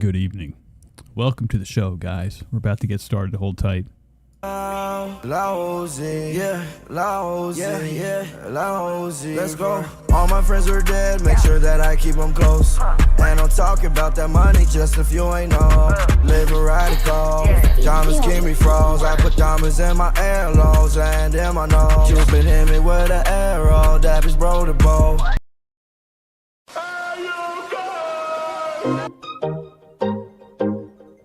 Good evening. Welcome to the show, guys. We're about to get started. Hold tight. Lousy, yeah, lousy, yeah, lousy. Let's go. All my friends are dead, make sure that I keep them close. And don't talk about that money just if you ain't know. Live a radical, diamonds keep me froze. I put diamonds in my earlobes and in my nose. Cupid hit me with an arrow, that bitch bro the bow.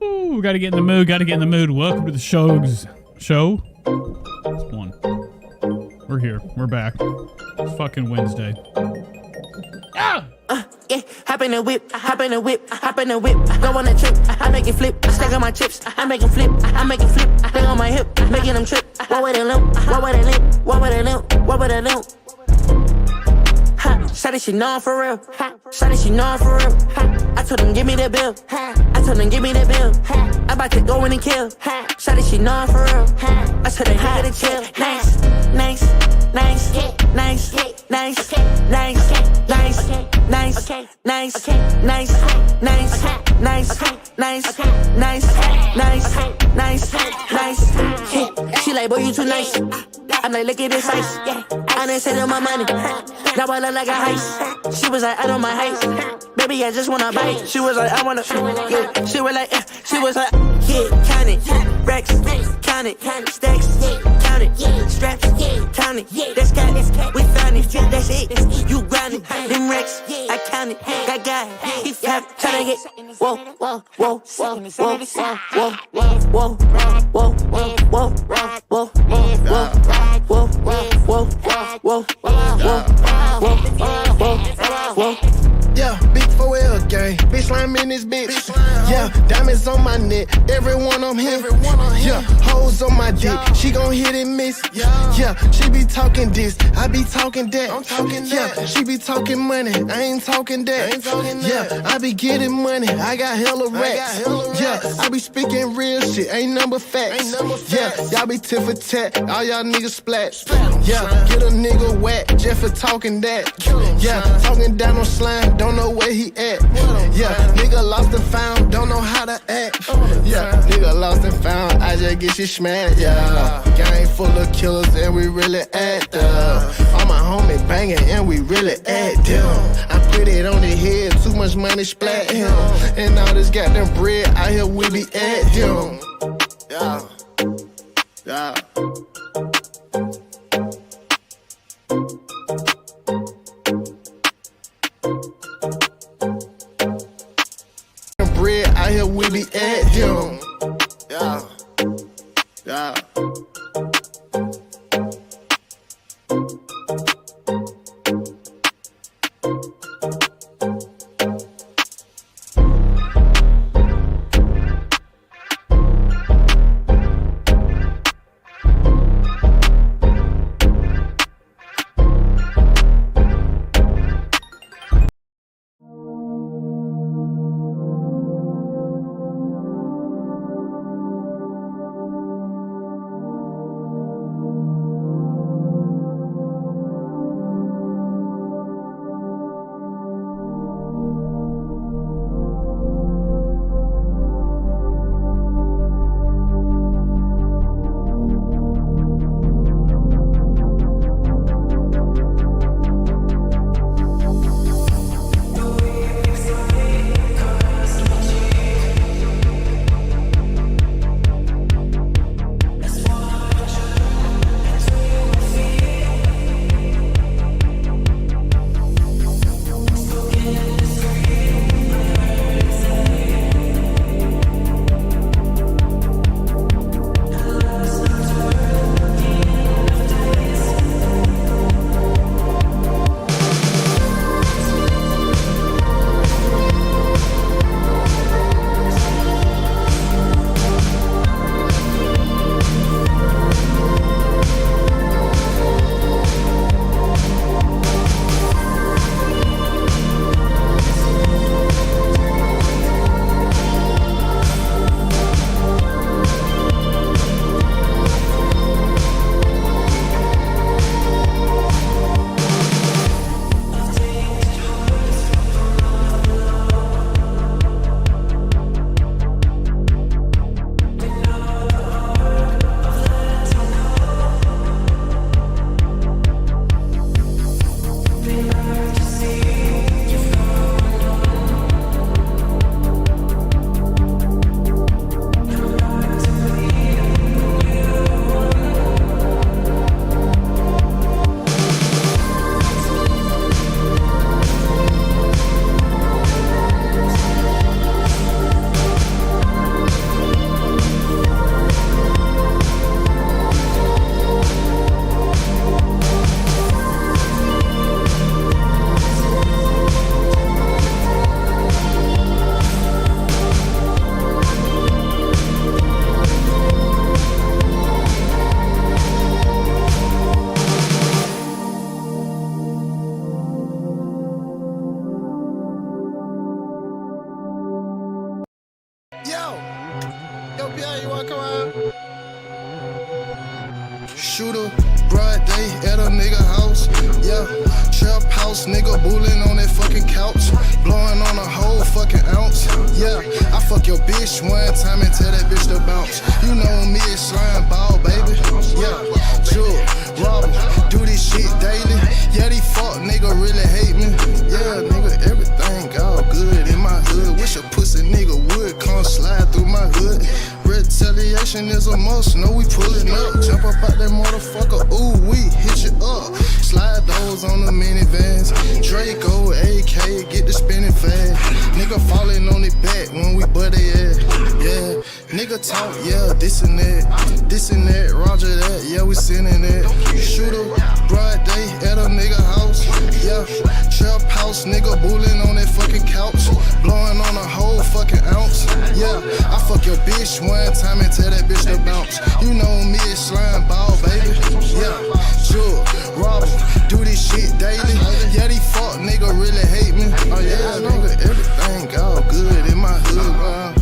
Ooh, gotta get in the mood, Welcome to the show. It's one. We're here. We're back. It's fucking Wednesday. Ah! Yeah, hop in the whip, hop in the whip, hop in the whip. Go on a trip, I make it flip. Stack on my chips, I make it flip, I make it flip. Thing on my hip, making them trip. What would it limp? What would it limp? What would it limp? What would it limp? Shawty, she know I'm for real. Shawty, she know I'm for real. I told them give me the bill. I told them give me the bill. I about to go in and kill. Shawty, she know I'm for real. I told them give me the chill. Nice, nice, nice, nice, nice, nice, nice, nice, nice, nice, nice, nice, nice, nice, nice, nice. She like, boy, you too nice. I'm like, look at this ice. I didn't send her my money. Now I look like a heist. She was like, I know my heist. Baby, I just wanna bite. She was like, I wanna. Yeah. She was like, she was like, yeah, count it. Rex, count it. Stacks, count it. Straps, count it. That's cat, we found it. That's it. You grind it. Them Rex, I count it. That guy, he fat, tryna get. Whoa, whoa, whoa, whoa, whoa, whoa, whoa, whoa, whoa, whoa, whoa, whoa, whoa, whoa, whoa, whoa, whoa. Yeah, big 4L gang, bitch slime in this bitch. Yeah, diamonds on my neck, everyone I'm here. Yeah, hoes on my dick, she gon' hit and miss. Yeah, she be talking this, I be talking that. Yeah, she be talking money, I ain't talking that. Yeah, I be getting money, I got hella racks. Yeah, I be speaking real shit, ain't number facts. Yeah, y'all be tit for tat, all y'all niggas splash. Yeah, get a nigga whack, just for talking that. Yeah, talking down on slime, don't know where he at. Yeah, nigga lost and found, don't know how to act. Yeah, nigga lost and found, I just get you smacked. Yeah, gang full of killers and we really act up. All my homies banging and we really act them. I put it on the head, too much money splat him. And all this goddamn bread out here we be at him. Yeah, yeah. Bread out here we be at him. Yeah, yeah. come on. Shooter, broad day at a nigga house. Yeah, trap house, nigga bullying on that fucking couch. Blowing on a whole fucking ounce. Yeah, I fuck your bitch one time and tell that bitch to bounce. You know me, it's slime ball, baby. Yeah, sure, robber, do this shit daily. Yeah, these fuck nigga really hate me. Yeah, nigga, everything all good in my hood. Wish a pussy nigga would come slide through my hood. Retaliation is a must, no we pullin' up. Jump up out that motherfucker, ooh we hit you up. Slide those on the minivans. Draco, AK, get the spinning fast. Nigga falling on it back when we butt ass. Yeah, nigga talk, yeah, this and that, roger that, yeah we sending that. Shooter, broad day at a nigga house. Yeah, trap house, nigga bullying on that fucking couch. Blowing on a whole fucking ounce. Yeah, I fuck your bitch one time and tell that bitch to bounce. You know me, it's slime ball, baby. Yeah, sure, robber, do this shit daily. Yeah, these fuck nigga really hate me. Oh yeah, nigga, everything all good in my hood.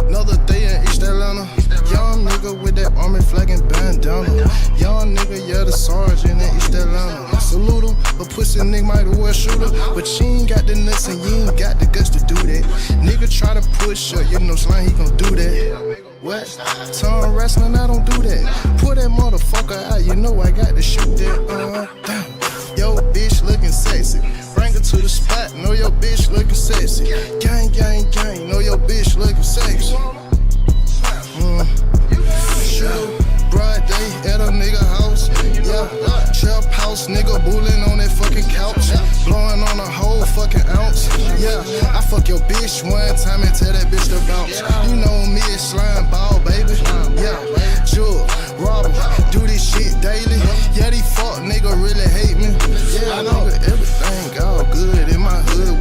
Another day in East Atlanta. Young nigga with that army flag and bandana. Young nigga, yeah, the sergeant in East Atlanta. Salute him, a pussy nigga might as well shoot her. But she ain't got the nuts and you ain't got the guts to do that. Nigga try to push her, you know Slime, he gon' do that. What? Tongue wrestling, I don't do that. Pull that motherfucker out, you know I got to shoot that. Damn. Yo, bitch looking sexy. Bring her to the spot, know your bitch looking sexy. Gang, gang, gang, know your bitch looking sexy. Shoot, broad day at a nigga house. Yeah, trap house, nigga bullying on that fucking couch. Blowing on a whole fucking ounce. Yeah, I fuck your bitch one time and tell that bitch to bounce. You know me, it's slime ball, baby. Yeah, sure, robber, do this shit daily. Yeah, these fuck nigga really hate me. Yeah, nigga, everything all good in my hood.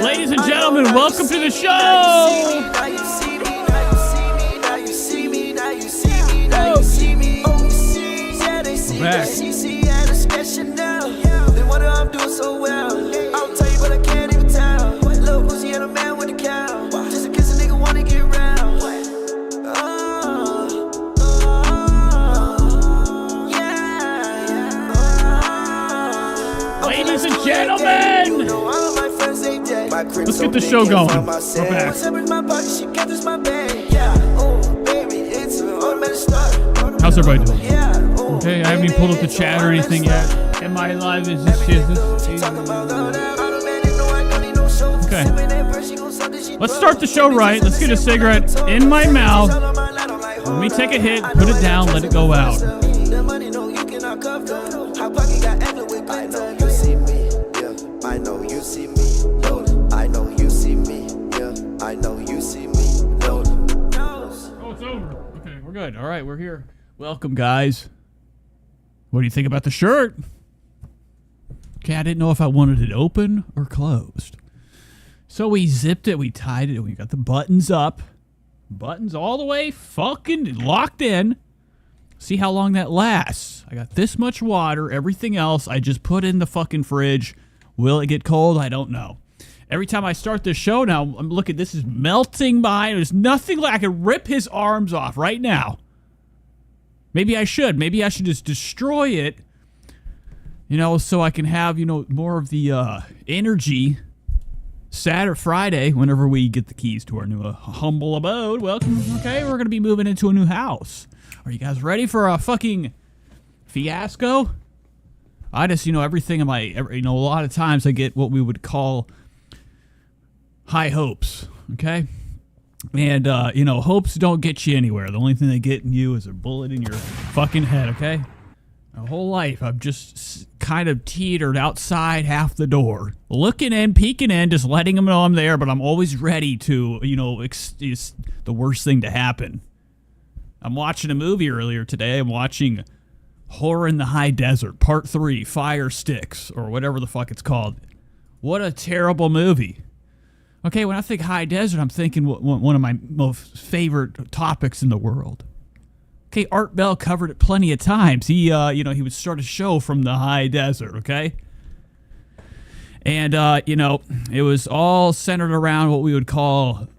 Ladies and gentlemen, welcome to the show! Back. They wonder I'm doing so well. I'll tell you, but I can't even tell. Lil' Uzi and a man with a cow. Just in case a nigga wanna get round. Ladies and gentlemen! Let's get the show going. We're back. How's everybody doing? Okay, I haven't even pulled up the chat or anything yet. Am I live? Is this? Okay. Let's start the show right. Let's get a cigarette in my mouth. Let me take a hit, put it down, let it go out. I know you see me, loaded. I know you see me, yeah. I know you see me, loaded. Oh, it's over. Okay, we're good. All right, we're here. Welcome, guys. What do you think about the shirt? Okay, I didn't know if I wanted it open or closed. So we zipped it, we tied it, we got the buttons up. Buttons all the way fucking locked in. See how long that lasts. I got this much water, everything else I just put in the fucking fridge. Will it get cold? I don't know. Every time I start this show now, I'm looking, this is melting behind. There's nothing like I could rip his arms off right now. Maybe I should. Maybe I should just destroy it, you know, so I can have, you know, more of the energy Saturday, Friday, whenever we get the keys to our new humble abode. Welcome. Okay, we're going to be moving into a new house. Are you guys ready for a fucking fiasco? I just, you know, everything in my, you know, a lot of times I get what we would call high hopes, okay? And, you know, hopes don't get you anywhere. The only thing they get in you is a bullet in your fucking head, okay? My whole life, I've just kind of teetered outside half the door. Looking in, peeking in, just letting them know I'm there, but I'm always ready to, you know, it's the worst thing to happen. I'm watching a movie earlier today. I'm watching Horror in the High Desert, Part 3, Fire Sticks, or whatever the fuck it's called. What a terrible movie. Okay, when I think high desert, I'm thinking one of my most favorite topics in the world. Okay, Art Bell covered it plenty of times. He, you know, he would start a show from the high desert, okay? And, you know, it was all centered around what we would call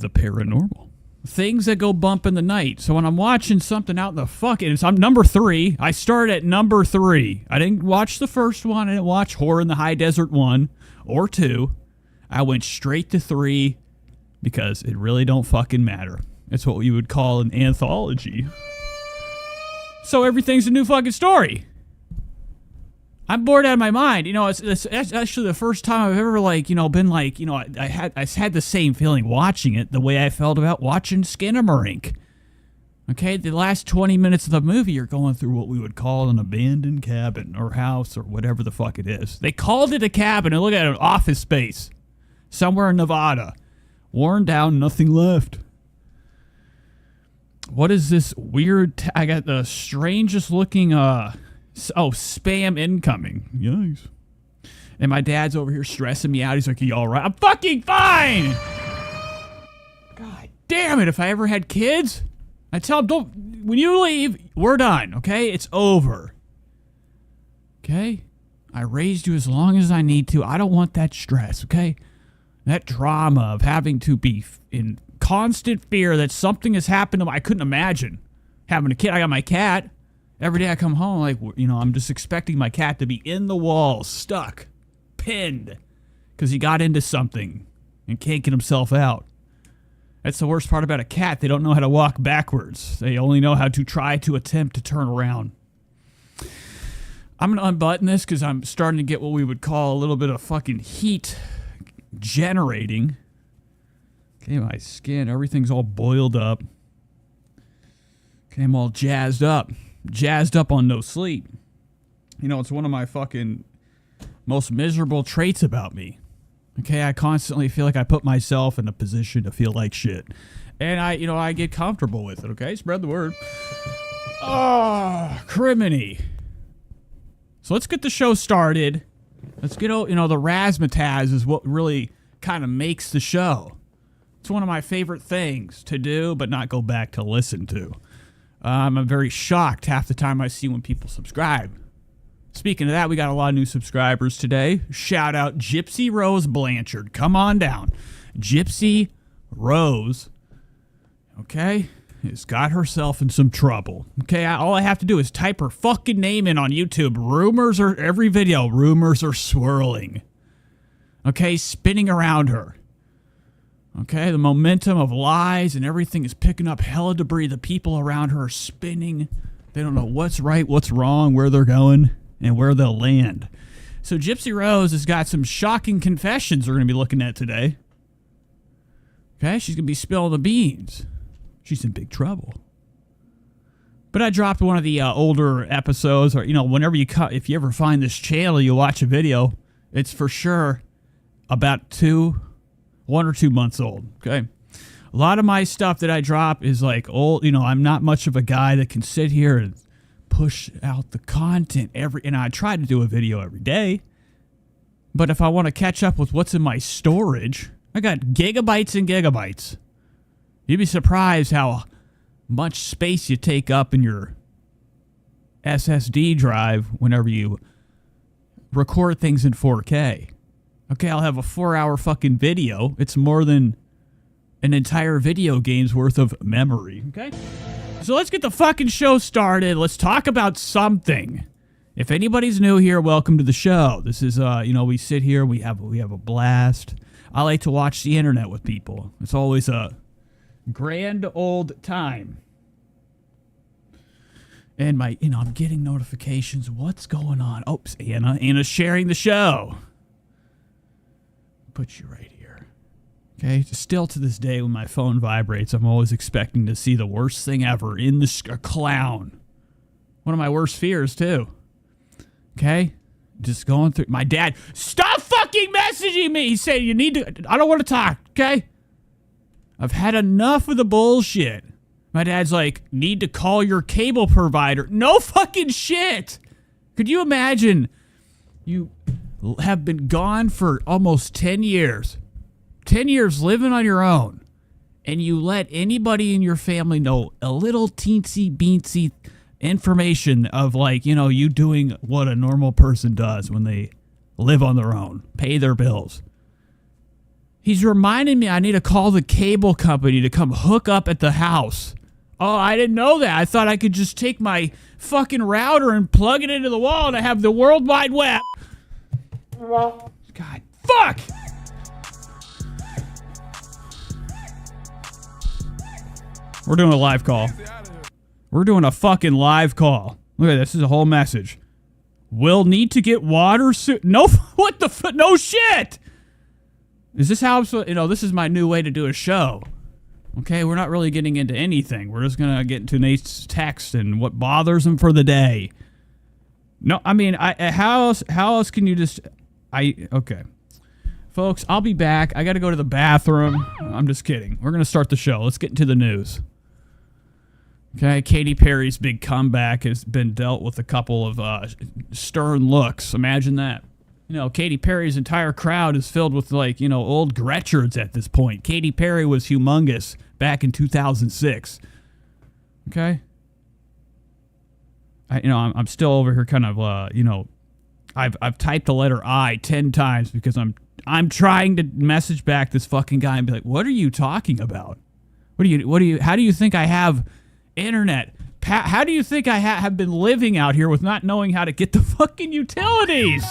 the paranormal. Things that go bump in the night. So when I'm watching something out in the fucking... I'm number 3. I start at number 3. I didn't watch the first one. I didn't watch Horror in the High Desert 1 or 2. I went straight to 3 because it really don't fucking matter. It's what you would call an anthology. So everything's a new fucking story. I'm bored out of my mind. You know, it's actually the first time I've ever, like, you know, been like, you know, I had the same feeling watching it the way I felt about watching Skinamarink. Okay, the last 20 minutes of the movie, you're going through what we would call an abandoned cabin or house or whatever the fuck it is. They called it a cabin, and look at it, an office space. Somewhere in Nevada. Worn down, nothing left. What is this weird... I got the strangest looking... spam incoming. Yikes. And my dad's over here stressing me out. He's like, are you all right? I'm fucking fine! God damn it, if I ever had kids... I tell him, don't... When you leave, we're done, okay? It's over. Okay? I raised you as long as I need to. I don't want that stress, okay? That drama of having to be in constant fear that something has happened to me. I couldn't imagine having a kid. I got my cat. Every day I come home, like, you know, I'm just expecting my cat to be in the wall, stuck, pinned, because he got into something and can't get himself out. That's the worst part about a cat. They don't know how to walk backwards. They only know how to try to attempt to turn around. I'm going to unbutton this because I'm starting to get what we would call a little bit of fucking heat generating. Okay, my skin, everything's all boiled up. Okay, I'm all jazzed up on no sleep. You know, it's one of my fucking most miserable traits about me. Okay, I constantly feel like I put myself in a position to feel like shit. And I get comfortable with it, okay? Spread the word. Oh, criminy. So let's get the show started. Let's get, you know, the razzmatazz is what really kind of makes the show. It's one of my favorite things to do, but not go back to listen to. I'm very shocked half the time I see when people subscribe. Speaking of that, we got a lot of new subscribers today. Shout out Gypsy Rose Blanchard. Come on down. Gypsy Rose, okay, has got herself in some trouble. Okay, all I have to do is type her fucking name in on YouTube. Every video, rumors are swirling. Okay, spinning around her. Okay, the momentum of lies and everything is picking up hella debris. The people around her are spinning. They don't know what's right, what's wrong, where they're going, and where they'll land. So Gypsy Rose has got some shocking confessions we're going to be looking at today. Okay, she's going to be spilling the beans. She's in big trouble. But I dropped one of the older episodes, or, you know, whenever if you ever find this channel, you watch a video, it's for sure about 1 or 2 months old, okay? A lot of my stuff that I drop is like old, you know, I'm not much of a guy that can sit here and push out the content and I try to do a video every day. But if I want to catch up with what's in my storage, I got gigabytes and gigabytes. You'd be surprised how much space you take up in your SSD drive whenever you record things in 4K. Okay, I'll have a 4-hour fucking video. It's more than an entire video game's worth of memory. Okay? So let's get the fucking show started. Let's talk about something. If anybody's new here, welcome to the show. This is, we sit here, we have a blast. I like to watch the internet with people. It's always a grand old time. And I'm getting notifications. What's going on? Oops, Anna's sharing the show. Put you right here. Okay, still to this day when my phone vibrates, I'm always expecting to see the worst thing ever in a clown. One of my worst fears, too. Okay? Just going through. My dad, stop fucking messaging me! He said, I don't want to talk, okay? I've had enough of the bullshit. My dad's like, need to call your cable provider. No fucking shit! Could you imagine you have been gone for almost 10 years. 10 years living on your own. And you let anybody in your family know a little teensy beansy information of you doing what a normal person does when they live on their own, pay their bills. He's reminding me I need to call the cable company to come hook up at the house. Oh, I didn't know that. I thought I could just take my fucking router and plug it into the wall and I have the World Wide Web. God, fuck! We're doing a live call. We're doing a fucking live call. Look at this. This is a whole message. Will need to get water soon. No, what the fuck? No shit! Is this how I'm supposed... this is my new way to do a show. Okay, we're not really getting into anything. We're just gonna get into Nate's text and what bothers him for the day. No, I mean, how else can you just... Okay. Folks, I'll be back. I gotta go to the bathroom. I'm just kidding. We're gonna start the show. Let's get into the news. Okay, Katy Perry's big comeback has been dealt with a couple of stern looks. Imagine that. Katy Perry's entire crowd is filled with, old Gretchards at this point. Katy Perry was humongous back in 2006. Okay? I'm still over here kind of, I've typed the letter I 10 times because I'm trying to message back this fucking guy and be like, what are you talking about? How do you think I have internet? How do you think I have been living out here with not knowing how to get the fucking utilities?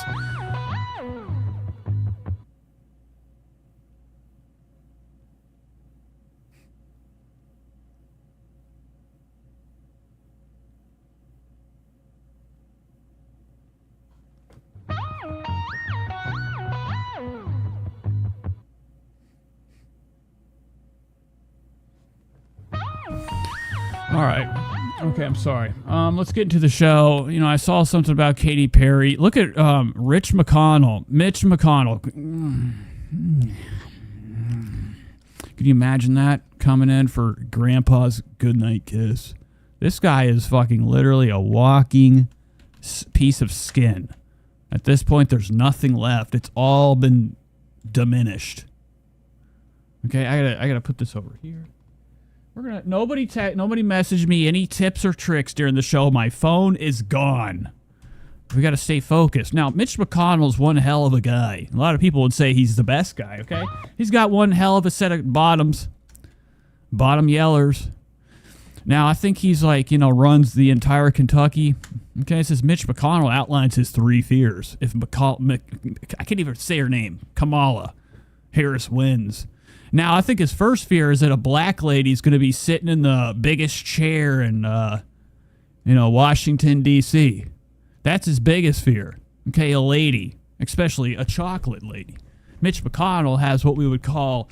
All right. Okay, I'm sorry. Let's get into the show. I saw something about Katy Perry. Look at Mitch McConnell. Can you imagine that coming in for Grandpa's goodnight kiss? This guy is fucking literally a walking piece of skin. At this point, there's nothing left. It's all been diminished. Okay, I gotta put this over here. Nobody messaged me any tips or tricks during the show. My phone is gone. We got to stay focused. Now, Mitch McConnell's one hell of a guy. A lot of people would say he's the best guy, okay? He's got one hell of a set of bottom yellers. Now, I think he's runs the entire Kentucky. Okay, it says Mitch McConnell outlines his 3 fears. If I can't even say her name, Kamala Harris wins. Now, I think his first fear is that a black lady's going to be sitting in the biggest chair in, Washington, D.C. That's his biggest fear. Okay, a lady, especially a chocolate lady. Mitch McConnell has what we would call,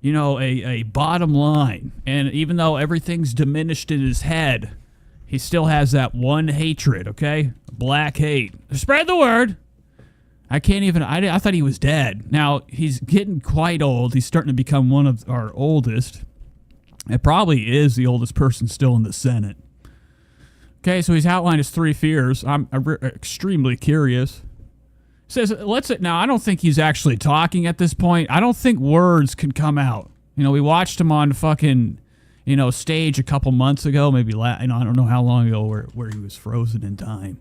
a bottom line. And even though everything's diminished in his head, he still has that one hatred, okay? Black hate. Spread the word. I thought he was dead. Now, he's getting quite old. He's starting to become one of our oldest. It probably is the oldest person still in the Senate. Okay, so he's outlined his 3 fears. I'm extremely curious. Says, now, I don't think he's actually talking at this point. I don't think words can come out. We watched him on fucking, stage a couple months ago, maybe, I don't know how long ago, where he was frozen in time.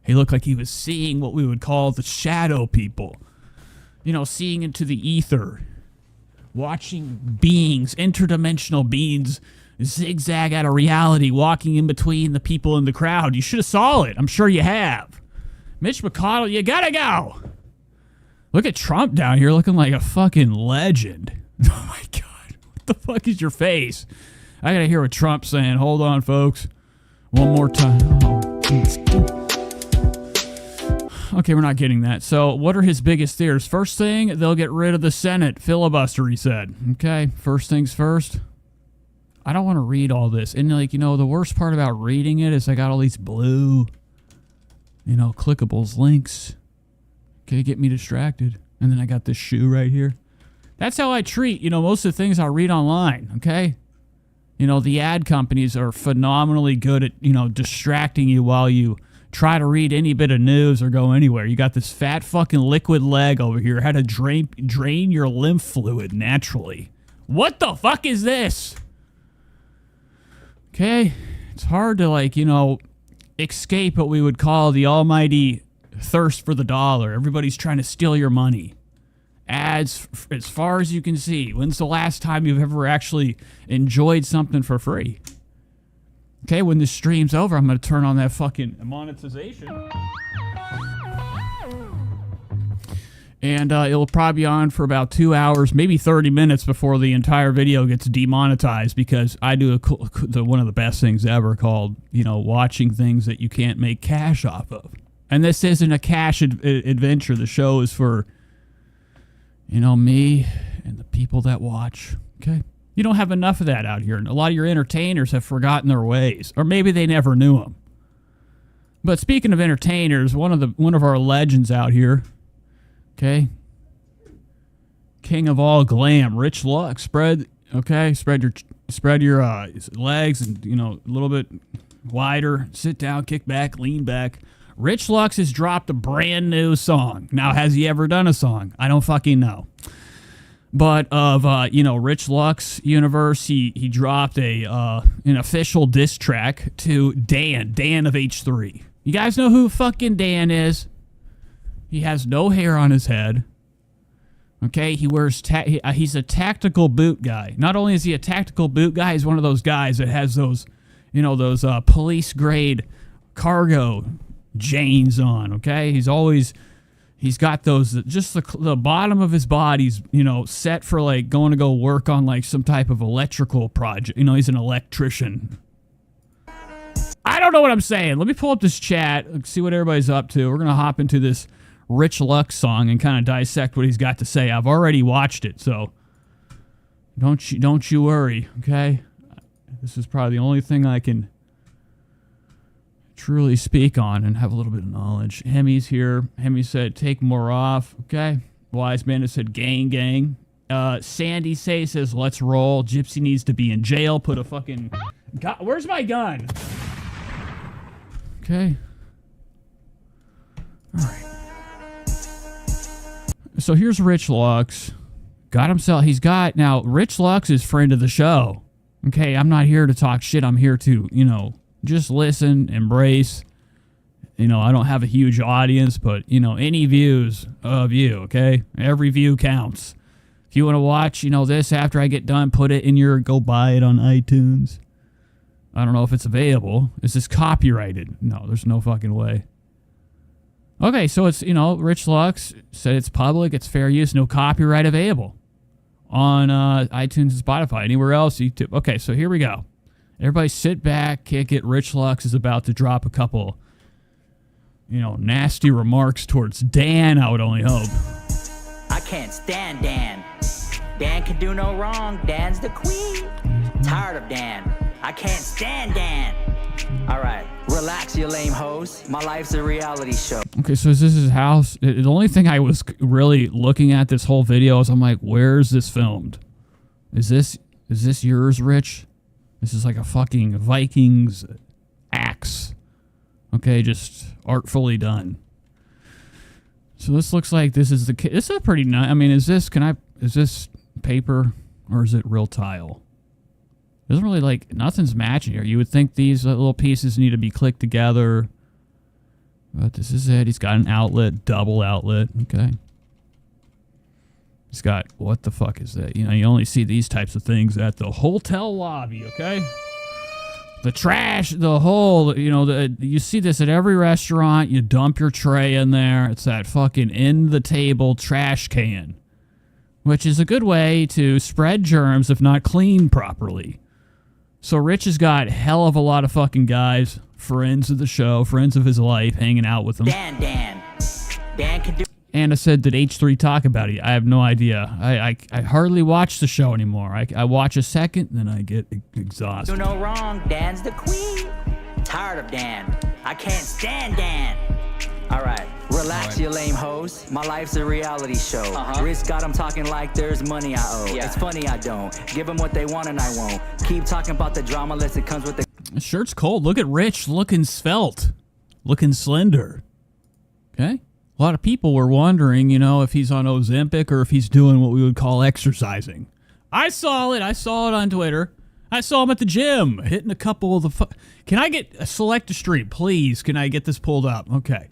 He looked like he was seeing what we would call the shadow people. you know, seeing into the ether, watching beings, interdimensional beings, zigzag out of reality, walking in between the people in the crowd. You should have saw it. I'm sure you have. Mitch McConnell, you gotta go. Look at Trump down here looking like a fucking legend. Oh my God. What the fuck is your face? I gotta hear what Trump's saying. Hold on, folks. One more time. Okay, we're not getting that. So, what are his biggest fears? First thing, they'll get rid of the Senate filibuster, he said. Okay, first things first. I don't want to read all this. And, like, you know, the worst part about reading it is I got all these blue, you know, clickables, links. Okay, get me distracted. And then I got this shoe right here. That's how I treat, you know, most of the things I read online, okay? You know, the ad companies are phenomenally good at, you know, distracting you while you try to read any bit of news or go anywhere. You got this fat fucking liquid leg over here. How to drain your lymph fluid naturally. What the fuck is this? Okay, it's hard to, like, you know, escape what we would call the almighty thirst for the dollar. Everybody's trying to steal your money. Ads as far as you can see. When's the last time you've ever actually enjoyed something for free? Okay, when this stream's over, I'm going to turn on that fucking monetization. And it'll probably be on for about 2 hours, maybe 30 minutes before the entire video gets demonetized, because I do one of the best things ever called, you know, watching things that you can't make cash off of. And this isn't a cash adventure. The show is for, you know, me and the people that watch. Okay? You don't have enough of that out here. And a lot of your entertainers have forgotten their ways. Or maybe they never knew them. But speaking of entertainers, one of our legends out here, okay? King of all glam, Rich Lux. Spread your legs and, you know, a little bit wider. Sit down, kick back, lean back. Rich Lux has dropped a brand new song. Now, has he ever done a song? I don't fucking know. But of, you know, Rich Lux universe, he dropped an official diss track to Dan of H3. You guys know who fucking Dan is? He has no hair on his head. Okay, he wears, he's a tactical boot guy. Not only is he a tactical boot guy, he's one of those guys that has those, you know, those police grade cargo Janes on, okay? He's got those, just the bottom of his body's, you know, set for, like, going to go work on, like, some type of electrical project. You know, he's an electrician. I don't know what I'm saying. Let me pull up this chat, see what everybody's up to. We're going to hop into this Rich Lux song and kind of dissect what he's got to say. I've already watched it, so don't you worry, okay? This is probably the only thing I can truly speak on and have a little bit of knowledge. Hemi's here. Hemi said, take more off. Okay. Wise Man has said, gang. Sandy says, let's roll. Gypsy needs to be in jail. Put a fucking... God, where's my gun? Okay. All right. So here's Rich Lux. Got himself... Now, Rich Lux is friend of the show. Okay, I'm not here to talk shit. I'm here to, you know, just listen, embrace. You know, I don't have a huge audience, but, you know, any views of you, okay? Every view counts. If you want to watch, you know, this after I get done, go buy it on iTunes. I don't know if it's available. Is this copyrighted? No, there's no fucking way. Okay, so it's, you know, Rich Lux said it's public, it's fair use, no copyright available on iTunes and Spotify. Anywhere else, YouTube. Okay, so here we go. Everybody sit back, kick it. Rich Lux is about to drop a couple, you know, nasty remarks towards Dan, I would only hope. I can't stand Dan. Dan can do no wrong. Dan's the queen. Tired of Dan. I can't stand Dan. All right, relax, you lame hoes. My life's a reality show. Okay, so is this his house? The only thing I was really looking at this whole video is I'm like, where's this filmed? Is this yours, Rich? This is like a fucking Vikings axe. Okay, just artfully done. So this looks like this is this is a pretty nice. I mean, is this paper or is it real tile? Doesn't really, like, nothing's matching here. You would think these little pieces need to be clicked together. But this is it. He's got an outlet, double outlet. Okay. He's got, what the fuck is that? You know, you only see these types of things at the hotel lobby, okay? The trash, the whole, you know, you see this at every restaurant. You dump your tray in there. It's that fucking in-the-table trash can, which is a good way to spread germs if not cleaned properly. So Rich has got a hell of a lot of fucking guys, friends of the show, friends of his life, hanging out with him. Dan can do. Anna said, did H3 talk about it? I have no idea. I hardly watch the show anymore. I watch a second, then I get exhausted. Do no wrong, Dan's the queen. Tired of Dan. I can't stand Dan. All right, relax, you lame hoes. My life's a reality show. Rich got them talking like there's money I owe. It's funny I don't. Give them what they want and I won't. Keep talking about the drama unless it comes with the... The shirt's cold. Look at Rich looking svelte, looking slender. Okay? A lot of people were wondering, you know, if he's on Ozempic or if he's doing what we would call exercising. I saw it. I saw it on Twitter. I saw him at the gym hitting a couple of the... Can I get... select a stream, please. Can I get this pulled up? Okay.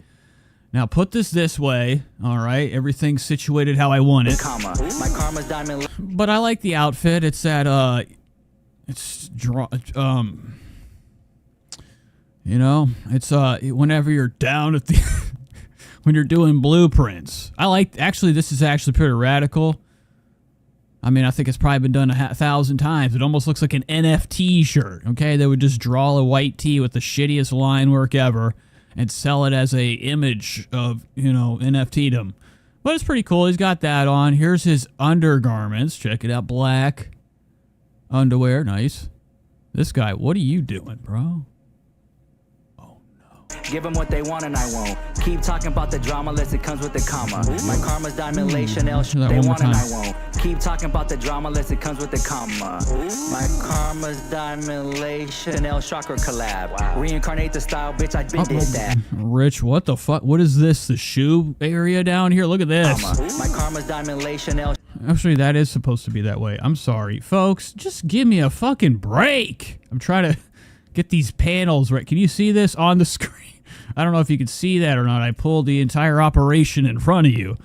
Now put this way. All right. Everything's situated how I want it. Comma. My karma's diamond... But I like the outfit. It's that, it's... You know, it's, whenever you're down at the... when you're doing blueprints. I like... Actually, this is actually pretty radical. I mean, I think it's probably been done 1,000 times. It almost looks like an NFT shirt, okay? They would just draw a white tee with the shittiest line work ever and sell it as a image of, you know, NFT'dom. But it's pretty cool. He's got that on. Here's his undergarments. Check it out. Black underwear. Nice. This guy, what are you doing, bro? Give them what they want and I won't. Keep talking about the drama unless it comes with the comma. My karma's diamond lay Chanel. They want and I won't. Keep talking about the drama unless it comes with the comma. My karma's diamond lay Chanel chakra collab. Reincarnate the style, bitch. I been did that. Rich, what the fuck? What is this? The shoe area down here? Look at this. My karma's diamond lay Chanel. Actually, that is supposed to be that way. I'm sorry, folks. Just give me a fucking break. I'm trying to get these panels right. Can you see this on the screen? I don't know if you can see that or not. I pulled the entire operation in front of you.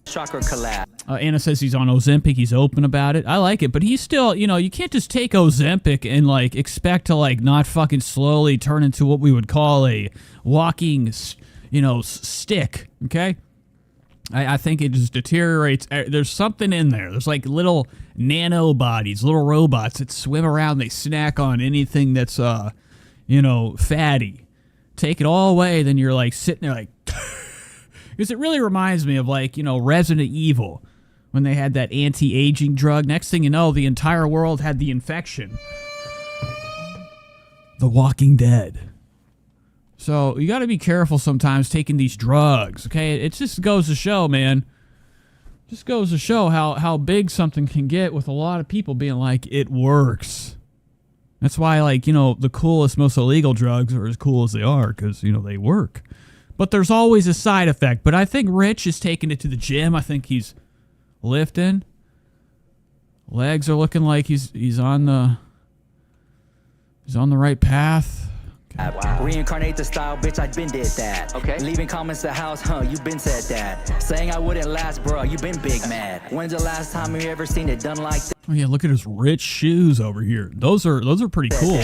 Chakra collab. Anna says he's on Ozempic. He's open about it. I like it, but he's still, you know, you can't just take Ozempic and, like, expect to, like, not fucking slowly turn into what we would call a walking, you know, stick, okay? I think it just deteriorates. There's something in there. There's, like, little nano bodies, little robots that swim around. They snack on anything that's, you know, fatty. Take it all away, then you're like sitting there like... Because it really reminds me of, like, you know, Resident Evil, when they had that anti-aging drug. Next thing you know, the entire world had the infection. The Walking Dead. So you got to be careful sometimes taking these drugs, okay? It just goes to show, man. Just goes to show how big something can get with a lot of people being like, it works. That's why, like, you know, the coolest, most illegal drugs are as cool as they are because, you know, they work. But there's always a side effect. But I think Rich is taking it to the gym. I think he's lifting. Legs are looking like he's on the right path. Okay. Reincarnate the style, bitch, I been did that. Okay. Leaving comments the house, you been said that. Saying I wouldn't last, bro, you been big mad. When's the last time you ever seen it done like that? Oh yeah, look at his Rich shoes over here. Those are pretty cool.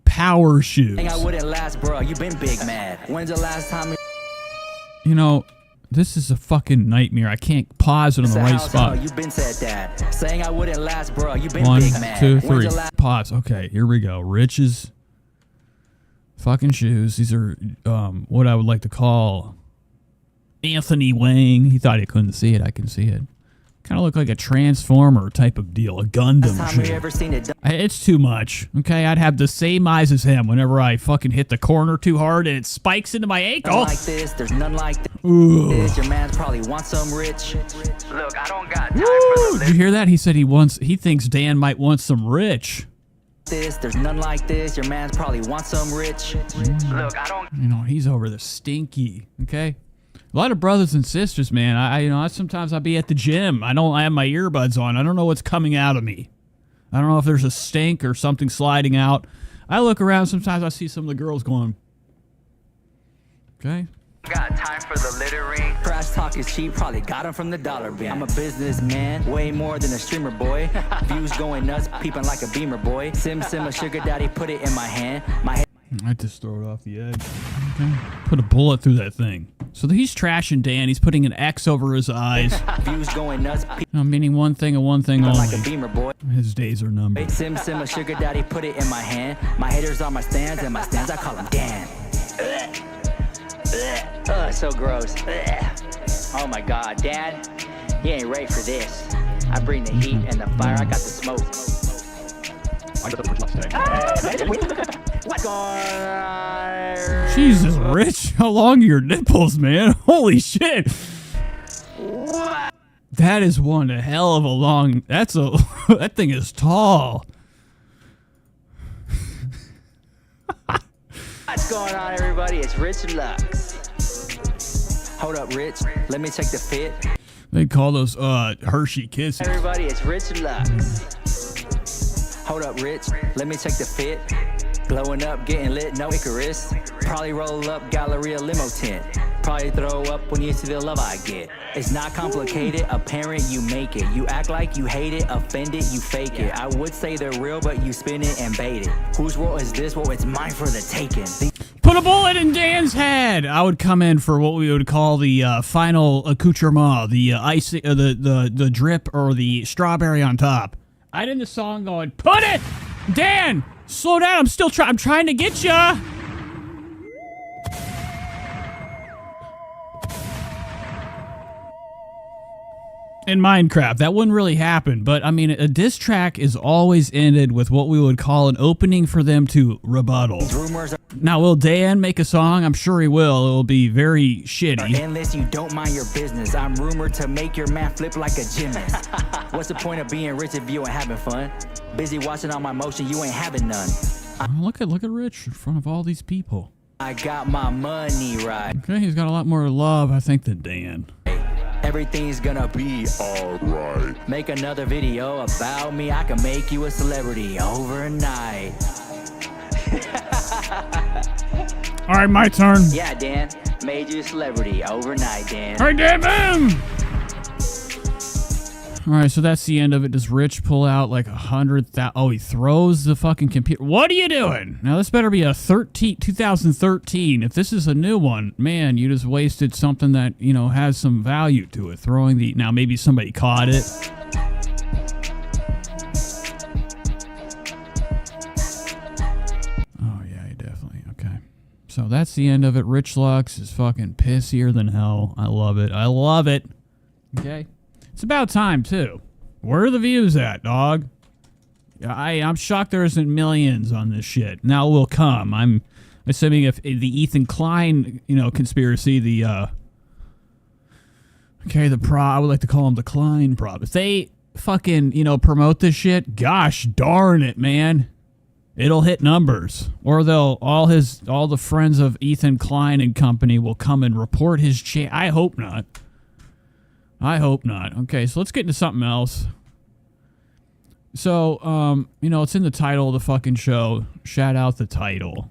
Power shoes. Saying I wouldn't last, bro, you been big mad. When's the last time you know, this is a fucking nightmare. I can't pause it on the right spot. You been said that. Saying I wouldn't last, bro, you been 1, big mad. 2, 3. Pause. Okay, here we go. Rich's fucking shoes. These are what I would like to call Anthony Wang. He thought he couldn't see it. I can see it. Kind of look like a Transformer type of deal, a Gundam shoe. It's too much. Okay, I'd have the same eyes as him whenever I fucking hit the corner too hard and it spikes into my ankle. Like this, there's none like this. Your man probably wants some rich. Look, I don't got time for Did you hear that? He said he thinks Dan might want some rich. There's none like this. Your man's probably wants some rich. Look, I don't. You know, he's over the stinky. Okay. A lot of brothers and sisters, man. Sometimes I'll be at the gym. I have my earbuds on. I don't know what's coming out of me. I don't know if there's a stink or something sliding out. I look around. Sometimes I see some of the girls going, okay. Got time for the littering. Price talk is cheap, probably got him from the dollar bin. I'm a businessman, way more than a streamer boy. Views going nuts, peeping like a beamer boy. Sim a sugar daddy, put it in my hand. My head. I just throw it off the edge. Okay. Put a bullet through that thing. So he's trashing Dan. He's putting an X over his eyes. Views going nuts. Meaning one thing and one thing only. Like a beamer boy. His days are numbered. Sim a sugar daddy, put it in my hand. My haters are my stands, and my stands I call them Dan. So gross. Oh my God, Dan, you ain't ready for this. I bring the heat and the fire. I got the smoke. What's going on? Jesus, Rich, how long are your nipples, man? Holy shit! What? That is one hell of a long. That's a. That thing is tall. What's going on, everybody? It's Rich Lux. Hold up, Rich. Let me check the fit. They call those Hershey Kisses. Everybody, it's Rich Lux. Hold up, Rich. Let me check the fit. Glowing up, getting lit, no Icarus. Probably roll up Galleria limo tent. Probably throw up when you see the love I get. It's not complicated, apparent you make it. You act like you hate it, offended, you fake it. I would say they're real, but you spin it and bait it. Whose world is this? Well, it's mine for the taking. Put a bullet in Dan's head. I would come in for what we would call the final accoutrement, the icing, the drip or the strawberry on top. I'd end the song going, put it, Dan. Slow down. I'm still trying. I'm trying to get ya. In Minecraft, that wouldn't really happen, but I mean, a diss track is always ended with what we would call an opening for them to rebuttal. Now, will Dan make a song? I'm sure he will. It will be very shitty. Unless you don't mind your business, I'm rumored to make your man flip like a gymnast. What's the point of being rich if you ain't having fun? Busy watching all my motion, you ain't having none. Look at Rich in front of all these people. I got my money right. Okay, he's got a lot more love, I think, than Dan. Everything's gonna be alright. Make another video about me. I can make you a celebrity overnight. All right, my turn. Yeah, Dan. Made you a celebrity overnight, Dan. All right, Dan, boom! All right, so that's the end of it. Does Rich pull out like 100,000? Oh, he throws the fucking computer. What are you doing? Now, this better be a 2013. If this is a new one, man, you just wasted something that, you know, has some value to it. Throwing the... Now, maybe somebody caught it. Oh, yeah, definitely. Okay. So that's the end of it. Rich Lux is fucking pissier than hell. I love it. I love it. Okay. It's about time, too. Where are the views at, dog? I'm shocked there isn't millions on this shit. Now it will come. I'm assuming if the Ethan Klein, you know, conspiracy, I would like to call him the Klein prop. If they fucking, you know, promote this shit, gosh darn it, man. It'll hit numbers. Or all the friends of Ethan Klein and company will come and report his channel. I hope not. I hope not. Okay, so let's get into something else. So, you know, it's in the title of the fucking show. Shout out the title.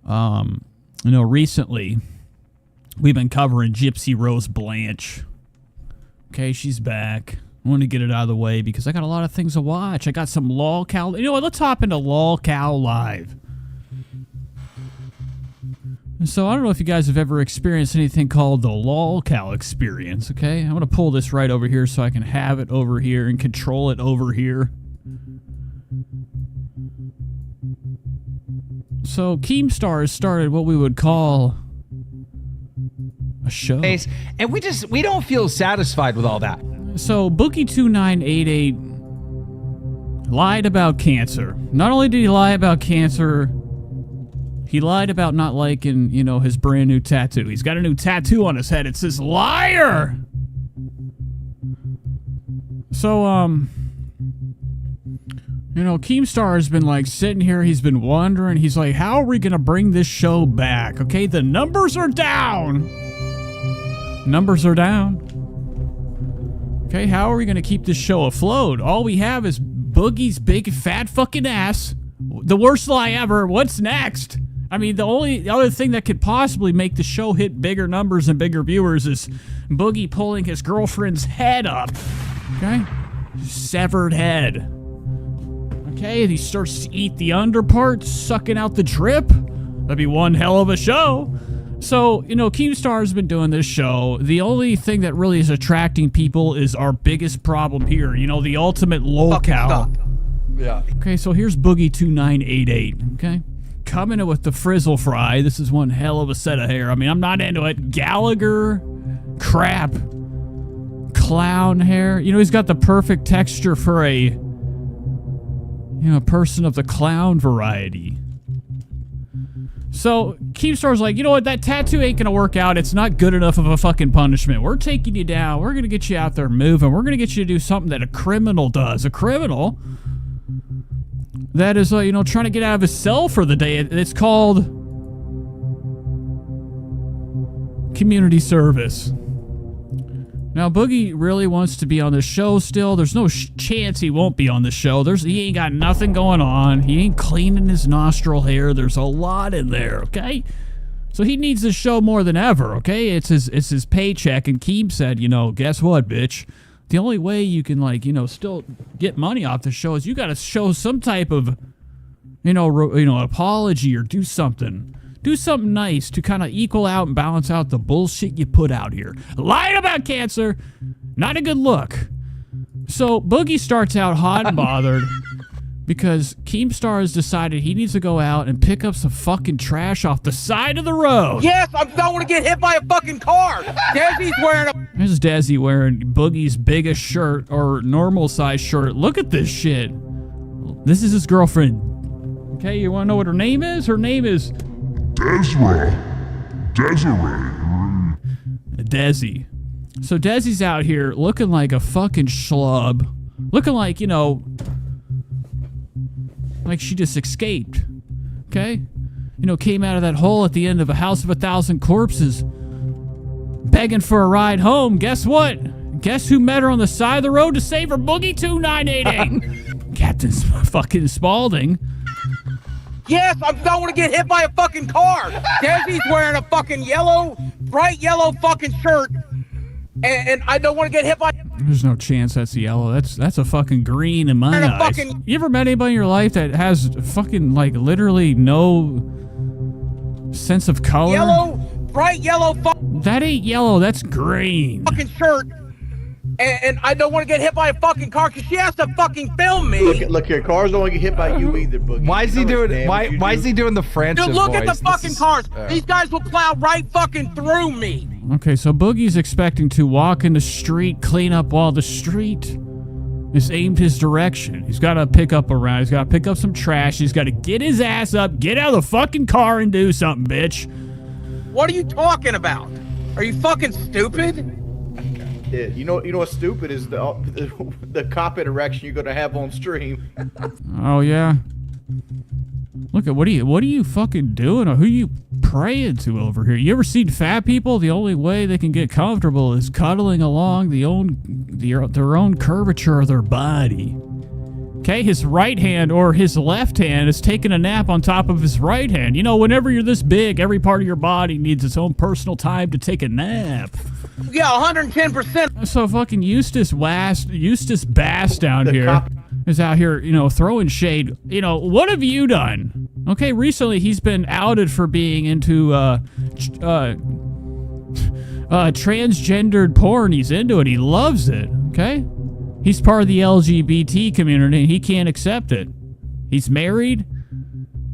You know, recently, we've been covering Gypsy Rose Blanche. Okay, she's back. I want to get it out of the way because I got a lot of things to watch. I got some Lolcow. You know what? Let's hop into Lolcow Live. So I don't know if you guys have ever experienced anything called the Lolcow experience, okay? I'm going to pull this right over here so I can have it over here and control it over here. So Keemstar has started what we would call a show. And we don't feel satisfied with all that. So Boogie2988 lied about cancer. Not only did he lie about cancer, he lied about not liking, you know, his brand new tattoo. He's got a new tattoo on his head. It says liar. So, you know, Keemstar has been like sitting here. He's been wondering. He's like, how are we going to bring this show back? Okay, the numbers are down. Numbers are down. Okay, how are we going to keep this show afloat? All we have is Boogie's big fat fucking ass. The worst lie ever. What's next? I mean, the other thing that could possibly make the show hit bigger numbers and bigger viewers is Boogie pulling his girlfriend's head up. Okay? Severed head. Okay, and he starts to eat the underparts, sucking out the drip. That'd be one hell of a show. So, Keemstar's been doing this show. The only thing that really is attracting people is our biggest problem here. The ultimate Lolcow. Yeah. Okay, so here's Boogie 2988, okay? Coming in with the frizzle fry. This is one hell of a set of hair. I mean, I'm not into it. Gallagher crap. Clown hair. He's got the perfect texture for a person of the clown variety. So, Keemstar's like, you know what, that tattoo ain't gonna work out. It's not good enough of a fucking punishment. We're taking you down. We're gonna get you out there moving. We're gonna get you to do something that a criminal does. A criminal that is, trying to get out of his cell for the day. It's called community service. Now, Boogie really wants to be on the show still. There's no chance he won't be on the show. He ain't got nothing going on. He ain't cleaning his nostril hair. There's a lot in there, okay? So he needs the show more than ever, okay? It's his paycheck, and Keem said, guess what, bitch? The only way you can, still get money off the show is you got to show some type of, apology or do something. Do something nice to kind of equal out and balance out the bullshit you put out here. Lying about cancer, not a good look. So Boogie starts out hot and bothered because Keemstar has decided he needs to go out and pick up some fucking trash off the side of the road. Yes, I don't want to get hit by a fucking car. Desi's wearing a... There's Desi wearing Boogie's biggest shirt or normal size shirt. Look at this shit. This is his girlfriend. Okay, you want to know what her name is? Her name is... Desiree. Desi. So Desi's out here looking like a fucking schlub. Looking like, like she just escaped. Okay? Came out of that hole at the end of a house of 1,000 corpses. Begging for a ride home. Guess what? Guess who met her on the side of the road to save her? Boogie 2988. Captain fucking Spaulding. Yes, I don't want to get hit by a fucking car. Desi's wearing a fucking bright yellow fucking shirt. And I don't want to get hit by... There's no chance that's yellow. That's a fucking green in my eyes. You ever met anybody in your life that has fucking, literally no sense of color? Bright yellow That ain't yellow, that's green. fucking shirt. And I don't want to get hit by a fucking car because she has to fucking film me. Look here, cars don't want to get hit by you either, Boogie. Why is he doing? Why is he doing the Francis Dude, look voice? at the fucking cars. These guys will plow right fucking through me. Okay, so Boogie's expecting to walk in the street, clean up while the street is aimed his direction. He's got to pick up a ride. He's got to pick up some trash. He's got to get his ass up, get out of the fucking car and do something, bitch. What are you talking about? Are you fucking stupid? Yeah, you know what's stupid is the cop interaction you're gonna have on stream. Oh yeah. Look at what are you fucking doing, or who you praying to over here? You ever seen fat people? The only way they can get comfortable is cuddling along their own curvature of their body. Okay, his right hand or his left hand is taking a nap on top of his right hand. Whenever you're this big, every part of your body needs its own personal time to take a nap. Yeah, 110%. So fucking Eustace Bass down here is out here, throwing shade. What have you done? Okay, recently he's been outed for being into transgendered porn. He's into it. He loves it. Okay? He's part of the LGBT community and he can't accept it. He's married.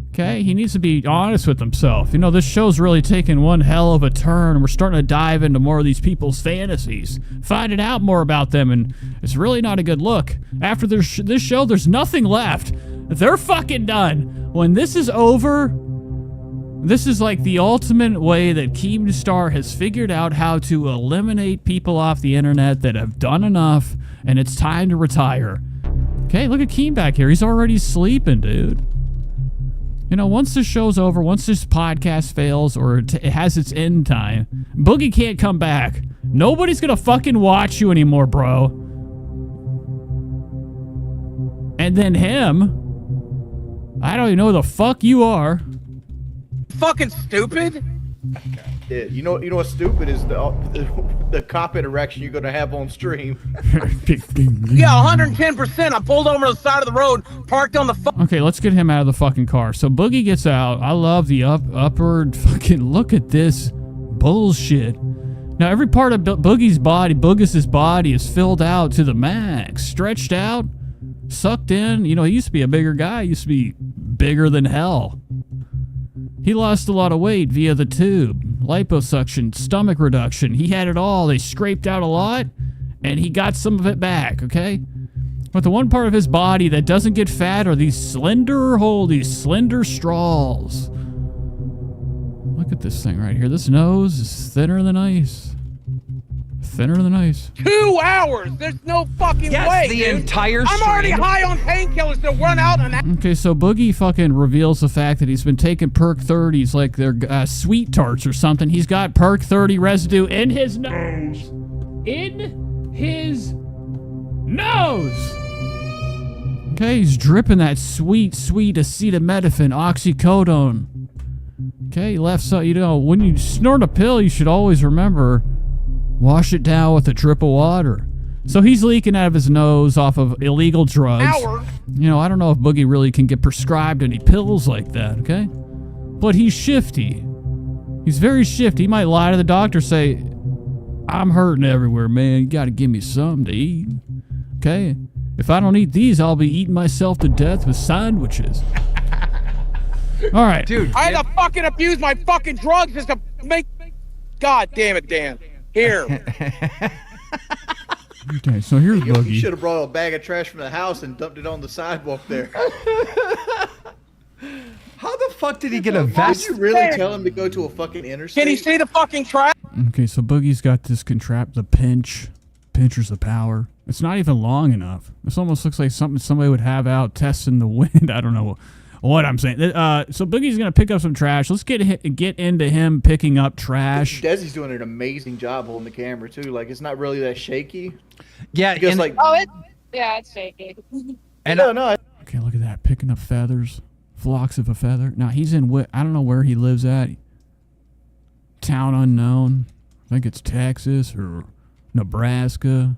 Okay, he needs to be honest with himself. This show's really taken one hell of a turn. We're starting to dive into more of these people's fantasies, finding out more about them, and it's really not a good look. After this show, there's nothing left. They're fucking done. When this is over, this is like the ultimate way that Keemstar has figured out how to eliminate people off the internet that have done enough, and it's time to retire. Okay, look at Keem back here. He's already sleeping, dude. Once this show's over, once this podcast fails or it has its end time, Boogie can't come back. Nobody's gonna fucking watch you anymore, bro. And then him, I don't even know who the fuck you are. fucking stupid? Yeah, you know what's stupid is the cop interaction you're gonna have on stream. Yeah, 110%. I pulled over to the side of the road, parked on the Okay, let's get him out of the fucking car. So Boogie gets out. I love the upward fucking look at this bullshit. Now every part of Boogie's body is filled out to the max, stretched out, sucked in. You know, he used to be a bigger guy. He used to be bigger than hell. He lost a lot of weight via the tube, liposuction, stomach reduction. He had it all. They scraped out a lot, and he got some of it back, okay? But the one part of his body that doesn't get fat are these slender straws. Look at this thing right here. This nose is thinner than ice. Thinner than ice. 2 hours. There's no fucking way. The dude. entire I'm already stream. high on painkillers to run out and. Okay, so Boogie fucking reveals the fact that he's been taking Perk 30s like they're sweet tarts or something. He's got Perk 30 residue in his nose. In his nose. Okay, he's dripping that sweet acetaminophen, oxycodone. Okay, left side. You know, when you snort a pill, you should always remember. Wash it down with a drip of water. So he's leaking out of his nose off of illegal drugs. You know, I don't know if Boogie really can get prescribed any pills like that, okay? But he's shifty. He's very shifty. He might lie to the doctor, say, I'm hurting everywhere, man. You gotta give me something to eat. Okay? If I don't eat these, I'll be eating myself to death with sandwiches. All right. Dude. I had to fucking abuse my fucking drugs just to make. God damn it, Dan. Here. Okay, so here's Boogie. You should have brought a bag of trash from the house and dumped it on the sidewalk there. How the fuck did he get a vest? Did you really tell him to go to a fucking interstate? Can he see the fucking trash? Okay, so Boogie's got this the pinchers of power. It's not even long enough. This almost looks like something somebody would have out testing the wind. I don't know what I'm saying. So Boogie's gonna pick up some trash. Let's get into him picking up trash. Desi's doing an amazing job holding the camera too. Like it's not really that shaky. Yeah, because like it's shaky. And no. Okay, look at that, picking up feathers, flocks of a feather. Now he's in I don't know where he lives at. Town unknown. I think it's Texas or Nebraska.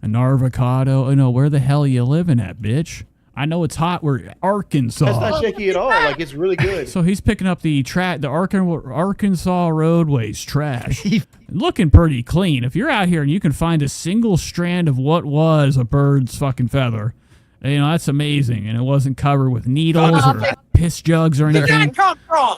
An avocado. Oh no, where the hell are you living at, bitch? I know it's hot. We're Arkansas. That's not shaky at all. Like it's really good. So he's picking up the Arkansas roadways trash. Looking pretty clean. If you're out here and you can find a single strand of what was a bird's fucking feather, you know, that's amazing. And it wasn't covered with needles or piss jugs or anything. Where did that come from?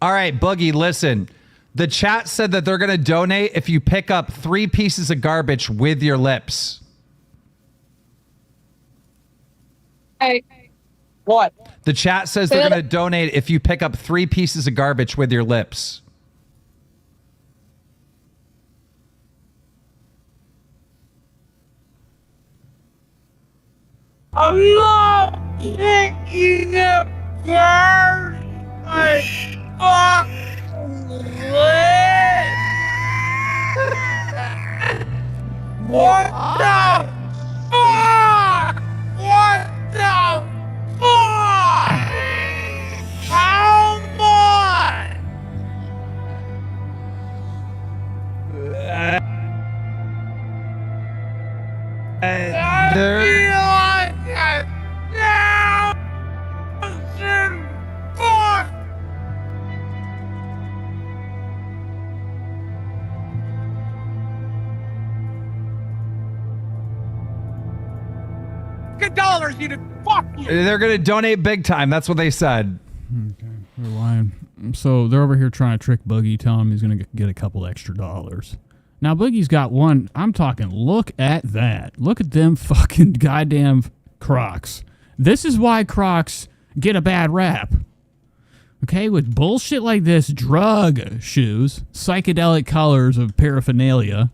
all right, Boogie, listen. The chat said that they're going to donate if you pick up 3 pieces of garbage with your lips. Hey. What? The chat says they're going to donate if you pick up 3 pieces of garbage with your lips. I'm not picking up birds. Fuck. What the fuck? What the fuck? How much? $1,000, you fuck you. They're going to donate big time. That's what they said. Okay, they're lying. So they're over here trying to trick Boogie, telling him he's going to get a couple extra dollars. Now, Boogie's got one. I'm talking, look at that. Look at them fucking goddamn Crocs. This is why Crocs get a bad rap. Okay, with bullshit like this, drug shoes, psychedelic colors of paraphernalia.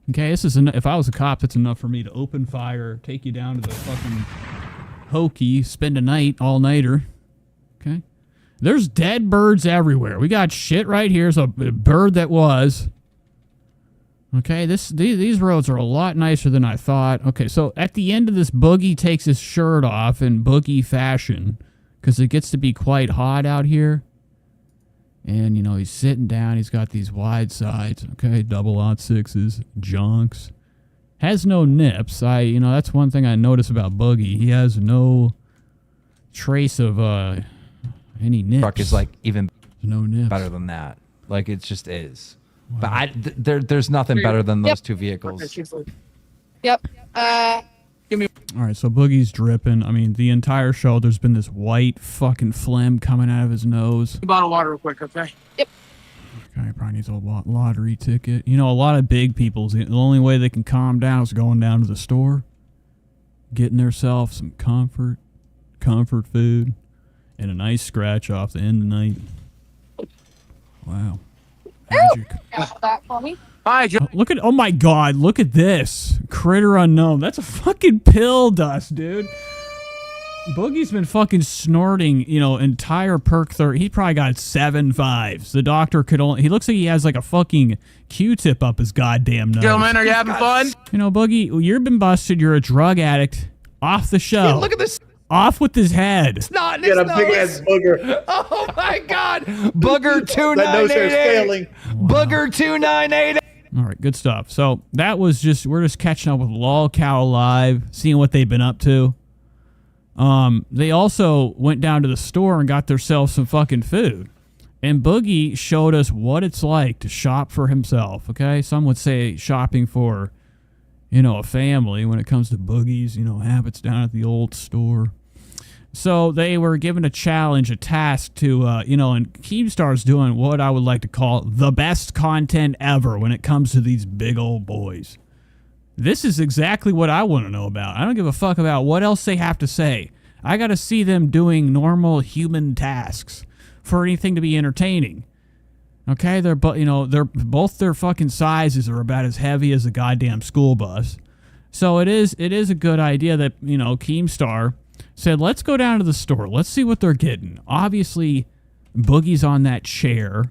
Okay, this is if I was a cop, that's enough for me to open fire, take you down to the fucking hokey, spend a night, all-nighter. Okay? There's dead birds everywhere. We got shit right here. There's a bird that was. Okay, these roads are a lot nicer than I thought. Okay, so at the end of this, Boogie takes his shirt off in Boogie fashion because it gets to be quite hot out here. And, you know, he's sitting down. He's got these wide sides, okay, 0.6s, junks. Has no nips. You know, that's one thing I notice about Boogie. He has no trace of any nips. Truck is like even no nips. better than that. Like it just is. Wow. But there's nothing better than those two vehicles. Yep. All right, so Boogie's dripping. I mean, the entire show, there's been this white fucking phlegm coming out of his nose. Bottle of water real quick, okay? Yep. Okay, probably needs a lottery ticket. You know, a lot of big people, the only way they can calm down is going down to the store, getting themselves some comfort food, and a nice scratch off the end of the night. Wow. Magic. That for me. Hi, Joe. Look at, oh my God, look at this. Critter unknown. That's a fucking pill dust, dude. Boogie's been fucking snorting, you know, entire perk 30. He probably got 7 5s. The doctor could only, he looks like he has like a fucking Q-tip up his goddamn nose. Gentlemen, are you having fun? You know, Boogie, you've been busted. You're a drug addict. Off the show. Yeah, look at this. Off with his head. Snot in Get his a big ass nose. booger. Oh my God. Booger That nose hair's 2988. failing. Booger 2988. All right, good stuff. So that was just, we're just catching up with Lolcow Live, seeing what they've been up to. They also went down to the store and got themselves some fucking food. And Boogie showed us what it's like to shop for himself, okay? Some would say shopping for, you know, a family when it comes to Boogie's, you know, habits down at the old store. So they were given a challenge, a task to, you know, and Keemstar's doing what I would like to call the best content ever when it comes to these big old boys. This is exactly what I want to know about. I don't give a fuck about what else they have to say. I got to see them doing normal human tasks for anything to be entertaining. Okay, they're both their fucking sizes are about as heavy as a goddamn school bus. So it is a good idea that, you know, Keemstar said, let's go down to the store. Let's see what they're getting. Obviously, Boogie's on that chair,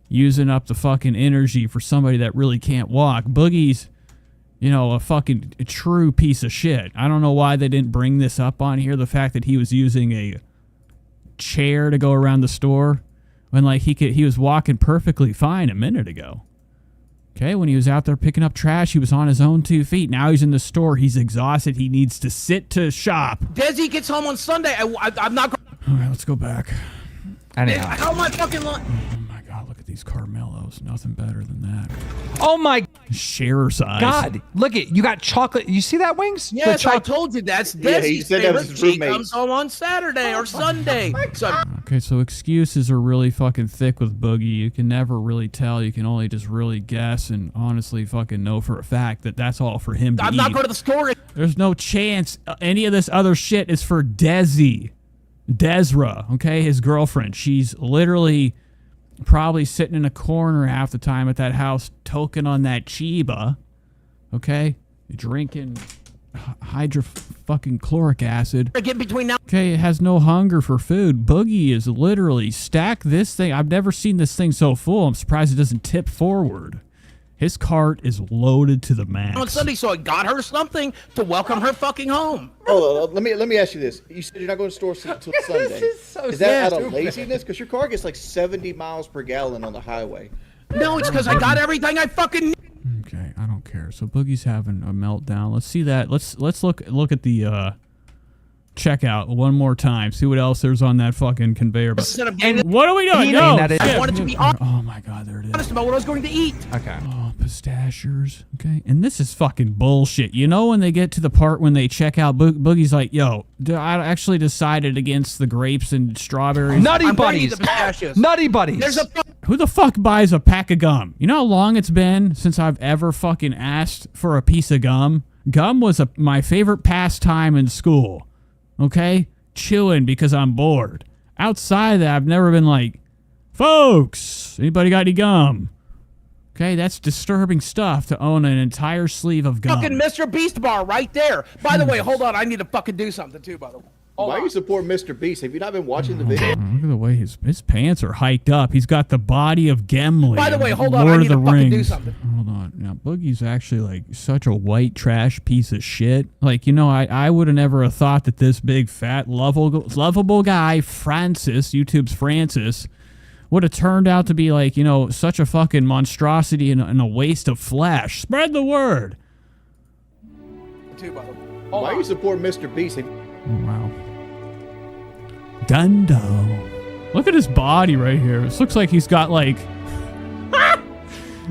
using up the fucking energy for somebody that really can't walk. Boogie's, you know, a fucking true piece of shit. I don't know why they didn't bring this up on here, the fact that he was using a chair to go around the store when, like, he was walking perfectly fine a minute ago. Okay, when he was out there picking up trash, he was on his own 2 feet. Now he's in the store. He's exhausted. He needs to sit to shop. Desi gets home on Sunday. I'm not. All right, let's go back. Anyhow. How am I fucking? Oh my God, look at these Carmelos. Nothing better than that. Oh my Share size. God. Look at, you got chocolate. You see that, Wings? Yes, The I told you that's Yeah, he Desi's said that was favorite. his She roommate. comes home on Saturday or Sunday. So Okay, so excuses are really fucking thick with Boogie. You can never really tell. You can only just really guess and honestly fucking know for a fact that that's all for him to I'm eat. not going to the store. There's no chance any of this other shit is for Desi. Desra, okay, his girlfriend. She's literally probably sitting in a corner half the time at that house toking on that Chiba, okay, drinking hydrochloric acid. Get between now. Okay, it has no hunger for food. Boogie is literally stacked this thing. I've never seen this thing so full. I'm surprised it doesn't tip forward. His cart is loaded to the max. On Sunday, so I got her something to welcome her fucking home. Hold on, let me ask you this. You said you're not going to store until Sunday. Is that out of laziness? Because your car gets like 70 miles per gallon on the highway. No, it's because I got everything I fucking need. Okay, I don't care. So Boogie's having a meltdown. Let's see that. Let's look at the checkout one more time. See what else there's on that fucking conveyor belt. And What are we doing? He No. that is- I wanted to be honest Oh my God, there it is. about what I was going to eat. Okay. Oh, pistachios. Okay, and this is fucking bullshit. You know when they get to the part when they check out, Boogie's like, "Yo, I actually decided against the grapes and strawberries." Nutty I'm going to eat Buddies. the pistachios. Nutty Buddies. There's a Who the fuck buys a pack of gum? You know how long it's been since I've ever fucking asked for a piece of gum? Gum was my favorite pastime in school. Okay? Chewing because I'm bored. Outside of that, I've never been like, folks, anybody got any gum? Okay, that's disturbing stuff to own an entire sleeve of gum. fucking Mr. Beast bar right there. By the way, hold on. I need to fucking do something too, by the way. Why you support Mr. Beast? Have you not been watching the video? Look at the way his pants are hiked up. He's got the body of Gimli. By the way, hold on. Lord I of need the to fucking Rings. do something. Hold on. Now, Boogie's actually like such a white trash piece of shit. Like, you know, I would have never have thought that this big, fat, lovable guy, Francis, YouTube's Francis, would have turned out to be like, you know, such a fucking monstrosity and a waste of flesh. Spread the word. Why you support Mr. Beast? Wow. Dundo. Look at his body right here. This looks like he's got like...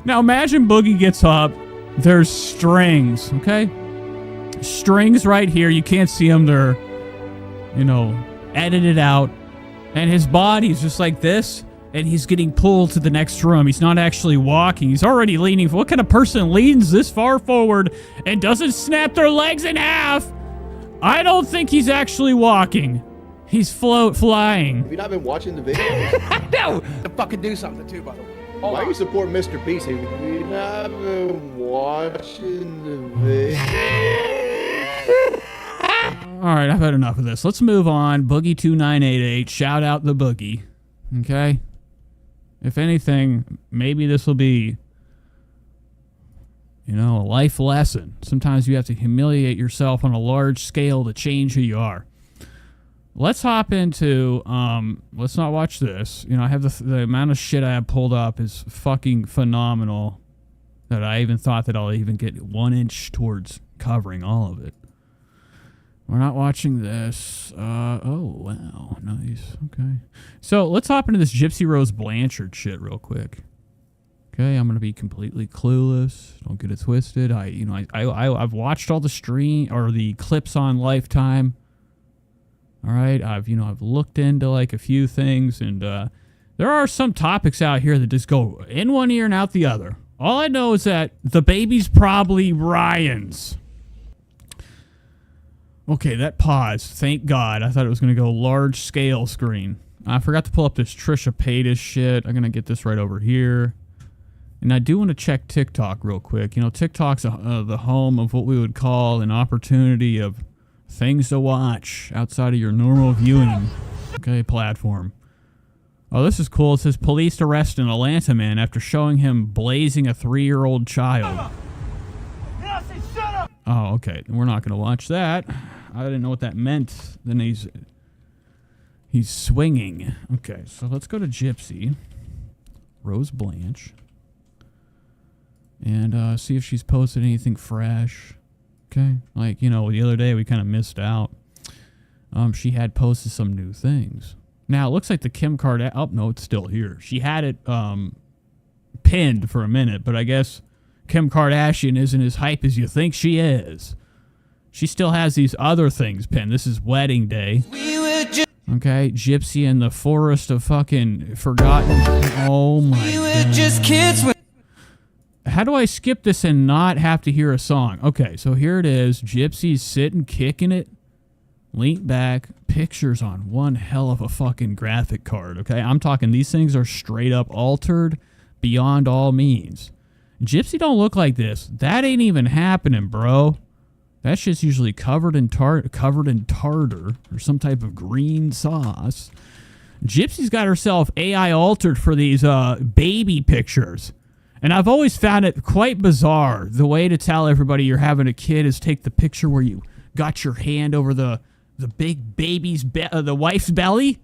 Now imagine Boogie gets up. There's strings, okay? Strings right here. You can't see them. They're, you know, edited out. And his body's just like this. And he's getting pulled to the next room. He's not actually walking. He's already leaning. What kind of person leans this far forward and doesn't snap their legs in half? I don't think he's actually walking. He's flying. Have you not been watching the video? No! To fucking do something too, by the way. Why you support Mr. Beast? Have you not been watching the video? All right, I've had enough of this. Let's move on. Boogie2988. Shout out the Boogie. Okay? If anything, maybe this will be, you know, a life lesson. Sometimes you have to humiliate yourself on a large scale to change who you are. Let's hop into, let's not watch this. You know, I have the amount of shit I have pulled up is fucking phenomenal that I even thought that I'll even get 1 inch towards covering all of it. We're not watching this. Oh, wow. Nice. Okay. So let's hop into this Gypsy Rose Blanchard shit real quick. Okay, I'm going to be completely clueless. Don't get it twisted. I've watched all the stream or the clips on Lifetime. All right, I've looked into like a few things, and there are some topics out here that just go in one ear and out the other. All I know is that the baby's probably Ryan's. Okay, that pause. Thank God. I thought it was going to go large scale screen. I forgot to pull up this Trisha Paytas shit. I'm going to get this right over here. And I do want to check TikTok real quick. You know, TikTok's the home of what we would call an opportunity of things to watch outside of your normal viewing, okay, platform. Oh, this is cool. It says police arrest an Atlanta man after showing him blazing a 3-year-old child. Oh, okay. We're not going to watch that. I didn't know what that meant. Then he's swinging. Okay, so let's go to Gypsy Rose Blanche and see if she's posted anything fresh. Okay, like, you know, the other day we kind of missed out. She had posted some new things. Now, it looks like the Kim Kardashian... Oh, no, it's still here. She had it pinned for a minute, but I guess Kim Kardashian isn't as hype as you think she is. She still has these other things pinned. This is wedding day. Okay, Gypsy in the forest of fucking forgotten... Oh, my God. Just kids. How do I skip this and not have to hear a song? Okay, so here it is. Gypsy's sitting, kicking it. Lean back. Pictures on one hell of a fucking graphic card, okay? I'm talking these things are straight up altered beyond all means. Gypsy don't look like this. That ain't even happening, bro. That shit's usually covered in tartar or some type of green sauce. Gypsy's got herself AI altered for these baby pictures. And I've always found it quite bizarre. The way to tell everybody you're having a kid is take the picture where you got your hand over the big baby's, the wife's belly.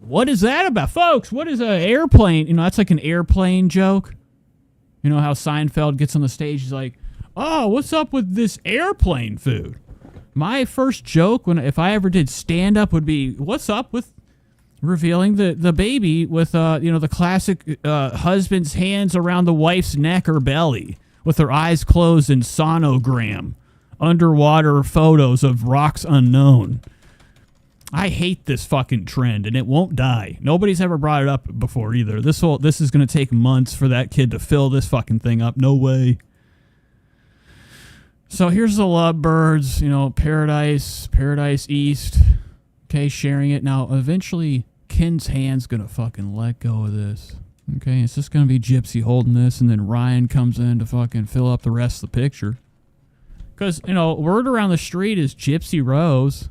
What is that about? Folks, what is an airplane? You know, that's like an airplane joke. You know how Seinfeld gets on the stage, he's like, oh, what's up with this airplane food? My first joke, if I ever did stand-up, would be, what's up with revealing the baby with, the classic husband's hands around the wife's neck or belly with her eyes closed in sonogram, underwater photos of rocks unknown. I hate this fucking trend, and it won't die. Nobody's ever brought it up before either. This is going to take months for that kid to fill this fucking thing up. No way. So here's the lovebirds, Paradise East. Okay, sharing it. Now, eventually, Ken's hand's going to fucking let go of this. Okay, it's just going to be Gypsy holding this, and then Ryan comes in to fucking fill up the rest of the picture. Because, word around the street is Gypsy Rose.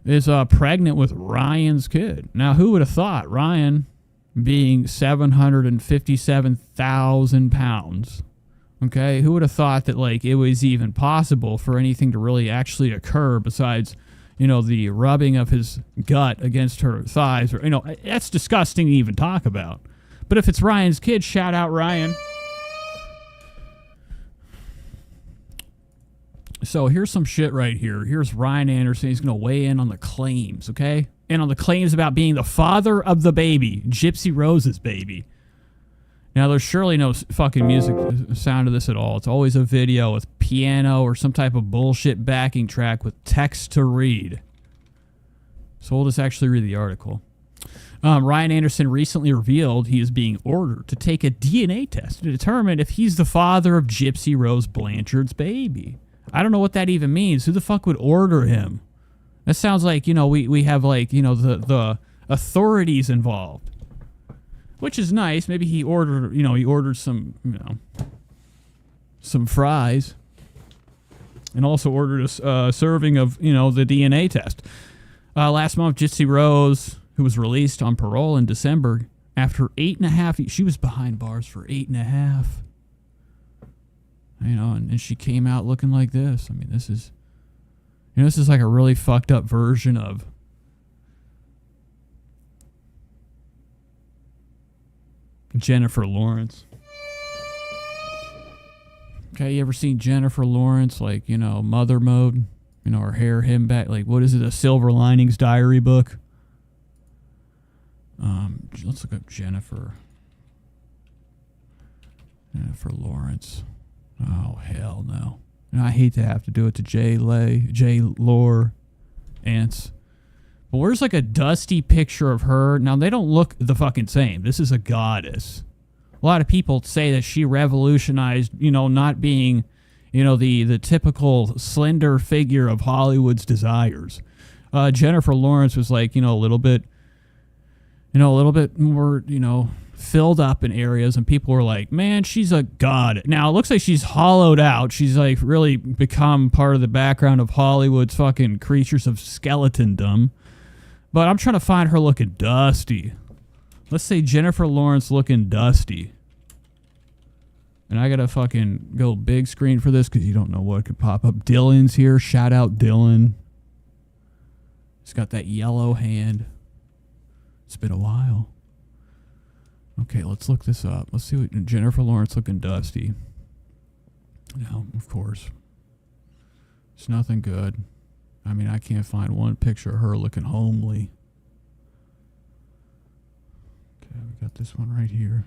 is pregnant with Ryan's kid. Now, who would have thought Ryan, being 757,000 pounds, okay, who would have thought that, like, it was even possible for anything to really actually occur besides, you know, the rubbing of his gut against her thighs? Or, you know, that's disgusting to even talk about. But if it's Ryan's kid, shout out Ryan. So here's some shit right here. Here's Ryan Anderson. He's going to weigh in on the claims, okay? And on the claims about being the father of the baby, Gypsy Rose's baby. Now, there's surely no fucking music sound of this at all. It's always a video with piano or some type of bullshit backing track with text to read. So we'll just actually read the article. Ryan Anderson recently revealed he is being ordered to take a DNA test to determine if he's the father of Gypsy Rose Blanchard's baby. I don't know what that even means. Who the fuck would order him? That sounds like, you know, we have, like, you know, the authorities involved. Which is nice. Maybe he ordered some, you know, some fries. And also ordered a serving of, you know, the DNA test. Last month, Gypsy Rose, who was released on parole in December after 8.5 years. She was behind bars for 8.5. You know, and she came out looking like this. I mean, this is, you know, this is like a really fucked up version of Jennifer Lawrence. Okay, you ever seen Jennifer Lawrence, like, you know, mother mode? You know, her hair hemmed back, like, what is it, a Silver Linings Diary book? Let's look up Jennifer Lawrence. Oh, hell no. And I hate to have to do it to J. Lore Ants. But where's like a dusty picture of her? Now, they don't look the fucking same. This is a goddess. A lot of people say that she revolutionized, you know, not being, you know, the typical slender figure of Hollywood's desires. Jennifer Lawrence was like, you know, a little bit more, you know, filled up in areas, and people were like, man, she's a god. Now it looks like she's hollowed out. She's like really become part of the background of Hollywood's fucking creatures of skeletondom. But I'm trying to find her looking dusty. Let's say Jennifer Lawrence looking dusty. And I gotta fucking go big screen for this because you don't know what could pop up. Dylan's here. Shout out Dylan. He's got that yellow hand. It's been a while. Okay, let's look this up. Let's see what Jennifer Lawrence looking dusty. No, of course. It's nothing good. I mean, I can't find one picture of her looking homely. Okay, we got this one right here.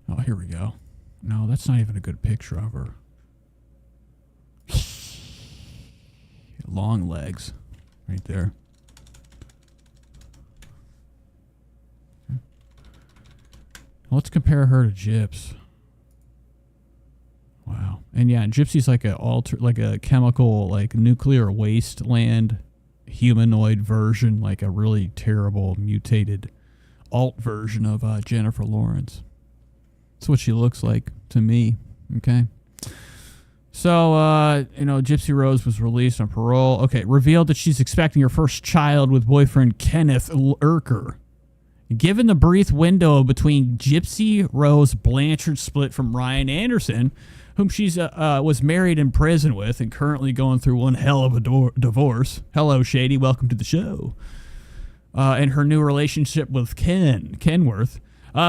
Oh, here we go. No, that's not even a good picture of her. Long legs. Right there. Let's compare her to Gyps. Wow. And yeah, Gypsy's like a chemical, like nuclear wasteland humanoid version, like a really terrible mutated alt version of Jennifer Lawrence. That's what she looks like to me. Okay. So, you know, Gypsy Rose was released on parole. Okay, revealed that she's expecting her first child with boyfriend Kenneth Urker. Given the brief window between Gypsy Rose Blanchard's split from Ryan Anderson, whom she's was married in prison with and currently going through one hell of a divorce. Hello, Shady. Welcome to the show. And her new relationship with Kenworth.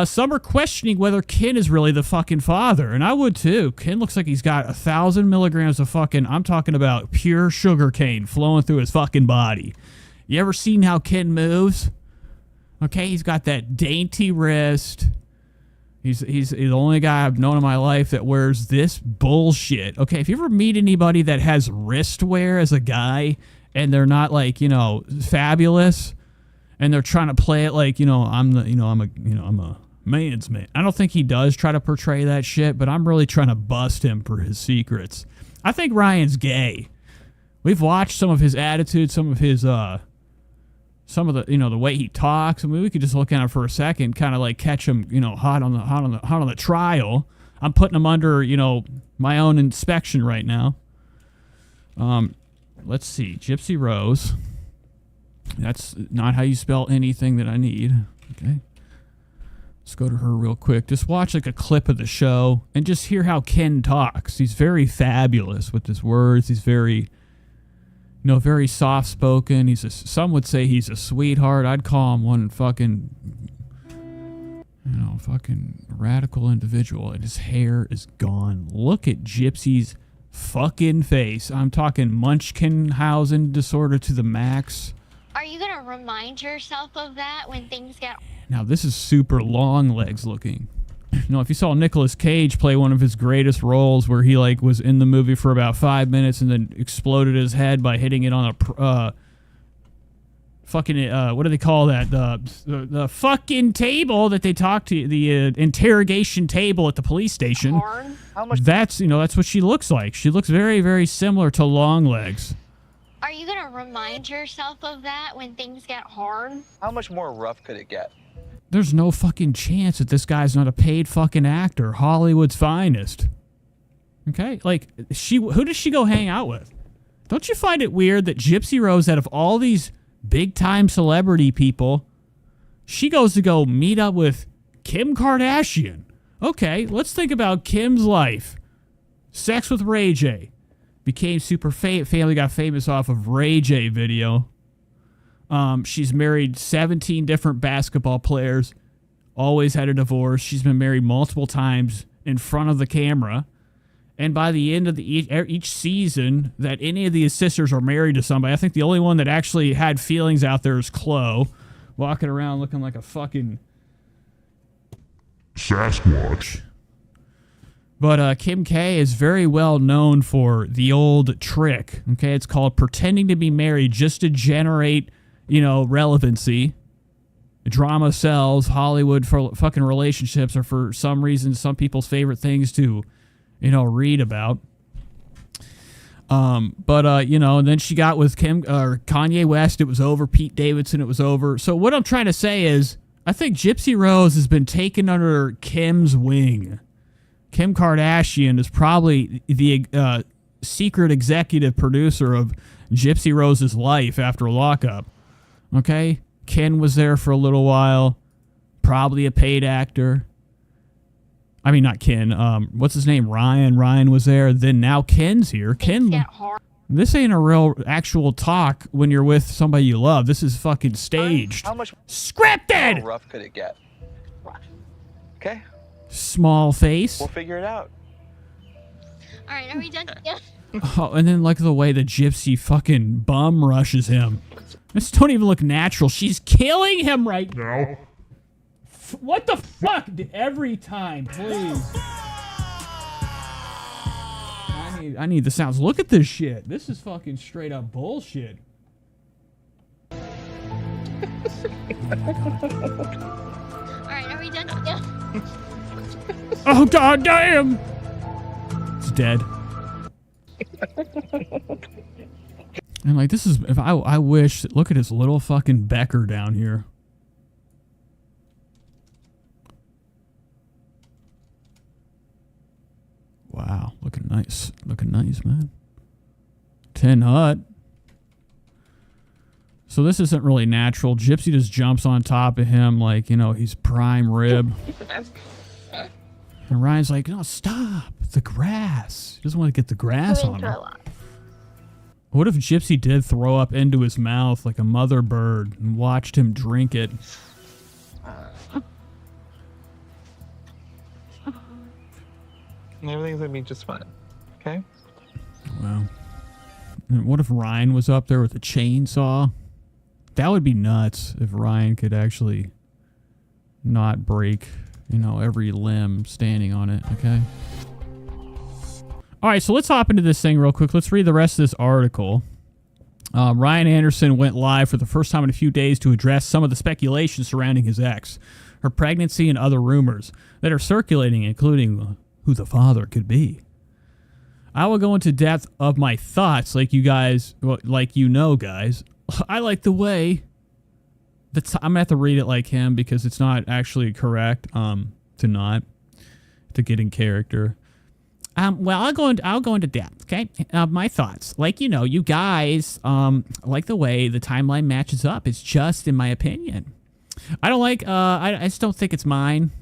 Some are questioning whether Ken is really the fucking father, and I would too. Ken looks like he's got 1,000 milligrams of fucking, I'm talking about pure sugar cane flowing through his fucking body. You ever seen how Ken moves? Okay, he's got that dainty wrist. He's the only guy I've known in my life that wears this bullshit. Okay, if you ever meet anybody that has wrist wear as a guy and they're not like, you know, fabulous and they're trying to play it like, you know, I'm a man's man. I don't think he does try to portray that shit, but I'm really trying to bust him for his secrets. I think Ryan's gay. We've watched some of his attitudes, some of the, you know, the way he talks. I mean, we could just look at him for a second, kind of like catch him, you know, hot on the trial. I'm putting him under, you know, my own inspection right now. let's see. Gypsy Rose. That's not how you spell anything that I need. Okay. Let's go to her real quick. Just watch like a clip of the show and just hear how Ken talks. He's very fabulous with his words. He's very, very soft-spoken. Some would say he's a sweetheart. I'd call him one fucking, fucking radical individual. And his hair is gone. Look at Gypsy's fucking face. I'm talking Munchausen disorder to the max. Are you gonna remind yourself of that when things get... Now, this is super long legs looking. If you saw Nicolas Cage play one of his greatest roles where he, was in the movie for about 5 minutes and then exploded his head by hitting it on a what do they call that? The fucking table that they talk to, the interrogation table at the police station. How much? That's what she looks like. She looks very, very similar to Longlegs. Are you gonna remind yourself of that when things get hard? How much more rough could it get? There's no fucking chance that this guy's not a paid fucking actor. Hollywood's finest. Okay? Who does she go hang out with? Don't you find it weird that Gypsy Rose, out of all these big-time celebrity people, she goes to go meet up with Kim Kardashian? Okay, let's think about Kim's life. Sex with Ray J. Became super family, got famous off of Ray J video. She's married 17 different basketball players. Always had a divorce. She's been married multiple times in front of the camera. And by the end of each season that any of these sisters are married to somebody, I think the only one that actually had feelings out there is Chloe, walking around looking like a fucking Sasquatch. But Kim K is very well known for the old trick. Okay, it's called pretending to be married just to generate, relevancy. Drama sells. Hollywood for fucking relationships are, for some reason, some people's favorite things to, read about. And then she got with Kanye West. It was over. Pete Davidson. It was over. So what I'm trying to say is, I think Gypsy Rose has been taken under Kim's wing. Kim Kardashian is probably the secret executive producer of Gypsy Rose's life after lockup. Okay? Ken was there for a little while. Probably a paid actor. I mean, not Ken. What's his name? Ryan. Ryan was there. Then now Ken's here. This ain't a real actual talk when you're with somebody you love. This is fucking staged. How much scripted? How rough could it get? Okay. Small face. We'll figure it out. All right, are we done? Yeah. Oh, and then the way the Gypsy fucking bum rushes him. This don't even look natural. She's killing him right now. What the fuck? Every time, please. I need the sounds. Look at this shit. This is fucking straight up bullshit. All right, are we done? Yeah. Oh, god damn! It's dead. And this is, if I wish, look at his little fucking Becker down here. Wow, looking nice. Looking nice, man. 10 Hut. So this isn't really natural. Gypsy just jumps on top of him he's prime rib. And Ryan's like, no, stop. The grass. He doesn't want to get the grass on him. What if Gypsy did throw up into his mouth like a mother bird and watched him drink it? Everything's gonna be just fine. Okay? Wow. And what if Ryan was up there with a chainsaw? That would be nuts if Ryan could actually not break, every limb standing on it, okay? All right, so let's hop into this thing real quick. Let's read the rest of this article. Ryan Anderson went live for the first time in a few days to address some of the speculation surrounding his ex, her pregnancy, and other rumors that are circulating, including who the father could be. I will go into depth of my thoughts guys. I like the way I'm going to have to read it like him because it's not actually correct to get in character. Well, I'll go into depth, okay? My thoughts. Like, you guys, like the way the timeline matches up. It's just in my opinion. I don't like, I just don't think it's mine.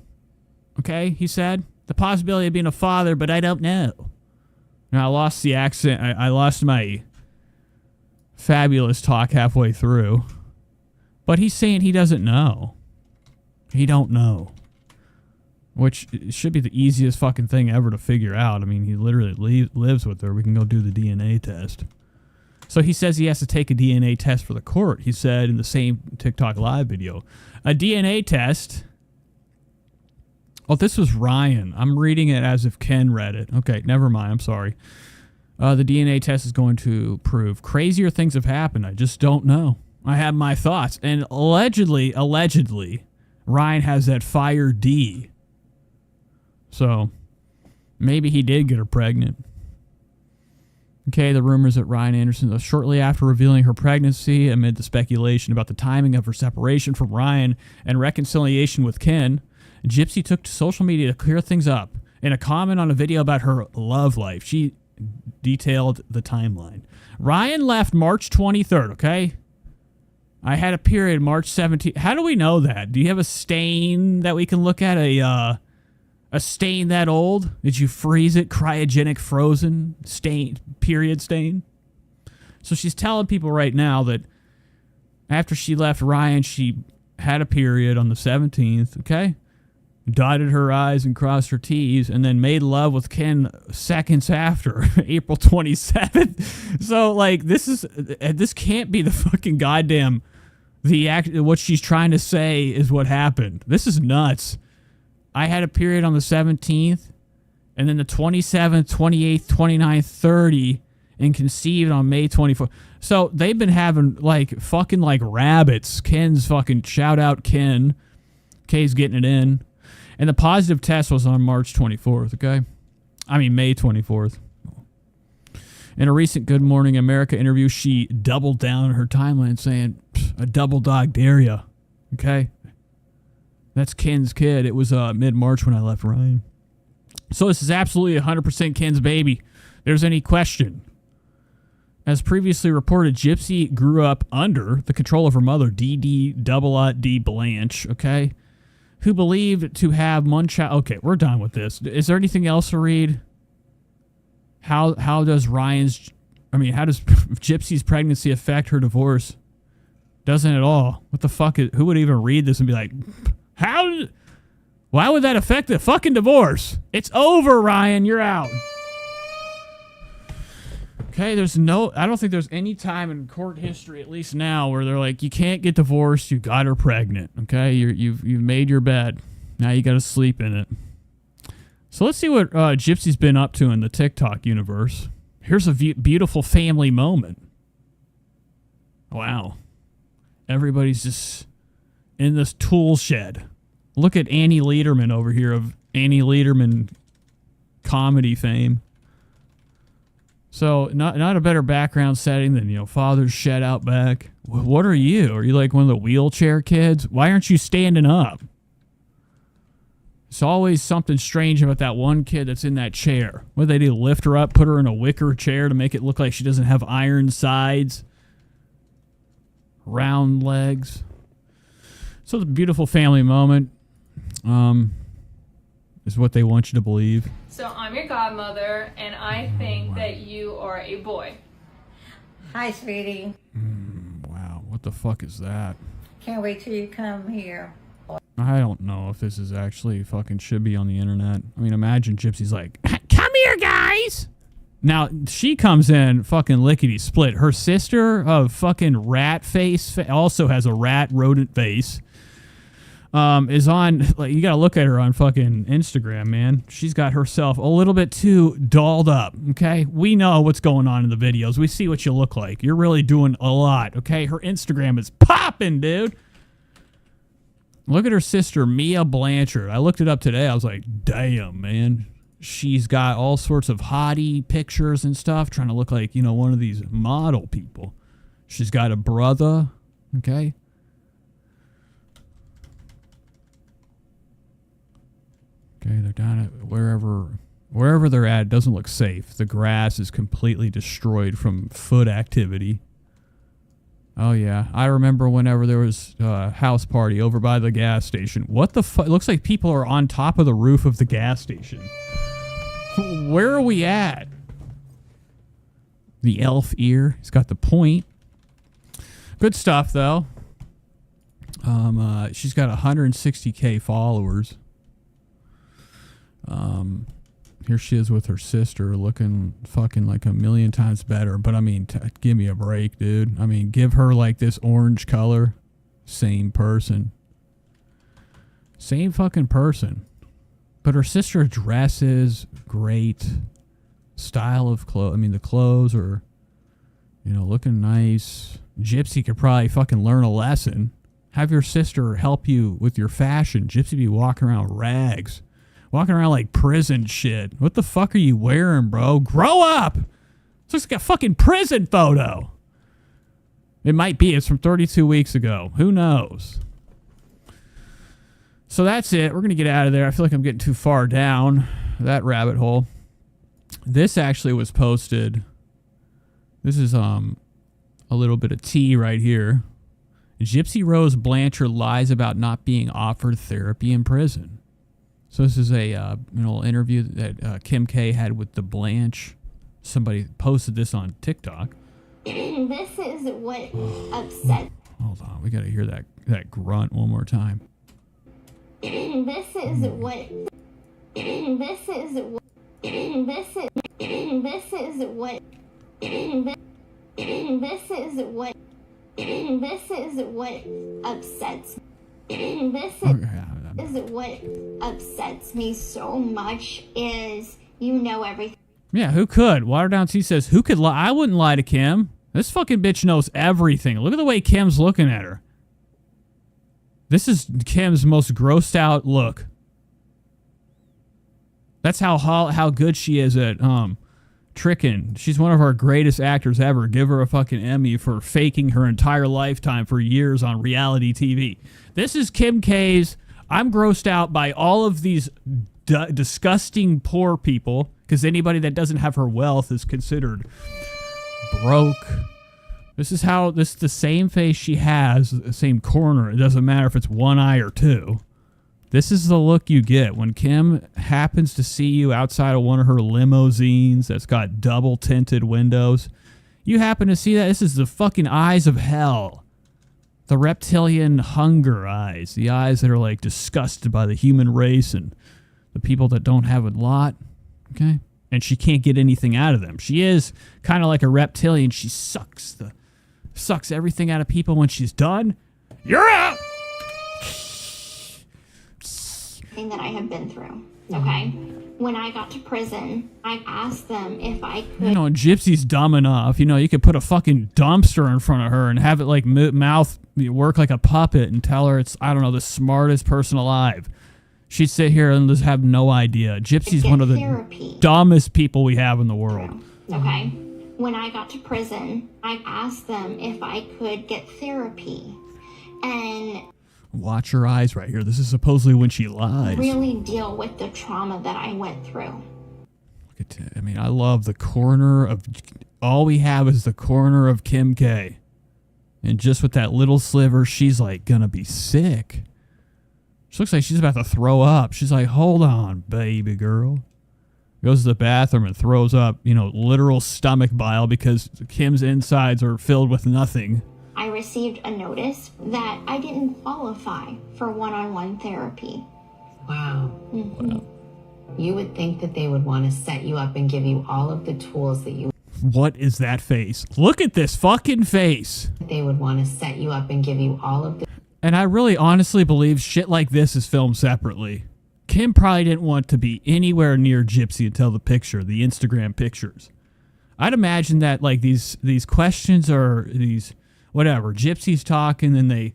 Okay, he said. The possibility of being a father, but I don't know. Now, I lost the accent. I lost my fabulous talk halfway through. But he's saying he doesn't know. He don't know. Which should be the easiest fucking thing ever to figure out. I mean, he literally lives with her. We can go do the DNA test. So he says he has to take a DNA test for the court. He said in the same TikTok live video. A DNA test. Oh, this was Ryan. I'm reading it as if Ken read it. Okay, never mind. I'm sorry. The DNA test is going to prove crazier things have happened. I just don't know. I have my thoughts. And allegedly, Ryan has that fire D. So, maybe he did get her pregnant. Okay, the rumors that Ryan Anderson, shortly after revealing her pregnancy, amid the speculation about the timing of her separation from Ryan and reconciliation with Ken, Gypsy took to social media to clear things up. In a comment on a video about her love life, she detailed the timeline. Ryan left March 23rd, okay? I had a period March 17th. How do we know that? Do you have a stain that we can look at? A stain that old? Did you freeze it? Cryogenic frozen stain, period stain? So she's telling people right now that after she left Ryan, she had a period on the 17th, okay? Dotted her I's and crossed her T's, and then made love with Ken seconds after, April 27th. So, like, this can't be the fucking goddamn, what she's trying to say is what happened. This is nuts. I had a period on the 17th, and then the 27th, 28th, 29th, 30, and conceived on May 24th. So they've been having, like, fucking like rabbits. Ken's fucking, shout out Ken. Kay's getting it in. And the positive test was on March 24th, okay? I mean, May 24th. In a recent Good Morning America interview, she doubled down on her timeline saying, a double dog dare ya, okay? That's Ken's kid. It was mid-March when I left Ryan. So this is absolutely 100% Ken's baby. There's any question. As previously reported, Gypsy grew up under the control of her mother, D.D. Blanche, okay? Who believed to have one child. Okay, we're done with this. Is there anything else to read? How does Gypsy's pregnancy affect her divorce? Doesn't at all. What the fuck who would even read this and be like, why would that affect the fucking divorce? It's over, Ryan. You're out. Okay, I don't think there's any time in court history, at least now, where they're like, you can't get divorced, you got her pregnant. Okay, you've made your bed. Now you got to sleep in it. So let's see what Gypsy's been up to in the TikTok universe. Here's a beautiful family moment. Wow. Everybody's just in this tool shed. Look at Annie Lederman over here of Annie Lederman comedy fame. So not a better background setting than, father's shed out back. What are you? Are you like one of the wheelchair kids? Why aren't you standing up? It's always something strange about that one kid that's in that chair. What do they do? Lift her up, put her in a wicker chair to make it look like she doesn't have iron sides, round legs. So it's a beautiful family moment. Is what they want you to believe. So I'm your godmother, and I think that you are a boy. Hi, sweetie. Wow, what the fuck is that? Can't wait till you come here. I don't know if this is actually fucking should be on the internet. I mean, imagine Gypsy's like, come here, guys! Now, she comes in fucking lickety-split. Her sister of fucking rat face also has a rat rodent face. Is on, like, you gotta look at her on fucking Instagram, man. She's got herself a little bit too dolled up, okay? We know what's going on in the videos. We see what you look like. You're really doing a lot, okay? Her Instagram is popping, dude. Look at her sister, Mia Blanchard. I looked it up today. I was like, damn, man. She's got all sorts of hottie pictures and stuff, trying to look like, one of these model people. She's got a brother, okay? Okay, they're down at wherever Wherever they're at, it doesn't look safe. The grass is completely destroyed from foot activity. Oh, yeah. I remember whenever there was a house party over by the gas station. What the fuck? It looks like people are on top of the roof of the gas station. Where are we at? The elf ear. He's got the point. Good stuff, though. She's got 160K followers. Here she is with her sister looking fucking like a million times better. But I mean, give me a break, dude. I mean, give her like this orange color. Same person. Same fucking person. But her sister dresses great. Style of clothes. I mean, the clothes are, you know, looking nice. Gypsy could probably fucking learn a lesson. Have your sister help you with your fashion. Gypsy be walking around with rags. Walking around like prison shit. What the fuck are you wearing, bro? Grow up! This looks like a fucking prison photo. It might be. It's from 32 weeks ago. Who knows? So that's it. We're going to get out of there. I feel like I'm getting too far down that rabbit hole. This actually was posted. This is a little bit of tea right here. Gypsy Rose Blanchard lies about not being offered therapy in prison. So this is a interview that Kim K had with the Blanche. Somebody posted this on TikTok. This is what upset. Hold on, we got to hear that grunt one more time. This is what. This is what. This is what. This is what. This is what upsets. This is what upsets me so much is you know everything. Yeah, who could? Waterdown T says, who could lie? I wouldn't lie to Kim. This fucking bitch knows everything. Look at the way Kim's looking at her. This is Kim's most grossed out look. That's how good she is at tricking. She's one of our greatest actors ever. Give her a fucking Emmy for faking her entire lifetime for years on reality TV. This is Kim K's. I'm grossed out by all of these disgusting poor people, because anybody that doesn't have her wealth is considered broke. This is the same face she has, the same corner. It doesn't matter if it's one eye or two. This is the look you get when Kim happens to see you outside of one of her limousines that's got double tinted windows. You happen to see that. This is the fucking eyes of hell. The reptilian hunger eyes. The eyes that are like disgusted by the human race and the people that don't have a lot. Okay? And she can't get anything out of them. She is kind of like a reptilian. She sucks everything out of people. When she's done, you're out! Thing that I have been through, okay? When I got to prison, I asked them if I could. You know, and Gypsy's dumb enough. You know, you could put a fucking dumpster in front of her and have it like mouth work like a puppet and tell her it's, I don't know, the smartest person alive. She'd sit here and just have no idea. Gypsy's one of the dumbest people we have in the world. Okay? When I got to prison, I asked them if I could get therapy. And watch her eyes right here. This is supposedly when she lies. Really deal with the trauma that I went through. Look at that. I mean, I love the corner of... All we have is the corner of Kim K. And just with that little sliver, she's like gonna be sick. She looks like she's about to throw up. She's like, hold on, baby girl. Goes to the bathroom and throws up, you know, literal stomach bile because Kim's insides are filled with nothing. I received a notice that I didn't qualify for one-on-one therapy. Wow. Mm-hmm. Wow. You would think that they would want to set you up and give you all of the tools that you... What is that face? Look at this fucking face. They would want to set you up and give you all of the... And I really honestly believe shit like this is filmed separately. Kim probably didn't want to be anywhere near Gypsy until the Instagram pictures. I'd imagine that like these questions are these... Whatever, Gypsy's talking, and they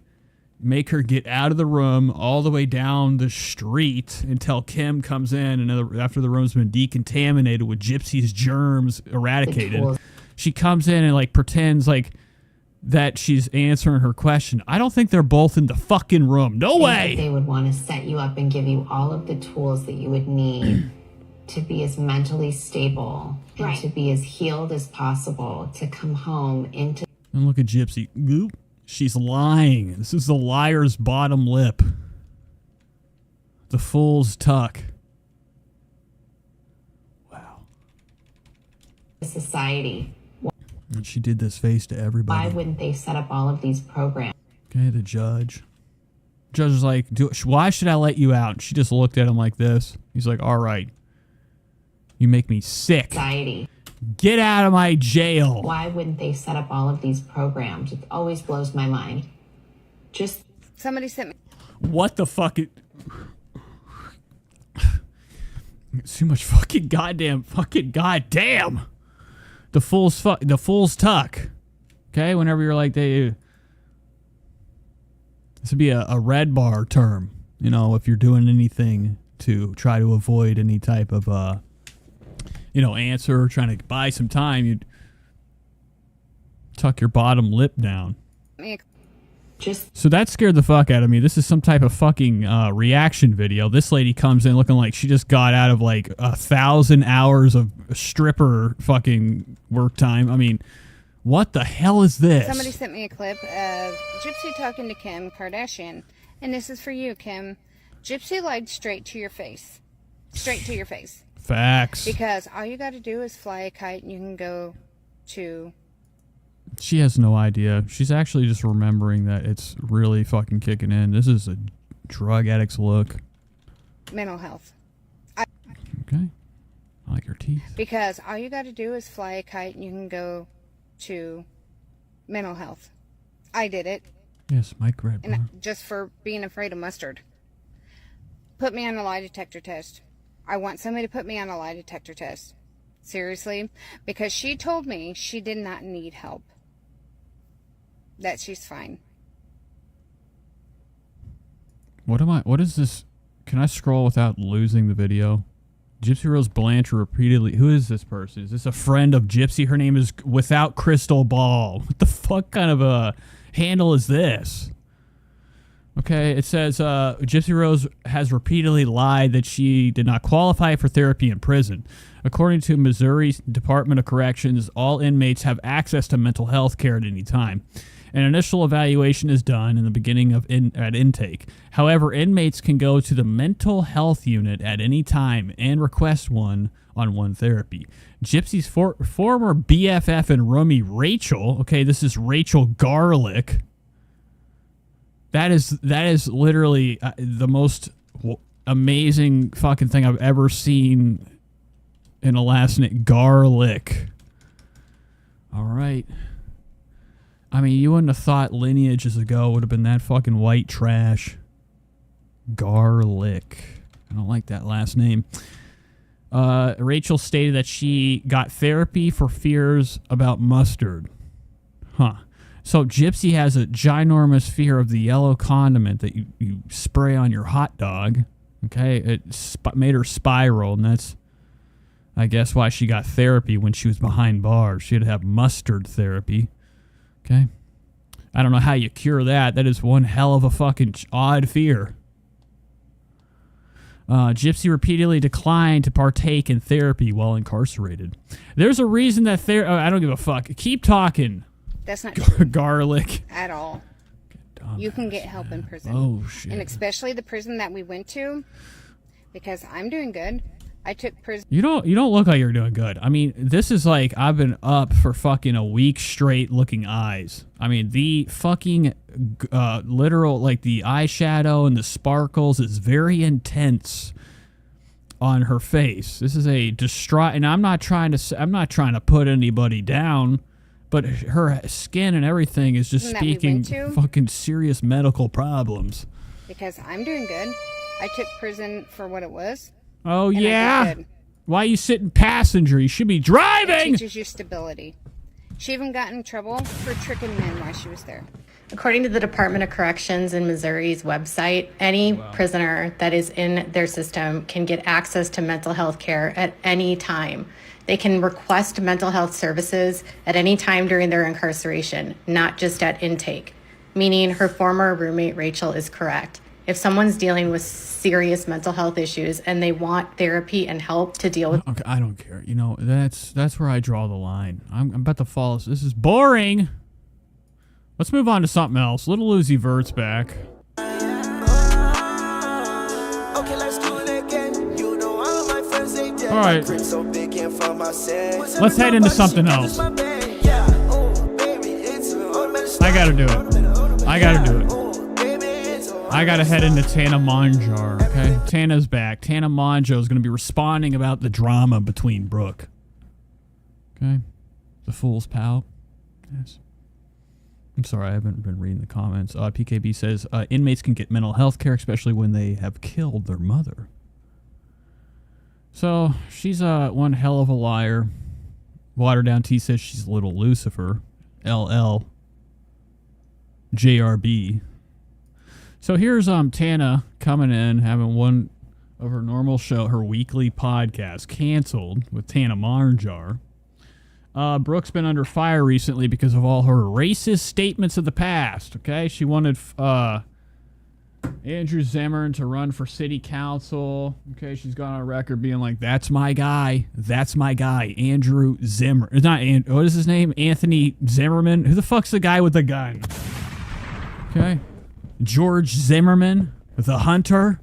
make her get out of the room all the way down the street until Kim comes in, and after the room's been decontaminated with Gypsy's germs eradicated, she comes in and like pretends like that she's answering her question. I don't think they're both in the fucking room. No way! They would want to set you up and give you all of the tools that you would need to be as mentally stable and Right. to be as healed as possible, to come home into. And look at Gypsy. Goop. She's lying. This is the liar's bottom lip. The fool's tuck. society. And she did this face to everybody. Why wouldn't they set up all of these programs? Okay, the judge. Judge is like, why should I let you out? And she just looked at him like this. He's like, all right. You make me sick. Society. Get out of my jail. Why wouldn't they set up all of these programs? It always blows my mind. Just somebody sent me. What the fuck? It's too much fucking goddamn. The fool's tuck. Okay, whenever you're like this would be a red bar term. You know, if you're doing anything to try to avoid any type of answer, trying to buy some time, you'd tuck your bottom lip down. So that scared the fuck out of me. This is some type of fucking reaction video. This lady comes in looking like she just got out of like 1,000 hours of stripper fucking work time. I mean, what the hell is this? Somebody sent me a clip of Gypsy talking to Kim Kardashian. And this is for you, Kim. Gypsy lied straight to your face. Straight to your face. Facts. Because all you got to do is fly a kite and you can go to... She has no idea. She's actually just remembering that it's really fucking kicking in. This is a drug addict's look. mental health. Okay. I like your teeth. Because all you got to do is fly a kite and you can go to mental health. I did it. Yes, Mike Red. And just for being afraid of mustard. Put me on a lie detector test. I want somebody to put me on a lie detector test. Seriously. Because she told me she did not need help. That she's fine. What is this? Can I scroll without losing the video? Gypsy Rose Blanchard repeatedly. Who is this person? Is this a friend of Gypsy? Her name is Without Crystal Ball. What the fuck kind of a handle is this? Okay, it says Gypsy Rose has repeatedly lied that she did not qualify for therapy in prison. According to Missouri's Department of Corrections, all inmates have access to mental health care at any time. An initial evaluation is done in the beginning of at intake. However, inmates can go to the mental health unit at any time and request one-on-one therapy. Gypsy's former BFF and roomie Rachel, okay, this is Rachel Garlic. That is literally the most amazing fucking thing I've ever seen in a last name. Garlic. All right. I mean, you wouldn't have thought lineages ago would have been that fucking white trash. Garlic. I don't like that last name. Rachel stated that she got therapy for fears about mustard. Huh. So Gypsy has a ginormous fear of the yellow condiment that you spray on your hot dog. Okay? It made her spiral, and that's, I guess, why she got therapy when she was behind bars. She had to have mustard therapy. Okay? I don't know how you cure that. That is one hell of a fucking odd fear. Gypsy repeatedly declined to partake in therapy while incarcerated. There's a reason that I don't give a fuck. Keep talking. That's not true. Garlic. At all. You can get help in prison. Oh, shit. And especially the prison that we went to, because I'm doing good. I took prison. You don't look like you're doing good. I mean, this is like I've been up for fucking a week straight looking eyes. I mean, the fucking literal, like the eyeshadow and the sparkles is very intense on her face. This is a distraught, and I'm not trying to put anybody down, but her skin and everything is just speaking fucking serious medical problems. Because I'm doing good. I took prison for what it was. Oh, yeah? Why you sitting passenger? You should be driving! It teaches you stability. She even got in trouble for tricking men while she was there. According to the Department of Corrections in Missouri's website, any prisoner that is in their system can get access to mental health care at any time. They can request mental health services at any time during their incarceration, not just at intake. Meaning her former roommate, Rachel, is correct. If someone's dealing with serious mental health issues and they want therapy and help to deal with. Okay, I don't care. You know, that's where I draw the line. I'm about to fall. This is boring. Let's move on to something else. Little Uzi Vert's back. All right. Let's head into something else. I gotta do it. I gotta head into Tana Mongeau, okay? Tana's back. Tana Mongeau is gonna be responding about the drama between Brooke. Okay? The fool's pal. Yes. I'm sorry, I haven't been reading the comments. PKB says, inmates can get mental health care, especially when they have killed their mother. So, she's one hell of a liar. Waterdown T says she's little Lucifer. LL. JRB. So here's Tana coming in, having one of her normal show, her weekly podcast, canceled with Tana Mongeau. Brooke's been under fire recently because of all her racist statements of the past, okay? She wanted Andrew Zimmern to run for city council, okay? She's gone on record being like, that's my guy, Andrew Zimmer. It's not, what is his name? Anthony Zimmerman? Who the fuck's the guy with the gun? Okay? George Zimmerman, the hunter.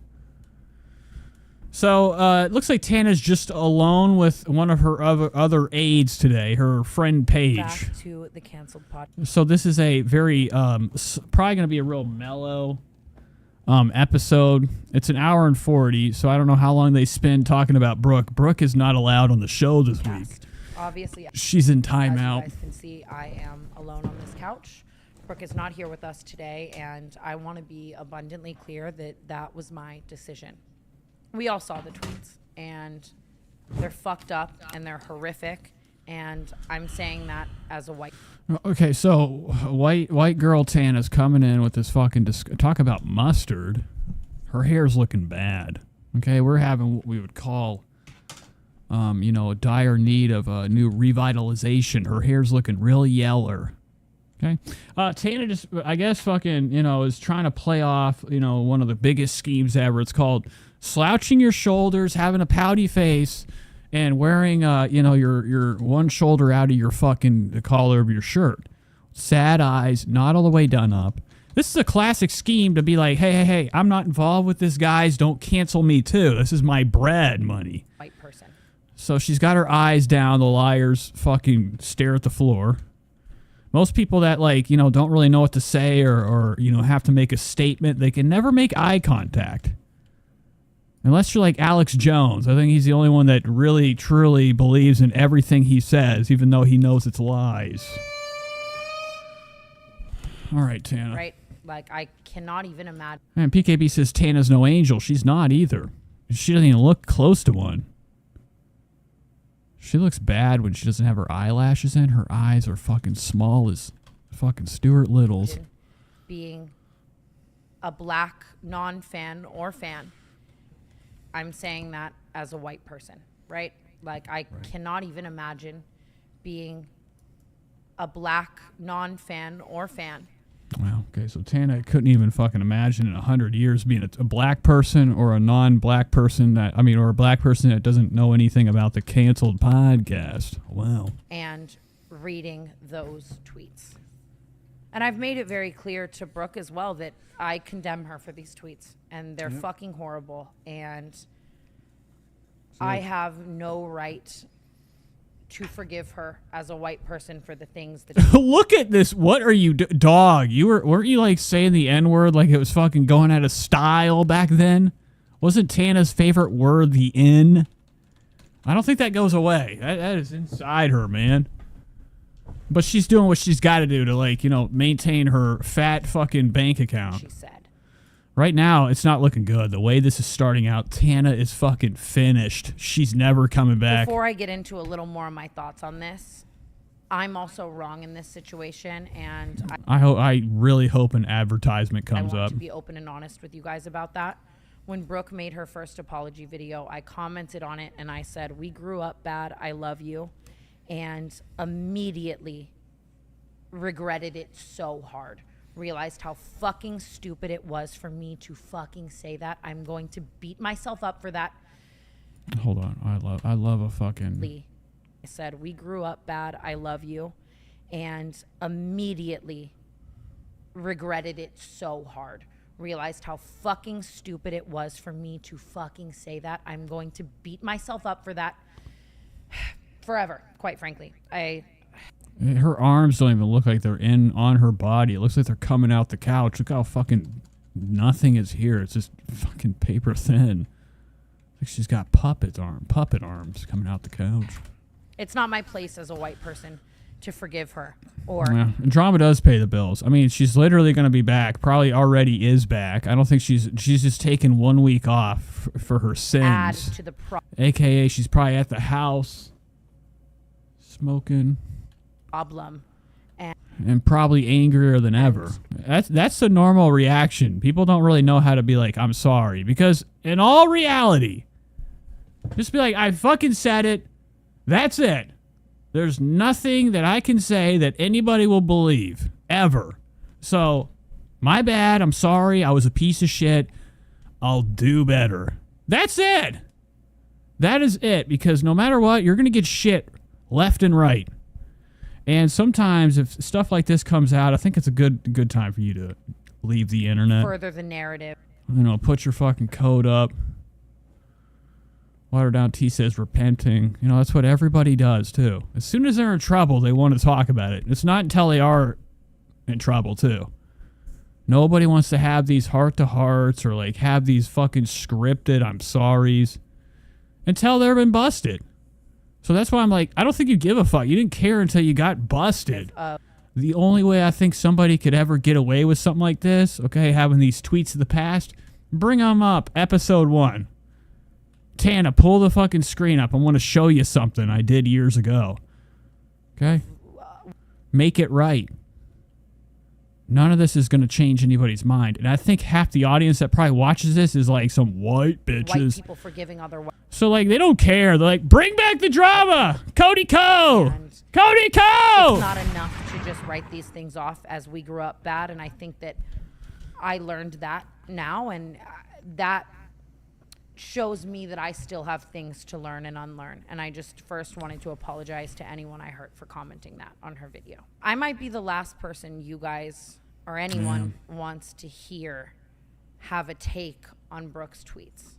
So, it looks like Tana's just alone with one of her other aides today, her friend Paige. Back to the canceled pod. So this is a very, probably going to be a real mellow episode. It's an hour and 40, so I don't know how long they spend talking about Brooke. Brooke is not allowed on the show this week. Obviously, she's in timeout. As you guys can see, I am alone on this couch. Brooke is not here with us today, and I want to be abundantly clear that that was my decision. We all saw the tweets, and they're fucked up, and they're horrific, and I'm saying that as a white. Okay, so white girl Tana's coming in with this fucking talk about mustard. Her hair's looking bad. Okay, we're having what we would call, a dire need of a new revitalization. Her hair's looking real yeller. Okay, Tana just, I guess, fucking, is trying to play off, one of the biggest schemes ever. It's called slouching your shoulders, having a pouty face, and wearing, your one shoulder out of your the collar of your shirt. Sad eyes, not all the way done up. This is a classic scheme to be like, hey, I'm not involved with this, guys. Don't cancel me too. This is my bread money. White person. So she's got her eyes down. The liars fucking stare at the floor. Most people that, don't really know what to say or have to make a statement, they can never make eye contact. Unless you're like Alex Jones. I think he's the only one that really, truly believes in everything he says, even though he knows it's lies. All right, Tana. Right? Like, I cannot even imagine. Man, PKB says Tana's no angel. She's not either. She doesn't even look close to one. She looks bad when she doesn't have her eyelashes in. Her eyes are fucking small as fucking Stuart Little's. Being a black non-fan or fan. I'm saying that as a white person, right? Like, I cannot even imagine being a black non-fan or fan. Wow. Okay, so Tana couldn't even fucking imagine in 100 years being a black person or a non-black person or a black person that doesn't know anything about the canceled podcast. Wow. And reading those tweets. And I've made it very clear to Brooke as well that I condemn her for these tweets, and they're fucking horrible, and I have no right to forgive her as a white person for the things that Look at this. What are you dog? Weren't you saying the N-word like it was fucking going out of style back then? Wasn't Tana's favorite word the N? I don't think that goes away. That is inside her, man. But she's doing what she's got to do to maintain her fat fucking bank account. She said. Right now, it's not looking good. The way this is starting out, Tana is fucking finished. She's never coming back. Before I get into a little more of my thoughts on this, I'm also wrong in this situation, and I really hope an advertisement comes I want up. to be open and honest with you guys about that. When Brooke made her first apology video, I commented on it, and I said, "We grew up bad. I love you," and immediately regretted it so hard. realized how fucking stupid it was for me to fucking say that. I'm going to beat myself up for that. Hold on. I love a fucking... I said, we grew up bad. I love you. And immediately regretted it so hard. Realized how fucking stupid it was for me to fucking say that. I'm going to beat myself up for that forever, quite frankly. Her arms don't even look like they're on her body. It looks like they're coming out the couch. Look how fucking nothing is here. It's just fucking paper thin. Like she's got puppet arms coming out the couch. It's not my place as a white person to forgive her. Or yeah, and drama does pay the bills. I mean, she's literally going to be back. Probably already is back. I don't think she's just taken 1 week off for her sins. Add to the AKA she's probably at the house smoking. Problem. And probably angrier than ever. That's the normal reaction. People don't really know how to be like, I'm sorry. Because in all reality, just be like, I fucking said it. That's it. There's nothing that I can say that anybody will believe. Ever. So, my bad. I'm sorry. I was a piece of shit. I'll do better. That's it. That is it. Because no matter what, you're going to get shit left and right. And sometimes if stuff like this comes out, I think it's a good time for you to leave the internet. Further the narrative. You know, put your fucking code up. Water Down T says repenting. You know, that's what everybody does, too. As soon as they're in trouble, they want to talk about it. It's not until they are in trouble, too. Nobody wants to have these heart-to-hearts or, like, have these fucking scripted I'm sorries until they've been busted. So that's why I'm like, I don't think you give a fuck. You didn't care until you got busted. The only way I think somebody could ever get away with something like this, okay, having these tweets of the past, bring them up. Episode 1. Tana, pull the fucking screen up. I want to show you something I did years ago. Okay? Make it right. None of this is going to change anybody's mind. And I think half the audience that probably watches this is like some white bitches. White people forgiving other white. So, like, they don't care. They're like, bring back the drama! Cody Co! Cody Co! It's not enough to just write these things off as we grew up bad. And I think that I learned that now. And that shows me that I still have things to learn and unlearn. And I just first wanted to apologize to anyone I hurt for commenting that on her video. I might be the last person you guys or anyone wants to hear have a take on Brooke's tweets.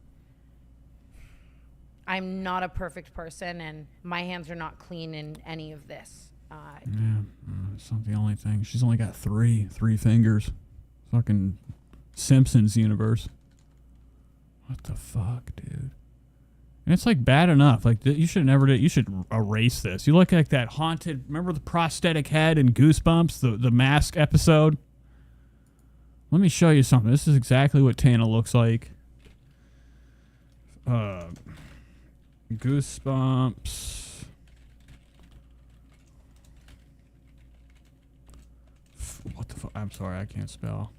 I'm not a perfect person and my hands are not clean in any of this. It's not the only thing. She's only got three fingers. Fucking Simpsons universe. What the fuck, dude? And it's like bad enough. Like you should never do. You should erase this. You look like that haunted. Remember the prosthetic head in Goosebumps, the mask episode. Let me show you something. This is exactly what Tana looks like. Goosebumps. What the fuck? I'm sorry, I can't spell.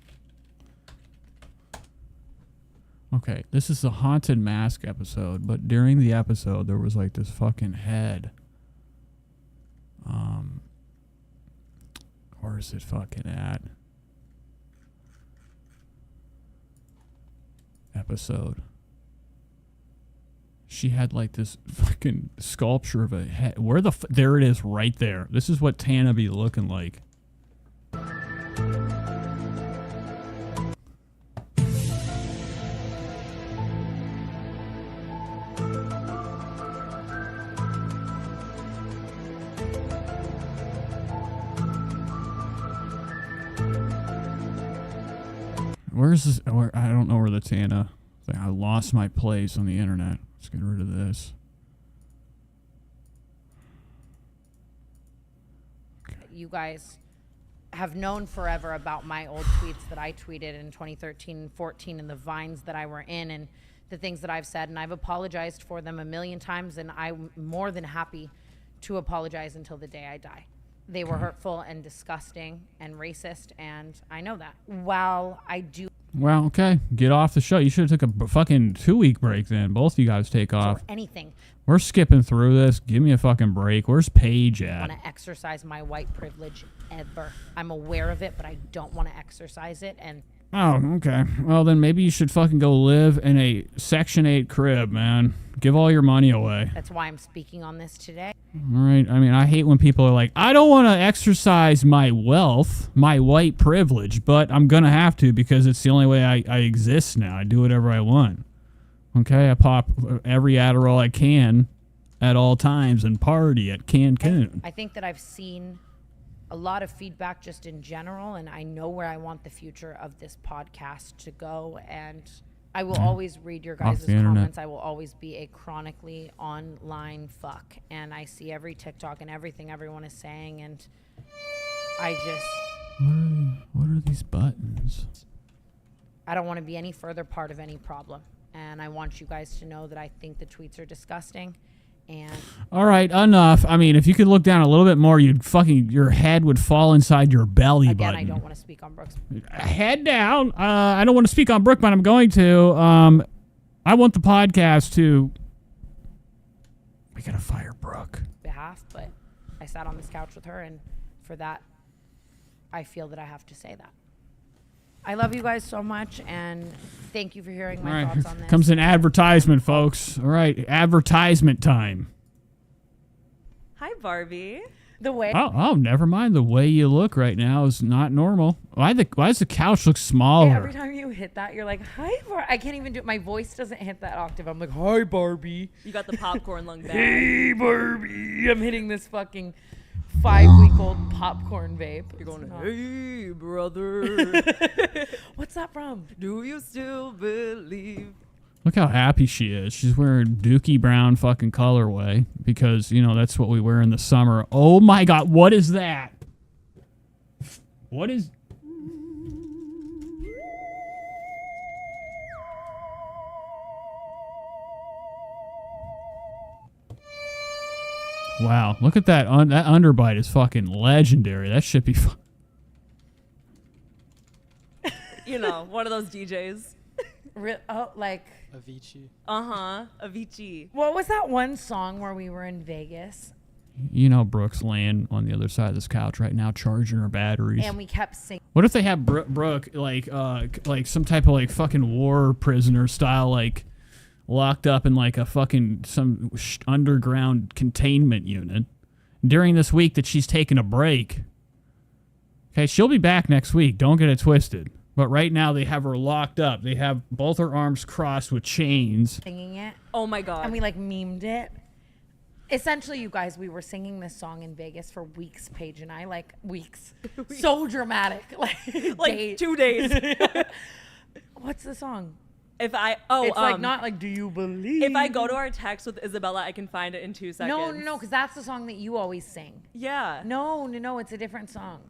Okay, this is the haunted mask episode, but during the episode there was like this fucking head. Where is it fucking at? Episode. She had like this fucking sculpture of a head. Where the there it is right there. This is what Tana be looking like. Where's this? I don't know where the Tana thing. I lost my place on the internet. Let's get rid of this. Okay. You guys have known forever about my old tweets that I tweeted in 2013 and 14 and the vines that I were in and the things that I've said. And I've apologized for them a million times. And I'm more than happy to apologize until the day I die. They were hurtful and disgusting and racist, and I know that. While I do Well, okay. Get off the show. You should have took a fucking 2-week break then. Both of you guys take off. Or anything. We're skipping through this. Give me a fucking break. Where's Paige I at? want to exercise my white privilege ever. I'm aware of it, but I don't want to exercise it. And Oh, okay. Well, then maybe you should fucking go live in a Section 8 crib, man. Give all your money away. that's why I'm speaking on this today. All right. I mean, I hate when people are like, I don't want to exercise my wealth, my white privilege, but I'm going to have to because it's the only way I exist now. I do whatever I want. Okay? I pop every Adderall I can at all times and party at Cancun. I think that I've seen a lot of feedback just in general, and I know where I want the future of this podcast to go, and I will always read your guys' the internet. comments. I will always be a chronically online fuck, and I see every TikTok and everything everyone is saying, and I just... What are these buttons? I don't want to be any further part of any problem, and I want you guys to know that I think the tweets are disgusting, and... All right, enough. I mean, if you could look down a little bit more, your head would fall inside your belly Again, button. I don't want to speak on Brooks. Head down. I don't want to speak on Brooke, but I'm going to. I want the podcast to. We gotta fire Brooke. Behalf, but I sat on this couch with her, and for that, I feel that I have to say that. I love you guys so much, and thank you for hearing my thoughts on this. Comes an advertisement, folks. All right, advertisement time. Hi, Barbie. The way. Oh, never mind. The way you look right now is not normal. Why does the couch look smaller? Every time you hit that, you're like, hi, Barbie. I can't even do it. My voice doesn't hit that octave. I'm like, hi, Barbie. You got the popcorn lung bag. Hey, Barbie. I'm hitting this fucking 5-week-old popcorn vape. You're going, hey, brother. What's that from? Do you still believe? Look how happy she is. She's wearing Dookie Brown fucking colorway because, that's what we wear in the summer. Oh my God, what is that? What is... Wow, look at that. That underbite is fucking legendary. That should be fun. One of those DJs. Avicii. Avicii. What was that one song where we were in Vegas? Brooke's laying on the other side of this couch right now, charging her batteries. And we kept singing. What if they have Brooke like some type of fucking war prisoner style, locked up in a fucking some underground containment unit during this week that she's taking a break? Okay, she'll be back next week. Don't get it twisted. But right now they have her locked up. They have both her arms crossed with chains. Singing it. Oh my God. And we memed it. Essentially, you guys, we were singing this song in Vegas for weeks, Paige and I, weeks. So dramatic. Like 2 days. What's the song? It's not do you believe? If I go to our text with Isabella, I can find it in 2 seconds. No, because that's the song that you always sing. Yeah. No, it's a different song.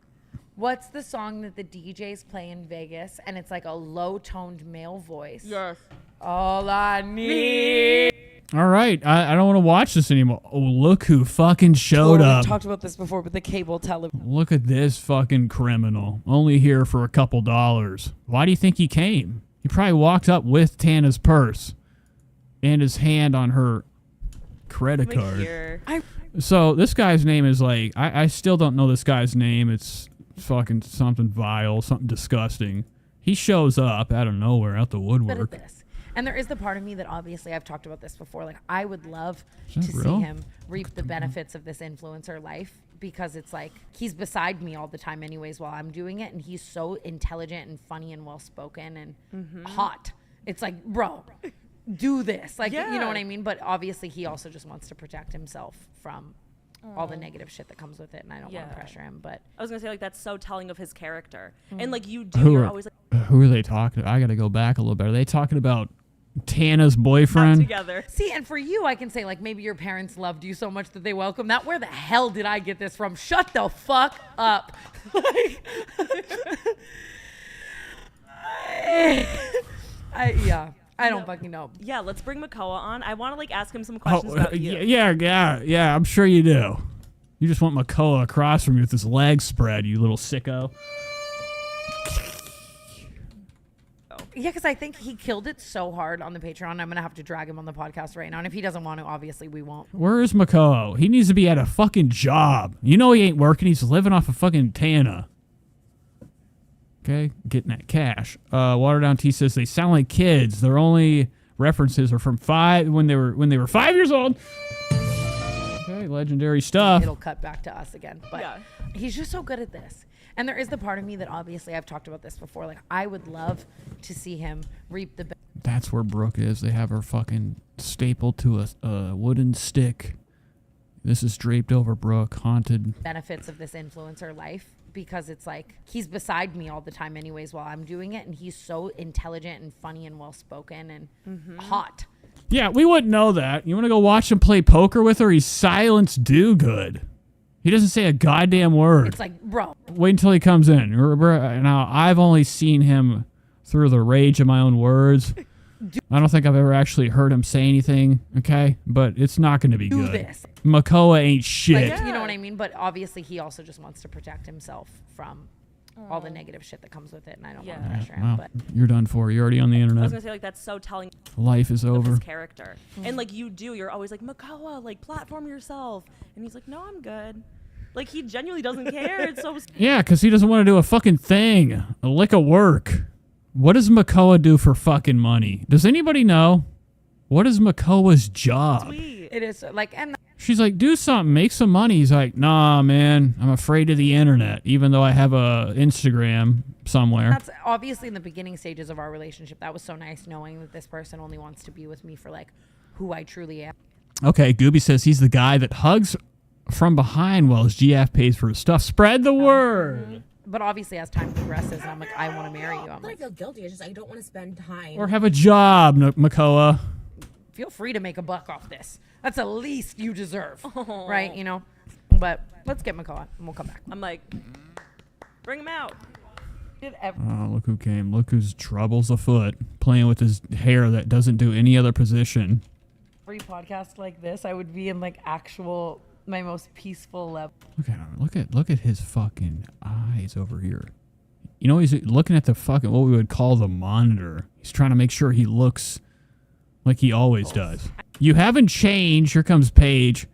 What's the song that the DJs play in Vegas, and it's a low-toned male voice? Yes. All I need. All right, I don't want to watch this anymore. Oh, look who fucking showed up. We talked about this before with the cable television. Look at this fucking criminal. Only here for a couple dollars. Why do you think he came? He probably walked up with Tana's purse and his hand on her credit card. So this guy's name is I still don't know this guy's name. It's fucking something vile, something disgusting. He shows up out of nowhere, out the woodwork. But this. And there is the part of me that obviously I've talked about this before. I would love to real? see him reap the benefits of this influencer life because it's he's beside me all the time anyways while I'm doing it. And he's so intelligent and funny and well-spoken and hot. It's bro, do this. You know what I mean? But obviously he also just wants to protect himself from all the negative shit that comes with it, and I don't want to pressure him. But I was gonna say that's so telling of his character, and you do. You're always who are they talking to? I gotta go back a little bit. Are they talking about Tana's boyfriend? Together. See, and for you, I can say maybe your parents loved you so much that they welcomed that. Where the hell did I get this from? Shut the fuck up. I don't fucking know. Yeah, let's bring Makoa on. I want to ask him some questions about you. Yeah, I'm sure you do. You just want Makoa across from you with his legs spread, you little sicko. Yeah, because I think he killed it so hard on the Patreon. I'm going to have to drag him on the podcast right now. And if he doesn't want to, obviously we won't. Where is Mongeau? He needs to be at a fucking job. You know he ain't working. He's living off of fucking Tana. Okay, getting that cash. Waterdown T says they sound like kids. Their only references are from when they were 5 years old. Okay, legendary stuff. It'll cut back to us again. But he's just so good at this. And there is the part of me that obviously I've talked about this before. Like, I would love to see him reap the That's where Brooke is. They have her fucking stapled to a wooden stick. This is draped over Brooke, haunted. benefits of this influencer life, because it's like he's beside me all the time anyways while I'm doing it, and he's so intelligent and funny and well-spoken and hot. Yeah, we wouldn't know that. You want to go watch him play poker with her? He's silence do good. He doesn't say a goddamn word. It's like, bro. Wait until he comes in. Now, I've only seen him through the rage of my own words. I don't think I've ever actually heard him say anything, okay? But it's not going to be good. This. Mongeau ain't shit. Like, you know what I mean? But obviously he also just wants to protect himself from all the negative shit that comes with it, and I don't want to pressure him. Well, But you're done for. You're already on the internet. I was gonna say, like, that's so telling. Life is of over. his character, and like you're always like, Mongeau, like platform yourself, and he's like, no, I'm good. Like, he genuinely doesn't care. It's so. Yeah, because he doesn't want to do a fucking thing. A lick of work. What does Mongeau do for fucking money? Does anybody know? What is Makoa's job? it is like, and She's like, do something, make some money. He's like, nah, man, I'm afraid of the internet, even though I have a Instagram somewhere. that's obviously in the beginning stages of our relationship. That was so nice knowing that this person only wants to be with me for like who I truly am. Okay, Gooby says he's the guy that hugs from behind while his GF pays for his stuff. Spread the word. But obviously as time progresses, and I'm like, I want to marry you. I'm I like, feel guilty. It's just I don't want to spend time. Or have a job, Mongeau. feel free to make a buck off this. That's the least you deserve, Oh. right? You know. But let's get Mongeau on, and we'll come back. I'm like, bring him out. Oh, look who came. Look whose trouble's afoot. Playing with his hair that doesn't do any other position. Every podcast like this, I would be in like actual my most peaceful level. Look at him. Look at his fucking eyes over here. You know, he's looking at the fucking, what we would call the monitor. He's trying to make sure he looks like he always does. You haven't changed. Here comes Paige.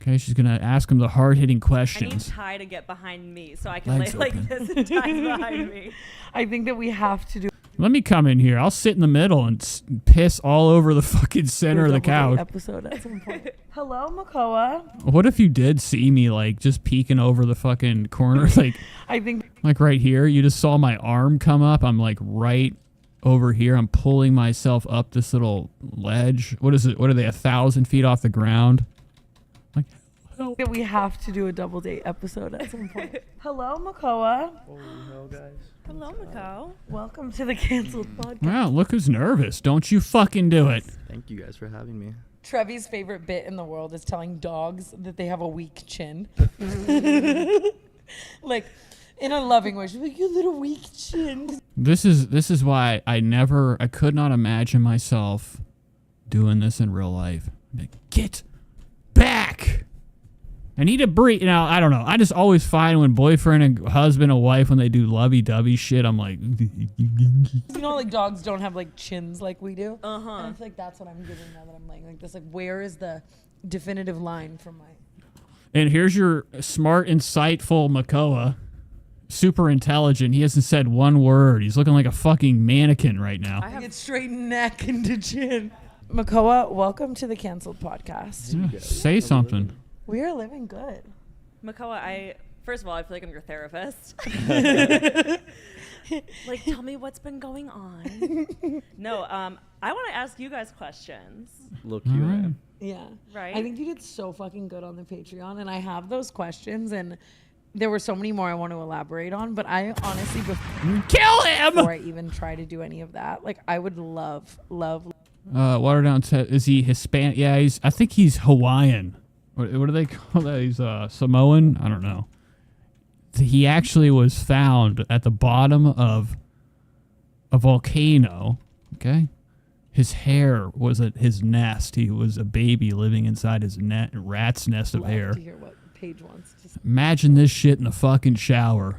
Okay, she's going to ask him the hard-hitting I need questions. Ty to get behind me so I can Legs lay like open. this and Ty's behind me. I think that we have to do Let me come in here. I'll sit in the middle and piss all over the fucking center of the couch. episode at some point. Hello, Mongeau. What if you did see me, like, just peeking over the fucking corner? Like, I think like right here, you just saw my arm come up. I'm like right over here. I'm pulling myself up this little ledge. What is it? What are they, 1,000 feet off the ground? Like, help. that we have to do a double date episode at some point. Hello, Mongeau. Holy hell, guys. Hello, Mongeau. Welcome to the Canceled Podcast. Wow, look who's nervous. Don't you fucking do it. Thank you guys for having me. Trevi's favorite bit in the world is telling dogs that they have a weak chin. Like, in a loving way. She's like, you little weak chin. This is why I could not imagine myself doing this in real life. Like, get back. I need to breathe. Now, I don't know. I just always find when boyfriend and husband and wife, when they do lovey-dovey shit, I'm like... You know, like, dogs don't have, like, chins like we do? Uh-huh. And I feel like that's what I'm giving now that I'm like this. Like, where is the definitive line from my... And here's your smart, insightful Mongeau. Super intelligent. He hasn't said one word. He's looking like a fucking mannequin right now. I get straight neck into chin. Mongeau, welcome to the Canceled Podcast. Yeah, say something. We are living good. Mongeau, first of all, I feel like I'm your therapist. Like, tell me what's been going on. No, I want to ask you guys questions. Look, you right. Yeah. Right? I think you did so fucking good on the Patreon, and I have those questions, and there were so many more I want to elaborate on, but I honestly, kill him! Before I even try to do any of that, like, I would love. Waterdown said, is he Hispanic? Yeah, I think he's Hawaiian. What do they call that? He's Samoan? I don't know. He actually was found at the bottom of a volcano, okay? His hair was at his nest. He was a baby living inside his rat's nest of hair. To hear what Paige wants. Imagine this shit in the fucking shower.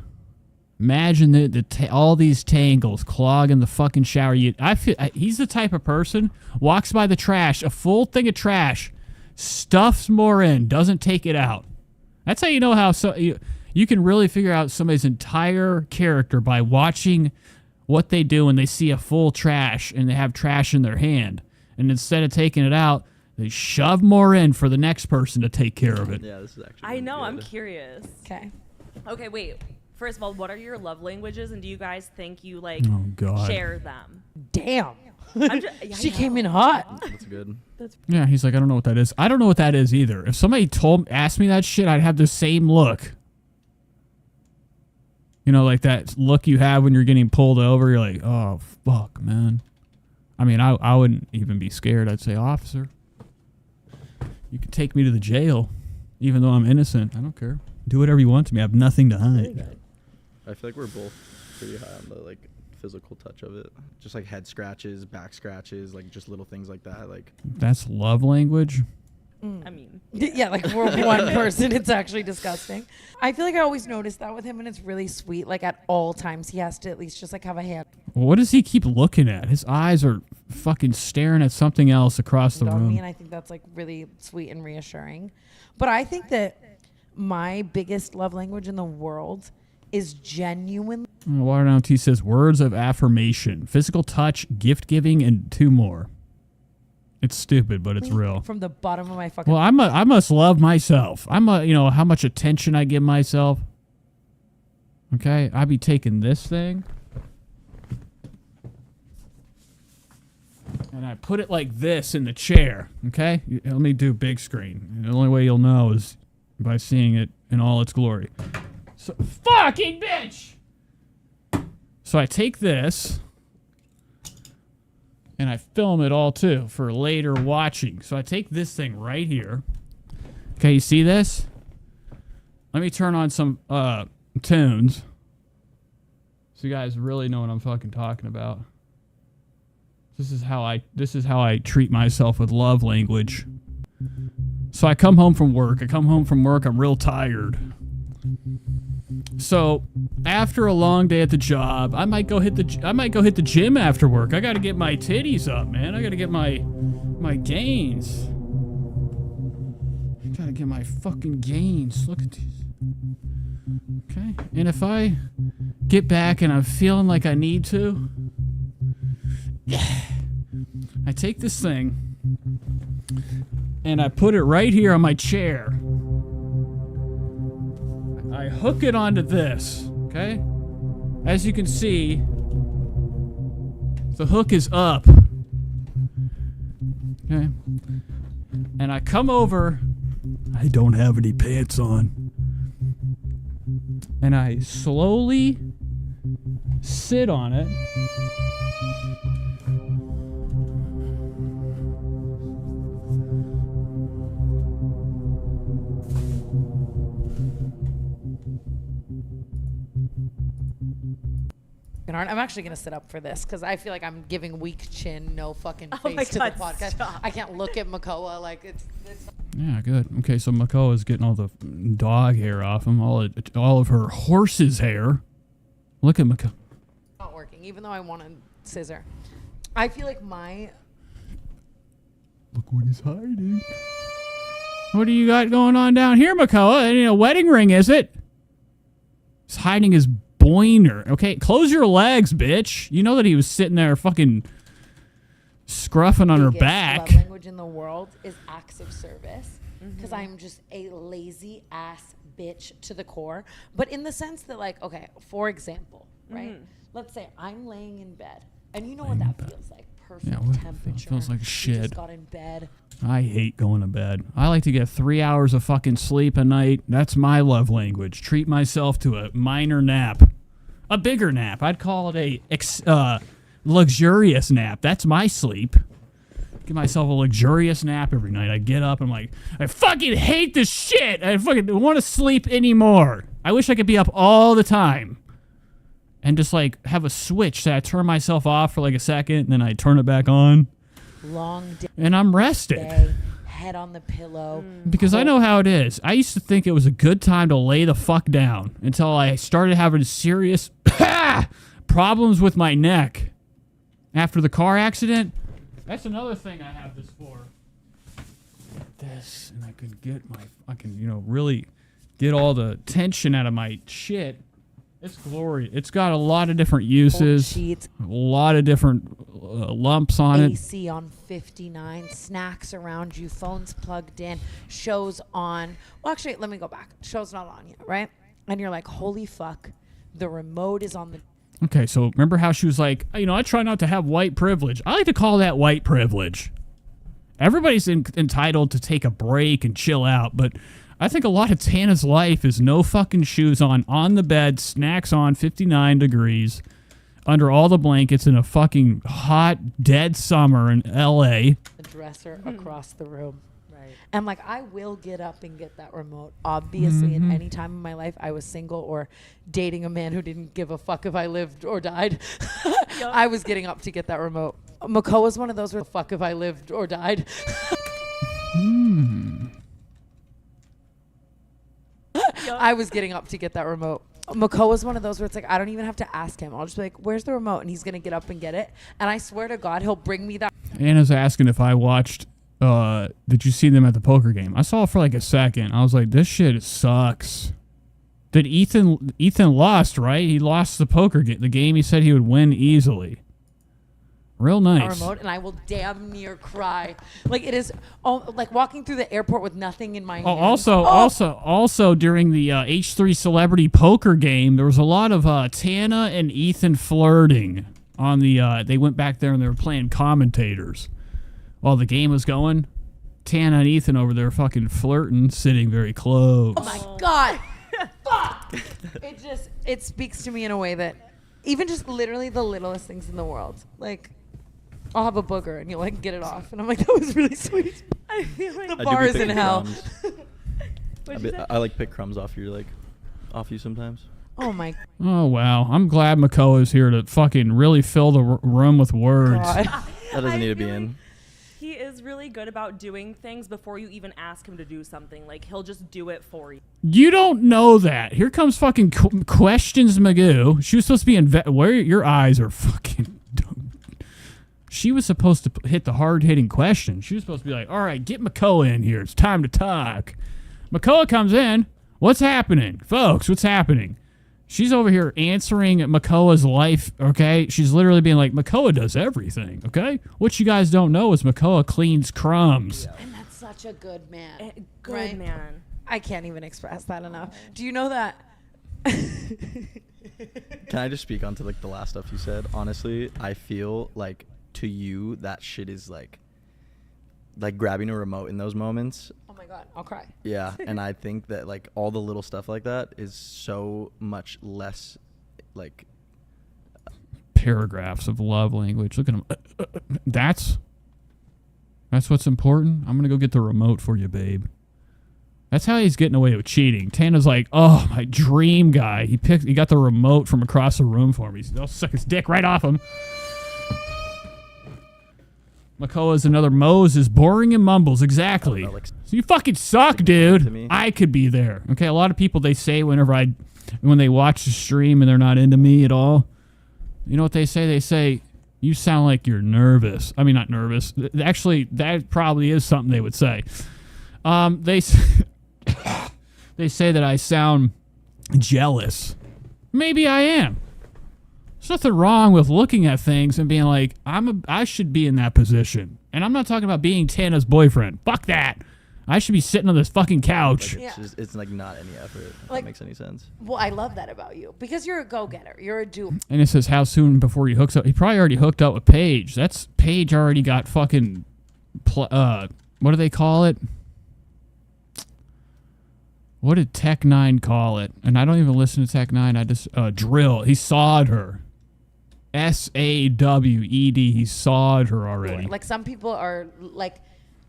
Imagine all these tangles clogging the fucking shower. He's the type of person, walks by the trash, a full thing of trash, stuffs more in, doesn't take it out. That's how you know how you can really figure out somebody's entire character by watching what they do when they see a full trash and they have trash in their hand. And instead of taking it out, they shove more in for the next person to take care of it. Yeah, this is actually I know, good. I'm curious. Okay. Okay, wait. First of all, what are your love languages, and do you guys think you Oh, God. share them? Damn. She came in hot. That's good. Yeah, he's like, I don't know what that is. I don't know what that is either. If somebody asked me that shit, I'd have the same look. You know, like that look you have when you're getting pulled over. You're like, oh, fuck, man. I mean, I wouldn't even be scared. I'd say, officer, you can take me to the jail, even though I'm innocent. I don't care. Do whatever you want to me. I have nothing to hide. I feel like we're both pretty high on the like physical touch of it. Just like head scratches, back scratches, like just little things like that. Like That's love language. I mean, yeah, like we're one person. It's actually disgusting. I feel like I always notice that with him, and it's really sweet. Like at all times, he has to at least just like have a hand Well, what does he keep looking at? His eyes are fucking staring at something else across the on room. me, and I think that's like really sweet and reassuring. But I think that my biggest love language in the world is genuine. Waterdown T says words of affirmation, physical touch, gift giving, and 2 more. It's stupid, but it's real. From the bottom of my fucking. Well, I must love myself. You know how much attention I give myself. Okay, I be taking this thing and I put it like this in the chair. Okay, let me do big screen. The only way you'll know is by seeing it in all its glory. So, fucking bitch! So I take this and I film it all too for later watching. So I take this thing right here. Okay, you see this? Let me turn on some tunes so you guys really know what I'm fucking talking about. This is how I treat myself with love language. So I come home from work. I'm real tired. So after a long day at the job, I might go hit the gym after work. I got to get my titties up, man. I got to get my gains. I got to get my fucking gains. Look at these. Okay. And if I get back and I'm feeling like I need to, I take this thing and I put it right here on my chair. I hook it onto this, okay? As you can see, the hook is up. Okay? And I come over. I don't have any pants on. And I slowly sit on it. I'm actually going to sit up for this because I feel like I'm giving weak chin, no fucking face my to God, the podcast. stop. I can't look at Makoa like it's Yeah, good. Okay, so Makoa is getting all the dog hair off him, all of her horse's hair. Look at Makoa. not working, even though I want a scissor. I feel like my... Look what he's hiding. What do you got going on down here, Makoa? Ain't a wedding ring, is it? He's hiding his boiner. Okay, close your legs, bitch. You know that he was sitting there fucking scruffing on her back. Love language in the world is acts of service because I'm just a lazy ass bitch to the core. But in the sense that, like, okay, for example, right? Let's say I'm laying in bed, and you know what that feels like. Perfect temperature. Feels like You shit. just got in bed. I hate going to bed. I like to get 3 hours of fucking sleep a night. That's my love language. Treat myself to a minor nap. A bigger nap. I'd call it a luxurious nap. That's my sleep. Give myself a luxurious nap every night. I get up and I'm like, I fucking hate this shit. I fucking don't want to sleep anymore. I wish I could be up all the time. And just like have a switch that I turn myself off for like a second and then I turn it back on. Long day. And I'm rested. head on the pillow. Because I know how it is. I used to think it was a good time to lay the fuck down until I started having serious problems with my neck after the car accident. That's another thing I have this for. This, and I can really get all the tension out of my shit. It's glorious. It's got a lot of different uses. Sheets. A lot of different lumps on it. AC on 59, snacks around you, phones plugged in, shows on. Well, actually, let me go back. Show's not on yet, right? And you're like, holy fuck, the remote is on the... Okay, so remember how she was like, I try not to have white privilege. I like to call that white privilege. Everybody's entitled to take a break and chill out, but I think a lot of Tana's life is no fucking shoes on the bed, snacks on, 59 degrees, under all the blankets in a fucking hot, dead summer in L.A. The dresser across the room. Right. And like, I will get up and get that remote. Obviously, at any time in my life, I was single or dating a man who didn't give a fuck if I lived or died. I was getting up to get that remote. Makoa was one of those where fuck if I lived or died. I was getting up to get that remote. Makoa was one of those where it's like, I don't even have to ask him. I'll just be like, where's the remote? And he's going to get up and get it. And I swear to God, he'll bring me that. Anna's asking if I watched, did you see them at the poker game? I saw it for like a second. I was like, this shit sucks. Did Ethan lost, right? He lost the poker game. The game he said he would win easily. Real nice. Remote, and I will damn near cry. Like, it is like walking through the airport with nothing in my hand. Also during the H3 Celebrity Poker game, there was a lot of Tana and Ethan flirting on the. They went back there and they were playing commentators while the game was going. Tana and Ethan over there fucking flirting, sitting very close. Oh my God! Fuck! It speaks to me in a way that even just literally the littlest things in the world, like. I'll have a booger and you'll like get it off. And I'm like, that was really sweet. I feel like the bar is in hell. I like pick crumbs off you sometimes. Oh my. Oh wow. I'm glad Makoa's here to fucking really fill the room with words. God. That doesn't need to be in. He is really good about doing things before you even ask him to do something. Like, he'll just do it for you. You don't know that. Here comes fucking Questions Magoo. She was supposed to be in where your eyes are fucking She was supposed to hit the hard-hitting question. She was supposed to be like, all right, get Makoa in here. It's time to talk. Makoa comes in. What's happening? Folks, what's happening? She's over here answering Makoa's life, okay? She's literally being like, Makoa does everything, okay? What you guys don't know is Makoa cleans crumbs. Yeah. And that's such a good man. Good man. I can't even express that enough. Do you know that? Can I just speak on to like the last stuff you said? Honestly, I feel like to you that shit is like grabbing a remote in those moments. Oh my God, I'll cry. Yeah, and I think that like all the little stuff like that is so much less like paragraphs of love language. Look at him. That's what's important. I'm gonna go get the remote for you, babe. That's how he's getting away with cheating. Tana's like, oh, my dream guy. He got the remote from across the room for me. He'll suck his dick right off him. Makoa's another Moses, boring and mumbles. Exactly. So you fucking suck, dude. I could be there. Okay, a lot of people, they say when they watch the stream and they're not into me at all, you know what they say? They say, you sound like you're nervous. I mean, not nervous. Actually, that probably is something they would say. They say that I sound jealous. Maybe I am. There's nothing wrong with looking at things and being like, I should be in that position. And I'm not talking about being Tana's boyfriend. Fuck that. I should be sitting on this fucking couch. Like it's like not any effort. If Like- that makes any sense. Well, I love that about you because you're a go-getter. You're a do. And it says how soon before he hooks up. He probably already hooked up with Paige. That's Paige already got fucking, what do they call it? What did Tech 9 call it? And I don't even listen to Tech 9. I just, drill. He sawed her. SAWED. He sawed her already. Like some people are like,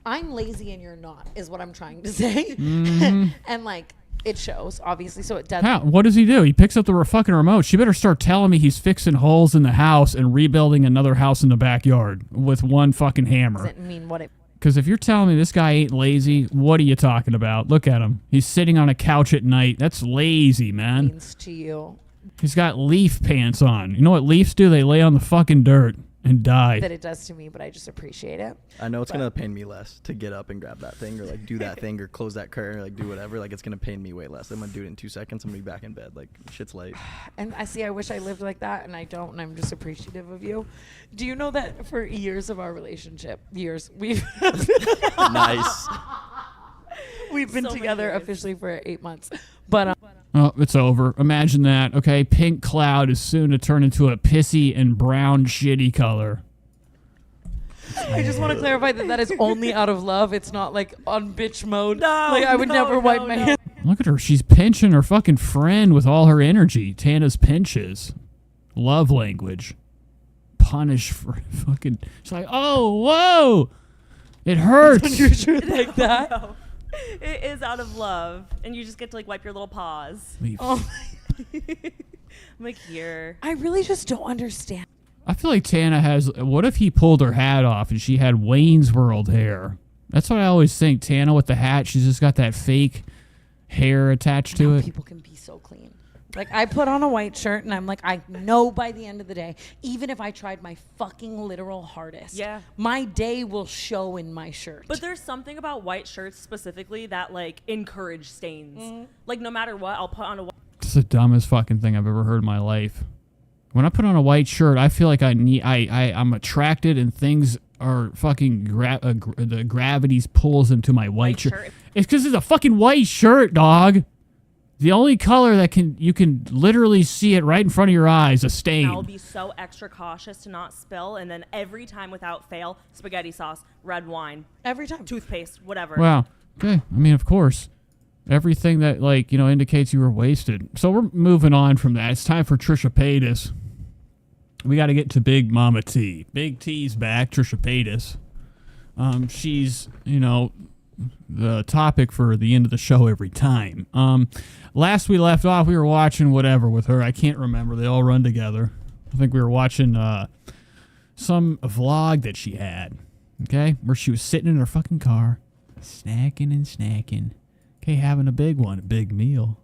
I'm lazy and you're not, is what I'm trying to say. Mhm. And like, it shows, obviously, so it does. How? What does he do? He picks up the fucking remote. She better start telling me he's fixing holes in the house and rebuilding another house in the backyard with one fucking hammer. Doesn't mean what it Because if you're telling me this guy ain't lazy, what are you talking about? Look at him. He's sitting on a couch at night. That's lazy, man. Means to you He's got leaf pants on. You know what leafs do? They lay on the fucking dirt and die. that it does to me, but I just appreciate it. I know it's gonna pain me less to get up and grab that thing, or like do that thing, or close that curtain, or like do whatever. Like it's gonna pain me way less. I'm gonna do it in 2 seconds. I'm gonna be back in bed. Like shit's late. And I wish I lived like that, and I don't, and I'm just appreciative of you. Do you know that for years of our relationship, we've Nice. we've been So many together years. officially for 8 months, but Oh, it's over. Imagine that. Okay, pink cloud is soon to turn into a pissy and brown shitty color. I just want to clarify that is only out of love. It's not like on bitch mode. No, Like I would never wipe my hands. Look at her. She's pinching her fucking friend with all her energy. Tana's pinches. Love language. Punish for fucking... She's like, oh, whoa! It hurts! like that. No. It is out of love, and you just get to like wipe your little paws. Leave. Oh, I'm like, here. I really just don't understand. I feel like Tana has... What if he pulled her hat off and she had Wayne's World hair? That's what I always think. Tana with the hat, she's just got that fake hair attached to it. People can be so clean. Like I put on a white shirt and I'm like, I know by the end of the day, even if I tried my fucking literal hardest, Yeah. my day will show in my shirt. But there's something about white shirts specifically that like encourage stains. Like no matter what, I'll put on a white. It's the dumbest fucking thing I've ever heard in my life. When I put on a white shirt, I feel like I'm attracted and things are fucking the gravity's pulls into my white shirt. It's because it's a fucking white shirt, dog. The only color that you can literally see it right in front of your eyes, a stain. I'll be so extra cautious to not spill, and then every time without fail, spaghetti sauce, red wine, every time, toothpaste, whatever. Wow. Okay. I mean, of course. Everything that, like, you know, indicates you were wasted. So we're moving on from that. It's time for Trisha Paytas. We got to get to Big Mama T. Big T's back, Trisha Paytas. She's, you know, the topic for the end of the show every time. Last we left off, we were watching whatever with her. I can't remember. They all run together. I think we were watching some vlog that she had, okay, where she was sitting in her fucking car, snacking and snacking. Okay, having a big one, a big meal.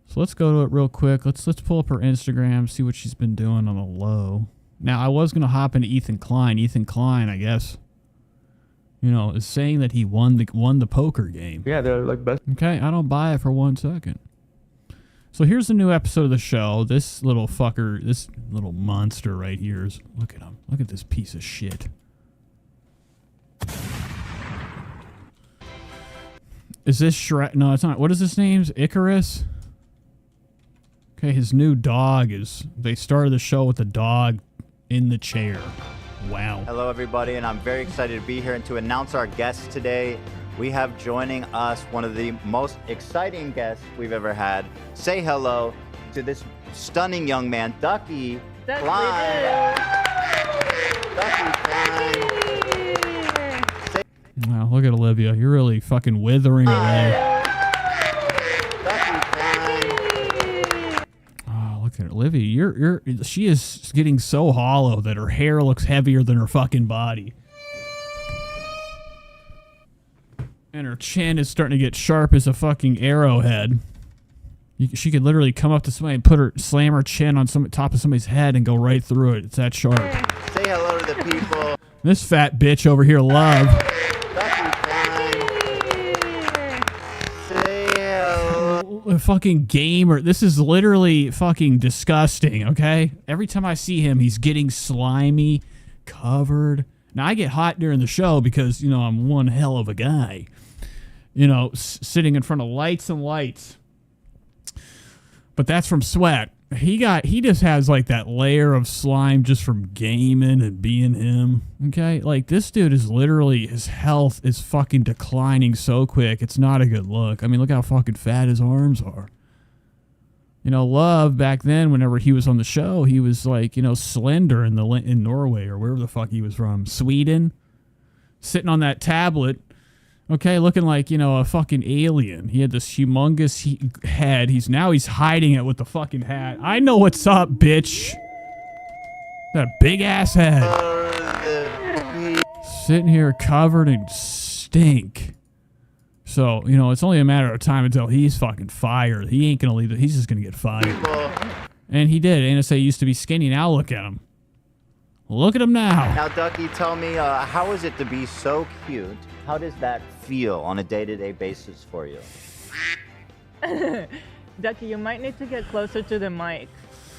So let's go to it real quick. Let's pull up her Instagram, see what she's been doing on the low. Now, I was going to hop into Ethan Klein. Ethan Klein, I guess, you know, is saying that he won the poker game. Yeah, they're like best. Okay, I don't buy it for 1 second. So here's the new episode of the show. This little fucker, this little monster right here is, look at him. Look at this piece of shit. Is this Shrek? No, it's not. What is his name? Icarus? Okay, his new dog is, they started the show with the dog in the chair. Wow. Hello, everybody, and I'm very excited to be here and to announce our guest today. We have joining us one of the most exciting guests we've ever had. Say hello to this stunning young man, Ducky Klein. Ducky Klein. Wow, look at Olivia. You're really fucking withering away. Oh, look at Olivia. She is getting so hollow that her hair looks heavier than her fucking body. And her chin is starting to get sharp as a fucking arrowhead. She could literally come up to somebody and slam her chin on top of somebody's head and go right through it. It's that sharp. Say hello to the people. This fat bitch over here, Love. A fucking gamer. This is literally fucking disgusting, okay? Every time I see him, he's getting slimy, covered. Now, I get hot during the show because, you know, I'm one hell of a guy. You know, sitting in front of lights and lights. But that's from sweat. He just has like that layer of slime just from gaming and being him. Okay? Like, this dude is literally, his health is fucking declining so quick. It's not a good look. I mean, look how fucking fat his arms are. You know, Love, back then, whenever he was on the show, he was like, you know, slender in Norway or wherever the fuck he was from. Sweden. Sitting on that tablet. Okay, looking like, you know, a fucking alien. He had this humongous head. He's hiding it with the fucking hat. I know what's up, bitch. That big ass head. sitting here covered in stink. So, you know, it's only a matter of time until he's fucking fired. He ain't gonna leave it. He's just gonna get fired. And he did. NSA used to be skinny. Now look at him. Look at him now. Now, Ducky, tell me, how is it to be so cute? How does that feel on a day-to-day basis for you? Ducky, you might need to get closer to the mic.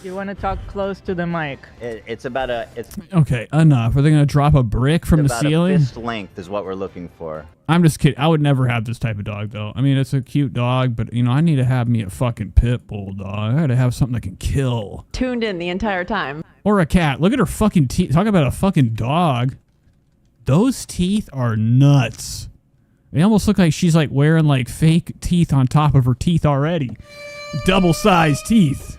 You want to talk close to the mic. It's about a... Okay, enough. Are they going to drop a brick from the ceiling? About a fist length is what we're looking for. I'm just kidding. I would never have this type of dog, though. I mean, it's a cute dog, but, you know, I need to have me a fucking pit bull dog. I got to have something that can kill. Tuned in the entire time. Or a cat. Look at her fucking teeth. Talk about a fucking dog. Those teeth are nuts. They almost look like she's, like, wearing, like, fake teeth on top of her teeth already. Double-sized teeth.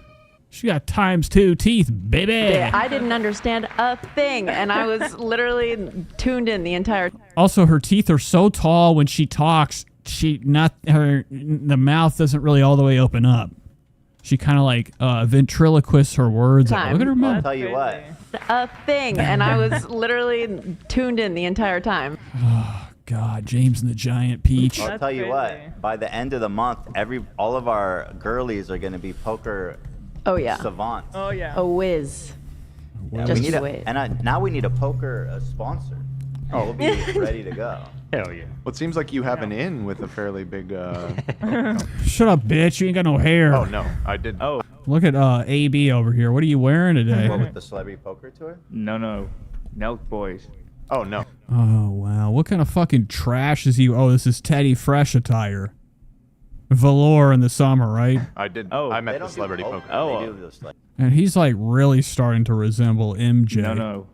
She got ×2 teeth, baby. Yeah, I didn't understand a thing, and I was literally tuned in the entire time. Also, her teeth are so tall when she talks, the mouth doesn't really all the way open up. She kind of like ventriloquists her words out. Look at her mouth. I'll tell you what. A thing, and I was literally tuned in the entire time. Oh, God, James and the Giant Peach. I'll tell you what. By the end of the month, all of our girlies are going to be poker savants. Oh, yeah. A whiz. Yeah, Just we need wait. now we need a poker sponsor. Oh, we'll be ready to go. Hell yeah. Well, it seems like you have an in with a fairly big... Shut up, bitch. You ain't got no hair. Oh, no. I didn't. Oh. Look at AB over here. What are you wearing today? What, with the celebrity poker tour? No. Nelk Boys. Oh, no. Oh, wow. What kind of fucking trash is he? Oh, this is Teddy Fresh attire. Velour in the summer, right? I did. Oh, I met the celebrity poker. And he's like really starting to resemble MJ. No.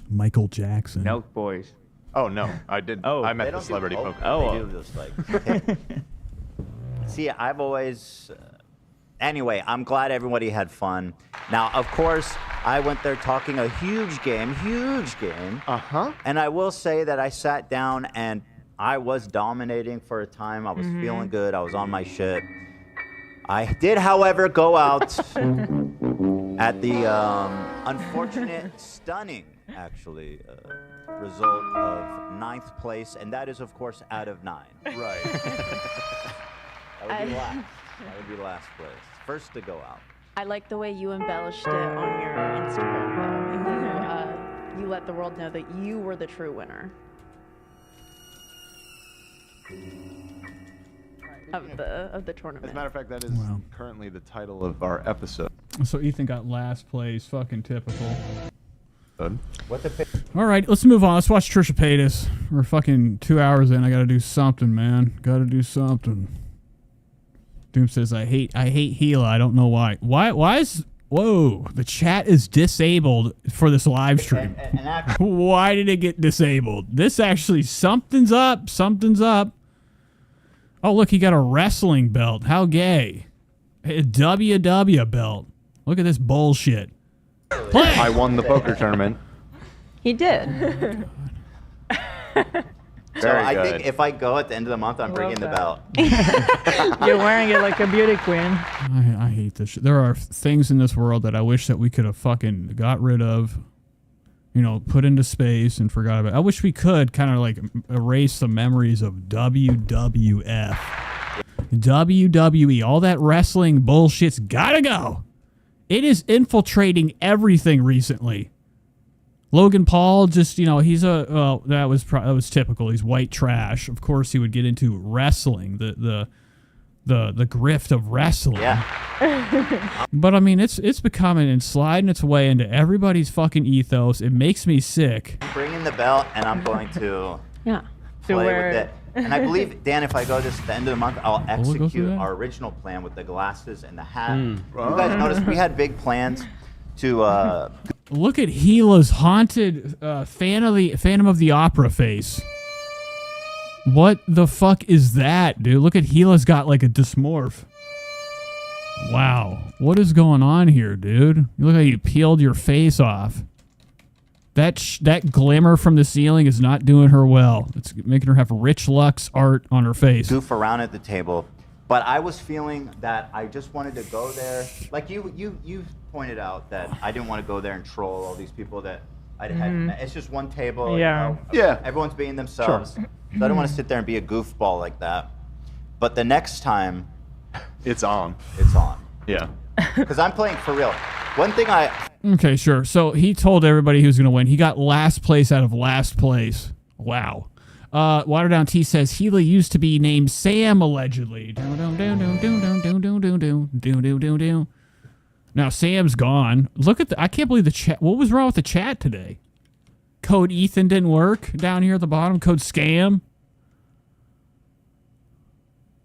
Michael Jackson. Nelk Boys. Oh, no. I did. Oh, I met the celebrity poker. They do this, like, see, I've always... Anyway, I'm glad everybody had fun. Now, of course, I went there talking a huge game. Uh-huh. And I will say that I sat down and I was dominating for a time. I was feeling good. I was on my shit. I did, however, go out at the unfortunate, stunning, actually, result of 9th place, and that is, of course, out of 9. Right. That would be last. That would be last place. First to go out. I like the way you embellished it on your Instagram, though. You let the world know that you were the true winner of the tournament. As a matter of fact, that is currently the title of our episode. So Ethan got last place. Fucking typical. What the? All right, let's move on. Let's watch Trisha Paytas. We're fucking 2 hours in. I gotta do something, man. Gotta do something. Doom says, I hate Gila. I don't know why. Why is... Whoa, the chat is disabled for this live stream. Why did it get disabled? This actually... Something's up. Oh, look, he got a wrestling belt. How gay. A WW belt. Look at this bullshit. Play! I won the poker tournament. He did. So I think if I go at the end of the month, I'm bringing the belt. You're wearing it like a beauty queen. I hate this shit. There are things in this world that I wish that we could have fucking got rid of, you know, put into space and forgot about. I wish we could kind of like erase the memories of WWF. WWE, all that wrestling bullshit's gotta go. It is infiltrating everything recently. Logan Paul, just, you know, he's that was typical. He's white trash. Of course, he would get into wrestling, the grift of wrestling. Yeah. But I mean, it's becoming and sliding its way into everybody's fucking ethos. It makes me sick. I'm bringing the belt, and I'm going to play with it. And I believe, Dan, if I go this at the end of the month, I'll execute our original plan with the glasses and the hat. You guys noticed we had big plans to... Look at Gila's haunted Phantom of the Opera face. What the fuck is that, dude? Look at Gila's got like a dysmorph. Wow. What is going on here, dude? You look like you peeled your face off. That glimmer from the ceiling is not doing her well. It's making her have Rich Lux art on her face. Goof around at the table. But I was feeling that I just wanted to go there. Like you pointed out that I didn't want to go there and troll all these people that It's just one table. Yeah. Everyone's being themselves. So I don't want to sit there and be a goofball like that. But the next time, it's on. It's on. Yeah. Because I'm playing for real. One thing Okay, sure. So he told everybody he was going to win. He got last place out of last place. Wow. Waterdown T says Healy used to be named Sam allegedly. Now Sam's gone. Look at I can't believe the chat. What was wrong with the chat today? Code Ethan didn't work down here at the bottom. Code scam.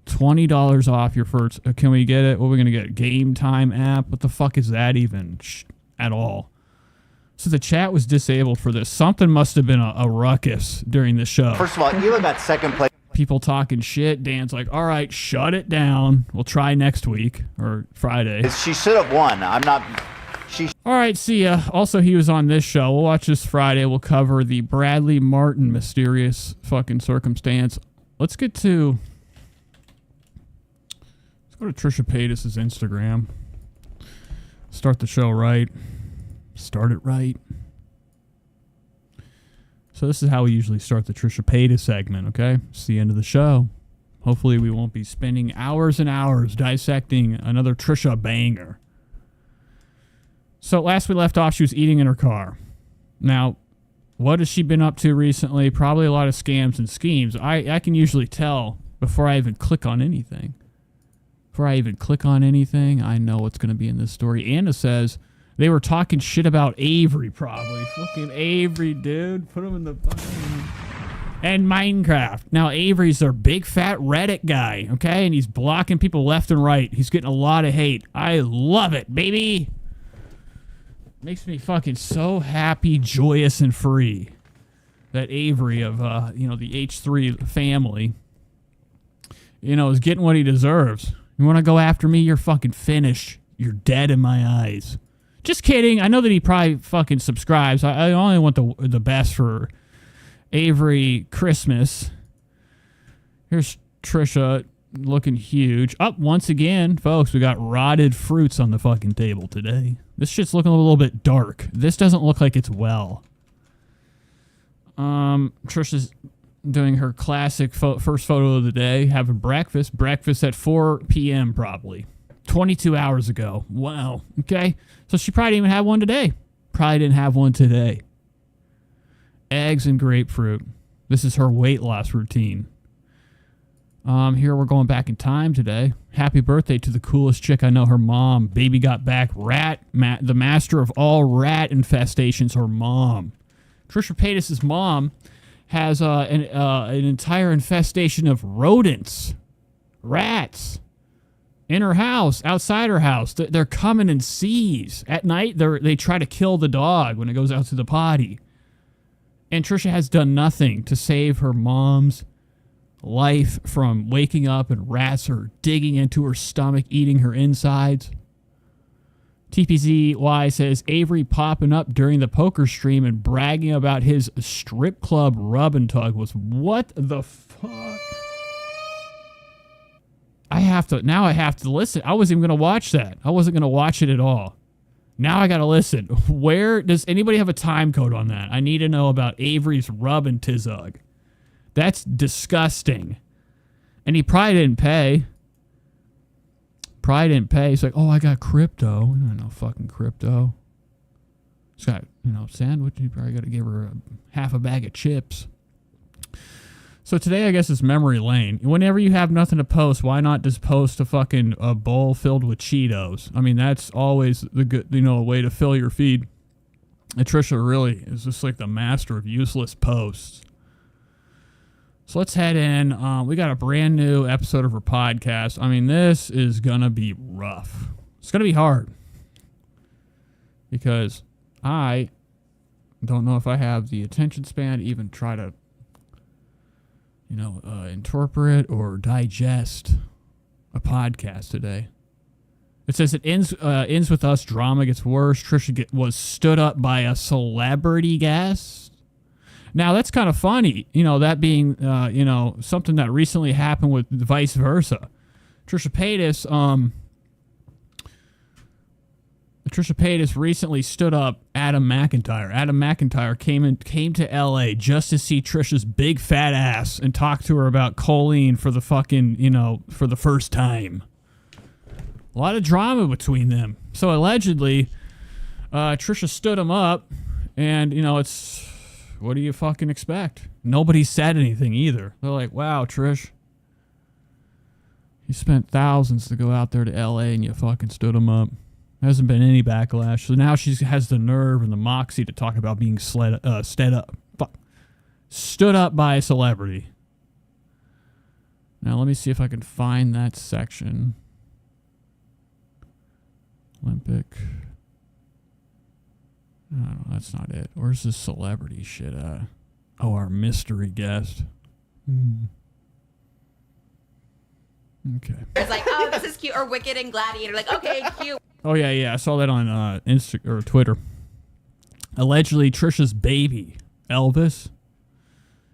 $20 off your first. Can we get it? What are we gonna get? Game Time app. What the fuck is that even at all? So the chat was disabled for this. Something must have been a ruckus during the show. First of all, Hila got second place. People talking shit. Dan's like, all right, shut it down. We'll try next week or Friday. She should have won. I'm not. All right, see ya. Also, he was on this show. We'll watch this Friday. We'll cover the Bradley Martin mysterious fucking circumstance. Let's go to Trisha Paytas' Instagram. Start the show right. Start it right. So this is how we usually start the Trisha Paytas segment, okay? It's the end of the show. Hopefully we won't be spending hours and hours dissecting another Trisha banger. So last we left off, she was eating in her car. Now, what has she been up to recently? Probably a lot of scams and schemes. I can usually tell before I even click on anything. I know what's going to be in this story. Anna says they were talking shit about Avery, probably. Fucking Avery, dude. Put him in the... And Minecraft. Now, Avery's their big fat Reddit guy, okay? And he's blocking people left and right. He's getting a lot of hate. I love it, baby. Makes me fucking so happy, joyous, and free that Avery of, the H3 family, is getting what he deserves. You want to go after me? You're fucking finished. You're dead in my eyes. Just kidding. I know that he probably fucking subscribes. I only want the best for Avery Christmas. Here's Trisha looking huge. Up once again, folks, we got rotted fruits on the fucking table today. This shit's looking a little bit dark. This doesn't look like it's well. Trisha's doing her classic first photo of the day, having breakfast at 4 p.m. probably. 22 hours ago. Wow. Okay. So she probably didn't even have one today. Eggs and grapefruit. This is her weight loss routine. Here we're going back in time today. Happy birthday to the coolest chick I know, her mom. Baby got back. The master of all rat infestations, her mom. Trisha Paytas' mom has an entire infestation of rodents, rats, in her house, outside her house. They're coming in seas. At night, they try to kill the dog when it goes out to the potty. And Trisha has done nothing to save her mom's life from waking up and rats are digging into her stomach, eating her insides. TPZY says Avery popping up during the poker stream and bragging about his strip club rub and tug was what the fuck? I have to listen. I wasn't even going to watch that. I wasn't going to watch it at all. Now I got to listen. Where does anybody have a time code on that? I need to know about Avery's rub and tizug. That's disgusting. And he probably didn't pay. He's like, oh, I got crypto. I don't know fucking crypto. He's got, sandwich. You probably got to give her half a bag of chips. So today, I guess, is memory lane. Whenever you have nothing to post, why not just post a bowl filled with Cheetos? I mean, that's always the good, way to fill your feed. And Trisha really is just like the master of useless posts. So let's head in. We got a brand new episode of her podcast. I mean, this is going to be rough. It's going to be hard. Because I don't know if I have the attention span to even try to, interpret or digest a podcast today. It says it ends with us. Drama gets worse. Trisha was stood up by a celebrity guest. Now, that's kind of funny, that being, something that recently happened with vice versa. Trisha Paytas, Trisha Paytas recently stood up Adam McIntyre. Adam McIntyre came to L.A. just to see Trisha's big fat ass and talk to her about choline for the fucking, for the first time. A lot of drama between them. So allegedly, Trisha stood him up, and, it's, what do you fucking expect? Nobody said anything either. They're like, wow, Trish, you spent thousands to go out there to L.A. and you fucking stood him up. Hasn't been any backlash. So now she has the nerve and the moxie to talk about being stood up by a celebrity. Now let me see if I can find that section. Olympic. No, that's not it. Where's this celebrity shit at? Oh, our mystery guest. Okay. It's like, oh, this is cute, or Wicked and Gladiator. Like, okay, cute. Oh, yeah. I saw that on Insta or Twitter. Allegedly, Trisha's baby, Elvis,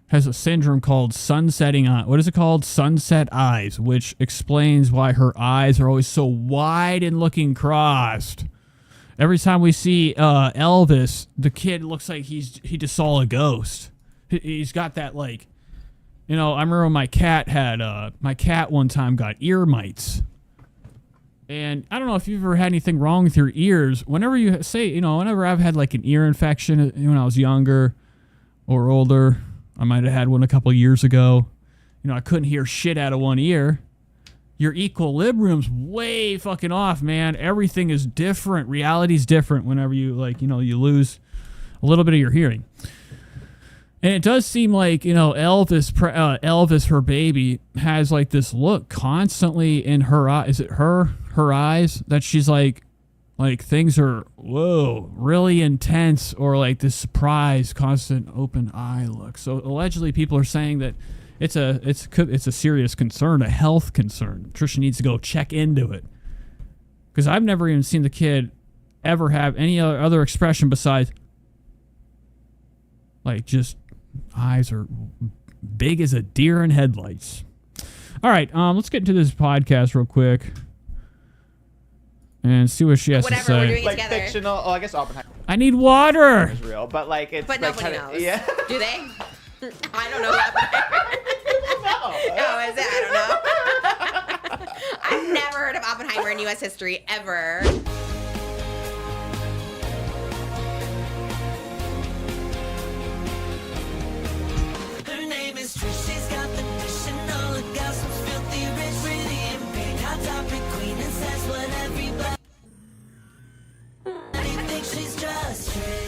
has a syndrome called sunsetting eye. What is it called? Sunset eyes, which explains why her eyes are always so wide and looking crossed. Every time we see Elvis, the kid looks like he just saw a ghost. He's got that, like, I remember my cat one time got ear mites. And I don't know if you've ever had anything wrong with your ears. Whenever you say, whenever I've had like an ear infection when I was younger or older, I might have had one a couple years ago. I couldn't hear shit out of one ear. Your equilibrium's way fucking off, man. Everything is different. Reality's different whenever you you lose a little bit of your hearing. And it does seem like, Elvis, her baby, has like this look constantly in her eye. Is it her eyes that she's like things are, whoa, really intense, or like this surprise, constant open eye look. So allegedly people are saying that it's a serious concern, a health concern. Trisha needs to go check into it. Because I've never even seen the kid ever have any other expression besides like just eyes are big as a deer in headlights. All right, let's get into this podcast real quick and see what she has to say. We're doing it Like together. fictional. Oh, I guess Oppenheimer I need water. is real, but like it's. But like nobody kinda, knows. Yeah. Do they? I don't know Oppenheimer. Oh, is it? I don't know. I've never heard of Oppenheimer in U.S. history ever. Her name is Trish, she's got the dish and all the gospel's filthy rich, pretty and big, hot topic queen and says what everybody thinks she's just Trish.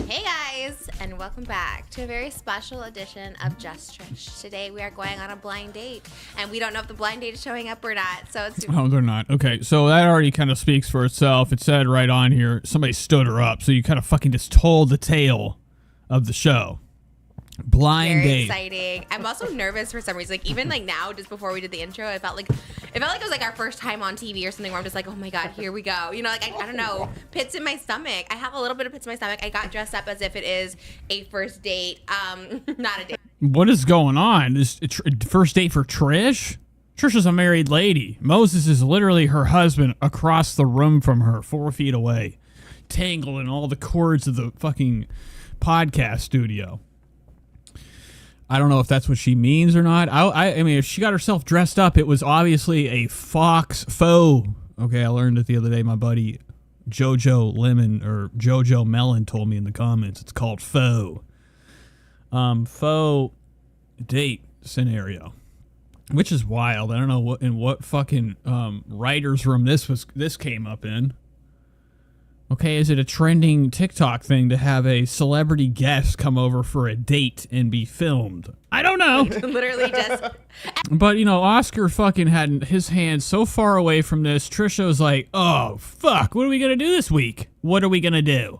Hey guys, and welcome back to a very special edition of Just Trish. Today we are going on a blind date, and we don't know if the blind date is showing up or not, so it's Oh, they're not. Okay, so that already kind of speaks for itself. It said right on here, somebody stood her up, so you kind of fucking just told the tale of the show. Blind very date. exciting. I'm also nervous for some reason. Like even like now, just before we did the intro, it felt like it was like our first time on TV or something where I'm just like, oh my god, here we go. Like I don't know, pits in my stomach. I have a little bit of pits in my stomach. I got dressed up as if it is a first date, not a date. What is going on? This first date for Trish? Trisha's a married lady. Moses is literally her husband across the room from her, 4 feet away, tangled in all the cords of the fucking podcast studio. I don't know if that's what she means or not. I mean, if she got herself dressed up, it was obviously a faux. Okay, I learned it the other day. My buddy Jojo Melon told me in the comments. It's called faux. Faux date scenario, which is wild. I don't know what fucking writer's room this came up in. Okay, is it a trending TikTok thing to have a celebrity guest come over for a date and be filmed? I don't know. Literally just. But, Oscar fucking had his hand so far away from this. Trisha was like, oh, fuck, what are we going to do this week? What are we going to do?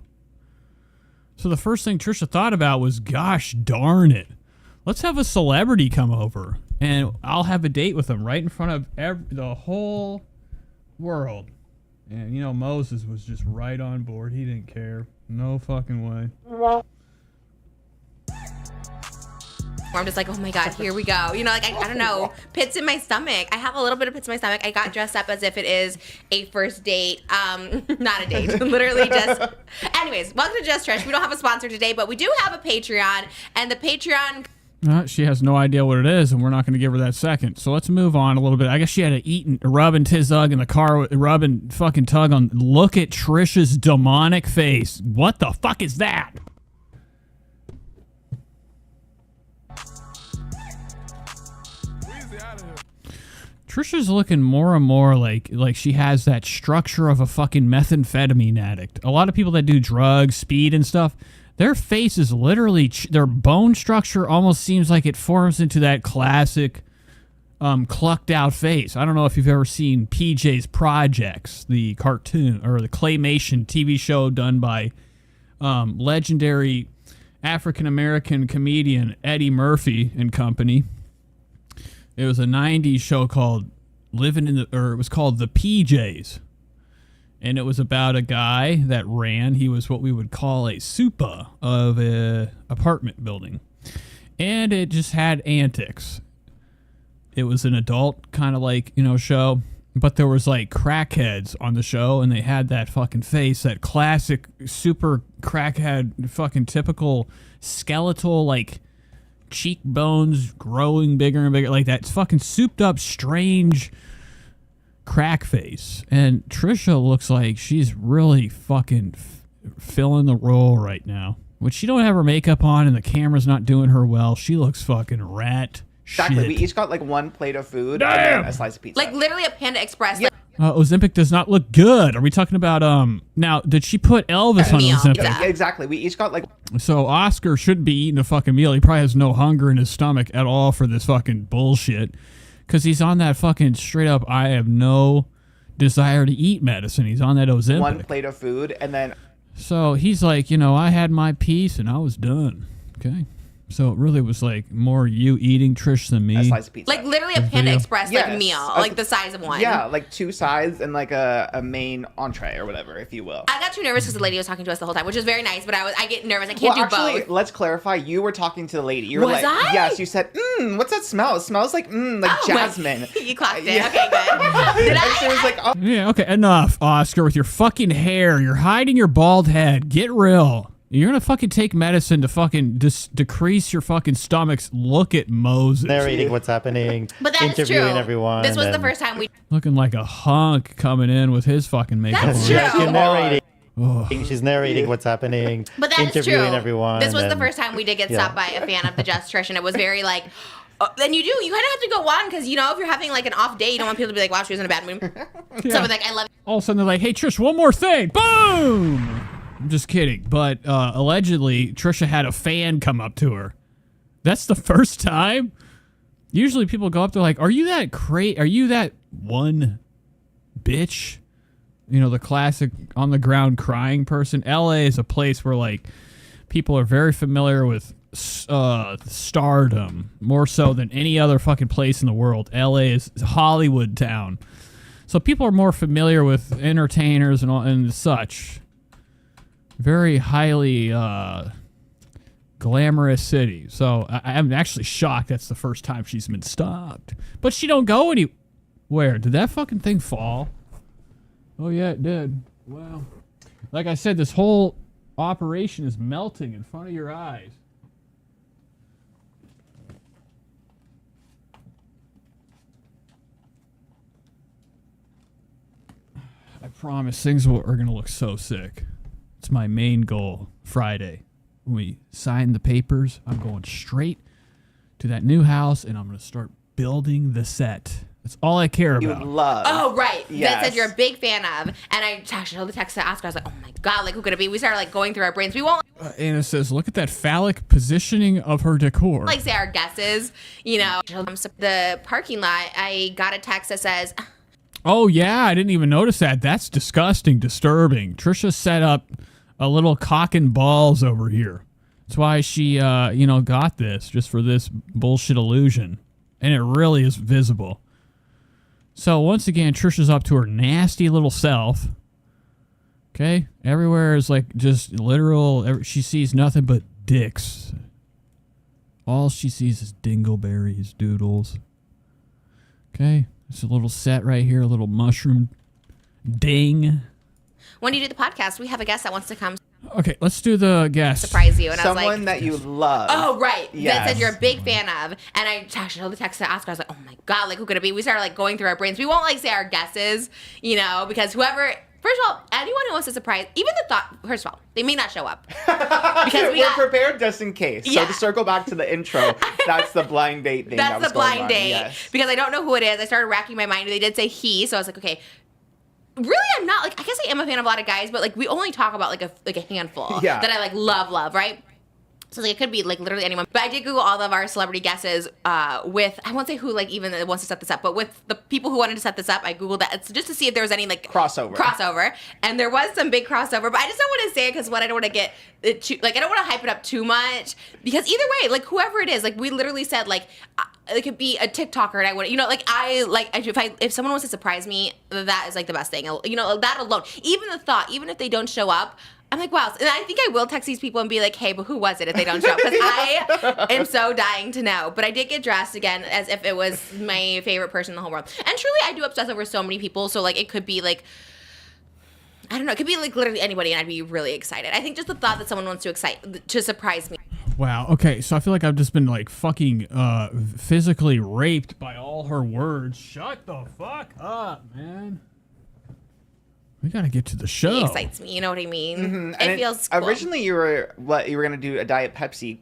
So the first thing Trisha thought about was, gosh darn it, let's have a celebrity come over, and I'll have a date with them right in front of the whole world. And, Moses was just right on board. He didn't care. No fucking way. where I'm just like, oh my God, here we go. You know, like, I don't know, pits in my stomach. I have a little bit of pits in my stomach. I got dressed up as if it is a first date. Not a date, literally just. Anyways, welcome to Just Trish. We don't have a sponsor today, but we do have a Patreon, and the Patreon. She has no idea what it is, and we're not going to give her that second. So let's move on a little bit. I guess she had to eat and rub and tizug in the car, rub and fucking tug on. Look at Trisha's demonic face. What the fuck is that? Trisha's looking more and more like she has that structure of a fucking methamphetamine addict. A lot of people that do drugs, speed and stuff, their face is literally, their bone structure almost seems like it forms into that classic clucked out face. I don't know if you've ever seen PJ's Projects, the cartoon or the claymation TV show done by legendary African-American comedian Eddie Murphy and company. It was a 90s show called it was called The PJs. And it was about a guy that ran, he was what we would call a super of a apartment building. And it just had antics. It was an adult kind of like, show. But there was like crackheads on the show, and they had that fucking face, that classic super crackhead fucking typical skeletal like cheekbones growing bigger and bigger, like that fucking souped up strange crack face. And Trisha looks like she's really fucking filling the role right now. When she don't have her makeup on and the camera's not doing her well, she looks fucking rat Exactly. shit. We each got like one plate of food Damn! and then a slice of pizza. Like literally a Panda Express. Yeah. Ozempic does not look good. Are we talking about now? Did she put Elvis on Ozempic? Yeah, exactly. We each got like. So Oscar shouldn't be eating a fucking meal. He probably has no hunger in his stomach at all for this fucking bullshit, because he's on that fucking straight up I have no desire to eat medicine. He's on that Ozempic. One plate of food and then. So he's like, I had my piece and I was done. Okay. So it really was like more you eating, Trish, than me. A slice of pizza. Like literally a Panda Express like meal, like the size of one. Yeah, like two sides and like a main entree or whatever, if you will. I got too nervous because the lady was talking to us the whole time, which is very nice, but I get nervous. I can't do both. Let's clarify. You were talking to the lady. You were Was like, I? yes. You said, what's that smell? It smells like, jasmine. You clocked it. Okay, good. Did And she was like, oh. Yeah, okay, enough, Oscar, with your fucking hair. You're hiding your bald head. Get real. You're gonna fucking take medicine to fucking decrease your fucking stomachs. Look at Moses. Narrating what's happening, But that's interviewing true. everyone. This was and the first time we. Looking like a hunk coming in with his fucking makeup That's on. true. She's narrating. Oh. She's narrating what's happening, But that's interviewing true. everyone. This was the and- first time we did get stopped by a fan of the Just Trish, and it was very like. Then you kind of have to go on because if you're having like an off day, you don't want people to be like, "Wow, she was in a bad mood." So it's like, I love. All of a sudden they're like, "Hey Trish, one more thing." Boom. I'm just kidding, but allegedly Trisha had a fan come up to her. That's the first time. Usually people go up, they're like, "Are you that Are you that one bitch?" The classic on the ground crying person. LA is a place where like people are very familiar with stardom, more so than any other fucking place in the world. LA is Hollywood town, so people are more familiar with entertainers and such. Very highly glamorous city. So I'm actually shocked that's the first time she's been stopped. But she don't go anywhere. Did that fucking thing fall? Oh yeah, it did. Wow. Like I said, this whole operation is melting in front of your eyes. I promise things are going to look so sick. It's my main goal Friday. When we sign the papers, I'm going straight to that new house and I'm going to start building the set. That's all I care You about. love. Oh, right. Yes. That said you're a big fan of. And I actually told the text to Oscar. I was like, oh my God, like who could it be? We started like going through our brains. We won't Anna says, look at that phallic positioning of her decor. like say our guesses, So the parking lot, I got a text that says, Oh, yeah, I didn't even notice that. That's disgusting, disturbing. Trisha set up a little cock and balls over here. That's why she, got this, just for this bullshit illusion. And it really is visible. So, once again, Trisha's up to her nasty little self. Okay? Everywhere is like just literal, she sees nothing but dicks. All she sees is dingleberries, doodles. Okay, there's a little set right here, a little mushroom ding. When you do the podcast, we have a guest that wants to come Okay, let's do the guest. surprise you. And I was like, Someone that you love. oh, right. That Yes. said you're a big fan of. And I actually told the text to ask her. I was like, oh my God, like who could it be? We started like going through our brains. We won't like say our guesses, you know, because whoever, first of all, anyone who wants to surprise, even the thought, first of all, they may not show up. Because We're prepared just in case. Yeah. So to circle back to the intro, that's the blind date thing. That's that the was going blind on. date. Yes. Because I don't know who it is. I started racking my mind. They did say he. So I was like, okay. Really, I'm not like, I guess I am a fan of a lot of guys, but like we only talk about like a handful Yeah. that I like love, right? So like it could be like literally anyone. But I did Google all of our celebrity guesses with, I won't say who like even wants to set this up, but with the people who wanted to set this up, I Googled that just to see if there was any like crossover. And there was some big crossover, but I just don't want to say it because I don't want to get it too, like I don't want to hype it up too much because either way, like whoever it is, like we literally said like it could be a TikToker and I would, you know, like I like if someone wants to surprise me, that is like the best thing, you know, that alone. Even the thought, even if they don't show up, I'm like, wow. And I think I will text these people and be like, hey, but who was it if they don't show up? Because I am so dying to know. But I did get dressed again as if it was my favorite person in the whole world. And truly, I do obsess over so many people. So, like, it could be, like, I don't know. It could be, like, literally anybody, and I'd be really excited. I think just the thought that someone wants to surprise me. Wow. Okay, so I feel like I've just been, like, fucking physically raped by all her words. Shut the fuck up, man. We gotta get to the show. He excites me. You know what I mean? Mm-hmm. It feels cool. Originally, you were gonna do a Diet Pepsi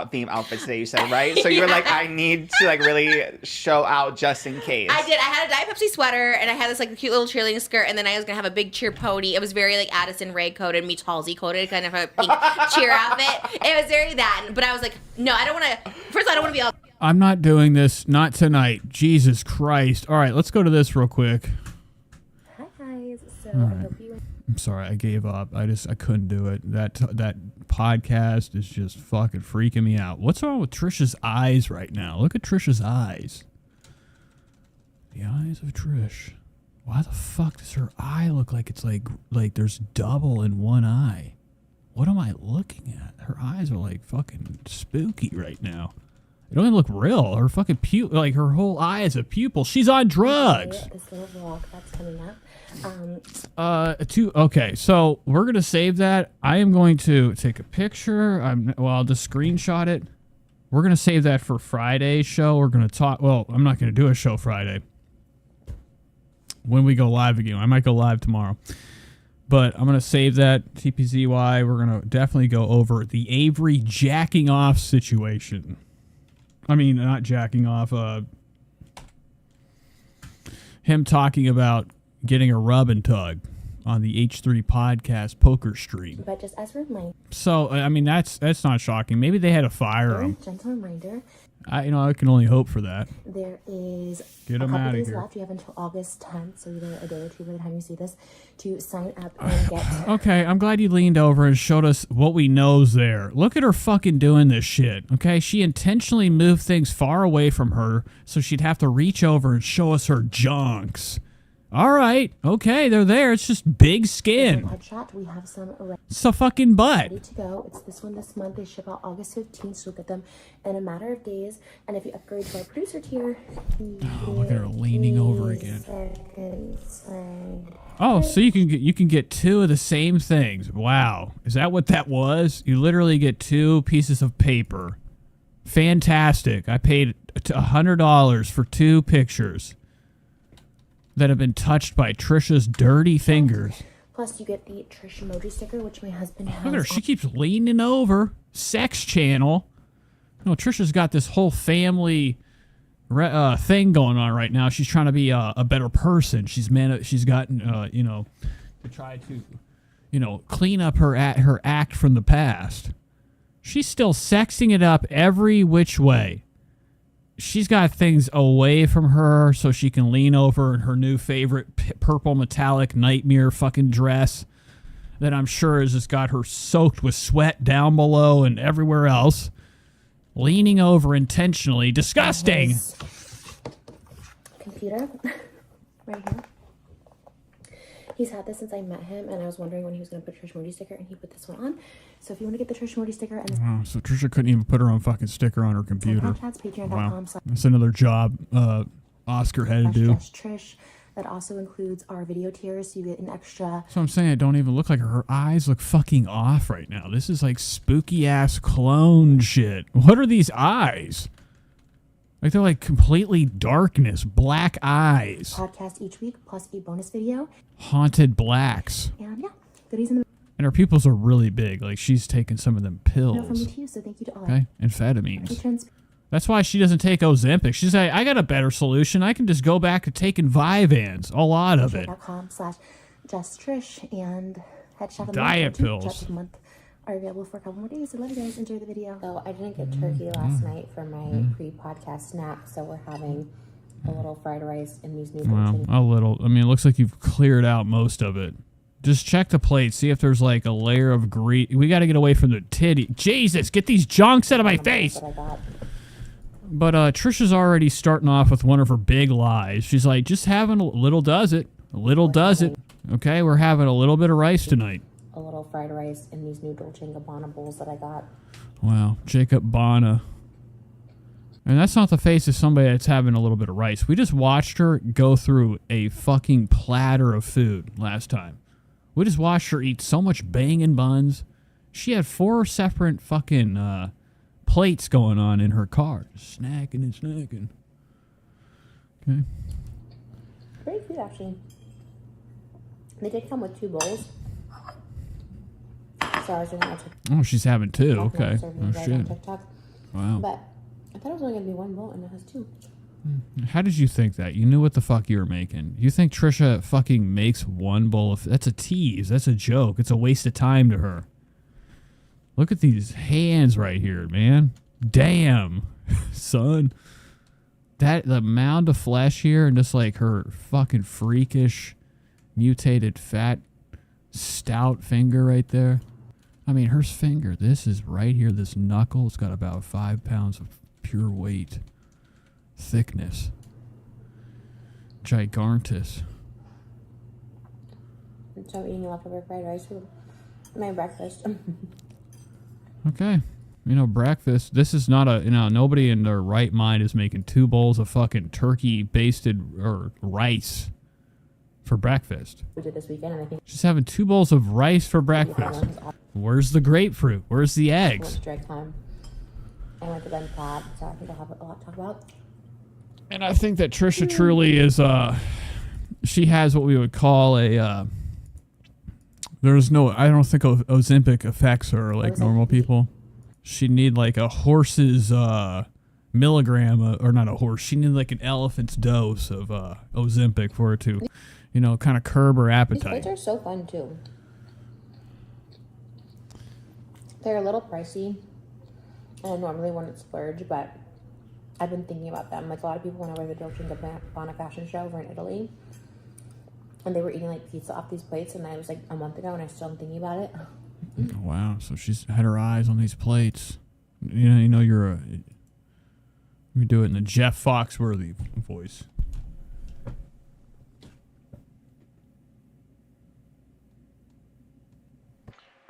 theme outfit today. You said, right? So you were like, I need to like really show out just in case. I did. I had a Diet Pepsi sweater, and I had this like cute little cheerleading skirt, and then I was gonna have a big cheer pony. It was very like Addison Rae coded, Meets Halsey coded, kind of a pink cheer outfit. It was very that. But I was like, no, I don't want to. First of all, I don't want to be all. I'm not doing this. Not tonight. Jesus Christ. All right, let's go to this real quick. Hi guys. So All I right. hope you. I'm sorry, I gave up. I couldn't do it. That podcast is just fucking freaking me out. What's wrong with Trisha's eyes right now? Look at Trisha's eyes. The eyes of Trish. Why the fuck does her eye look like it's like there's double in one eye? What am I looking at? Her eyes are like fucking spooky right now. It don't even look real. Her fucking like her whole eye is a pupil. She's on drugs. This little vlog that's coming up. Okay, so we're gonna save that. I am going to take a picture. I'll just screenshot it. We're gonna save that for Friday's show. We're gonna talk. Well, I'm not gonna do a show Friday. When we go live again, I might go live tomorrow. But I'm gonna save that TPZY. We're gonna definitely go over the Avery jacking off situation. I mean, not jacking off. Him talking about getting a rub and tug on the H3 podcast poker stream. But just as a reminder. So I mean that's not shocking. Maybe they had to fire him. Gentle reminder. I can only hope for that. There is Get a him couple outta days here. left. You have until August 10th, so either a day or two by the time you see this, to sign up and get. Okay, I'm glad you leaned over and showed us what we know's there. Look at her fucking doing this shit, okay? She intentionally moved things far away from her so she'd have to reach over and show us her junks. All right, okay, they're there. It's just big skin. Headshot. We have some It's a fucking butt. ready to go. It's this one this month. They ship out August 15th, so you'll get them in a matter of days. And if you upgrade to our producer tier, Oh, look at her leaning over again. seconds. Oh, so you can get two of the same things. Wow. Is that what that was? You literally get two pieces of paper. Fantastic. I paid $100 for two pictures that have been touched by Trisha's dirty fingers. Plus, you get the Trish emoji sticker, which my husband has. Look at her. She keeps leaning over. Sex channel. No, Trisha's got this whole family thing going on right now. She's trying to be a better person. She's gotten, to try to, clean up her act from the past. She's still sexing it up every which way. She's got things away from her so she can lean over in her new favorite purple metallic nightmare fucking dress that I'm sure has just got her soaked with sweat down below and everywhere else. Leaning over intentionally. Disgusting. Computer right here. He's had this since I met him, and I was wondering when he was going to put a Trisha Moody sticker, and he put this one on. So if you want to get the Trisha Moody sticker and Wow, so Trisha couldn't even put her own fucking sticker on her computer. Snapchat's patreon.com Wow. That's another job Oscar had to do. Trish. That also includes our video tiers, so you get an extra. So I'm saying it don't even look like her eyes look fucking off right now. This is like spooky ass clone shit. What are these eyes? Like they're like completely darkness, black eyes. Podcast each week, plus a bonus video. Haunted blacks. And yeah, goodies in the. And her pupils are really big. Like she's taking some of them pills. No, from me too, so thank you to all. Okay, amphetamines. Patrons. That's why she doesn't take Ozempic. She's like, I got a better solution. I can just go back to taking Vyvanse, a lot of it. patreon.com/justtrish and headshot Diet pills. Shots of the month are available for a couple more days. So love you guys. Enjoy the video. So I didn't get turkey last night for my pre-podcast snack, so we're having a little fried rice and these noodles. Well, a little. I mean, it looks like you've cleared out most of it. Just check the plate. See if there's like a layer of grease. We got to get away from the titty. Jesus, get these junks out of my face. But Trisha's already starting off with one of her big lies. She's like, just having a little does it. A little does it. Okay, we're having a little bit of rice tonight. A little fried rice in these new Dolce & Gabbana bowls that I got. Wow, Jacob Bana. And that's not the face of somebody that's having a little bit of rice. We just watched her go through a fucking platter of food last time. We just watched her eat so much banging buns. She had 4 separate fucking plates going on in her car. Just snacking and snacking. Okay. Pretty cute, actually. They did come with 2 bowls. So I was doing that. Oh, she's having 2. Okay. Oh, shit. Wow. But I thought it was only going to be 1 bowl, and it has 2. How did you think that? You knew what the fuck you were making. You think Trisha fucking makes 1 bowl of... That's a tease. That's a joke. It's a waste of time to her. Look at these hands right here, man. Damn, son. The mound of flesh here and just like her fucking freakish, mutated, fat, stout finger right there. I mean, her finger, this is right here, this knuckle. It's got about 5 pounds of pure weight. Thickness. Gigantus. So I'm eating leftover fried rice for my breakfast. Okay. You know, breakfast, this is not a, nobody in their right mind is making 2 bowls of fucking turkey basted or rice for breakfast. We did this weekend, and I think She's having 2 bowls of rice for breakfast. Where's the grapefruit? Where's the eggs? time. I went to bed flat, so I think I'll have a lot to talk about. And I think that Trisha truly is, she has what we would call a, there's no, I don't think Ozempic affects her like normal people. She'd need like a horse's milligram, or not a horse. She need like an elephant's dose of Ozempic for her to, you know, kind of curb her These appetite. plates are so fun too. They're a little pricey, and I normally wouldn't splurge, but I've been thinking about them. Like a lot of people went over to the Dolce & Gabbana fashion show over in Italy, and they were eating like pizza off these plates, and I was like a month ago, and I still am thinking about it. Wow, so she's had her eyes on these plates. You know, you do it in the Jeff Foxworthy voice.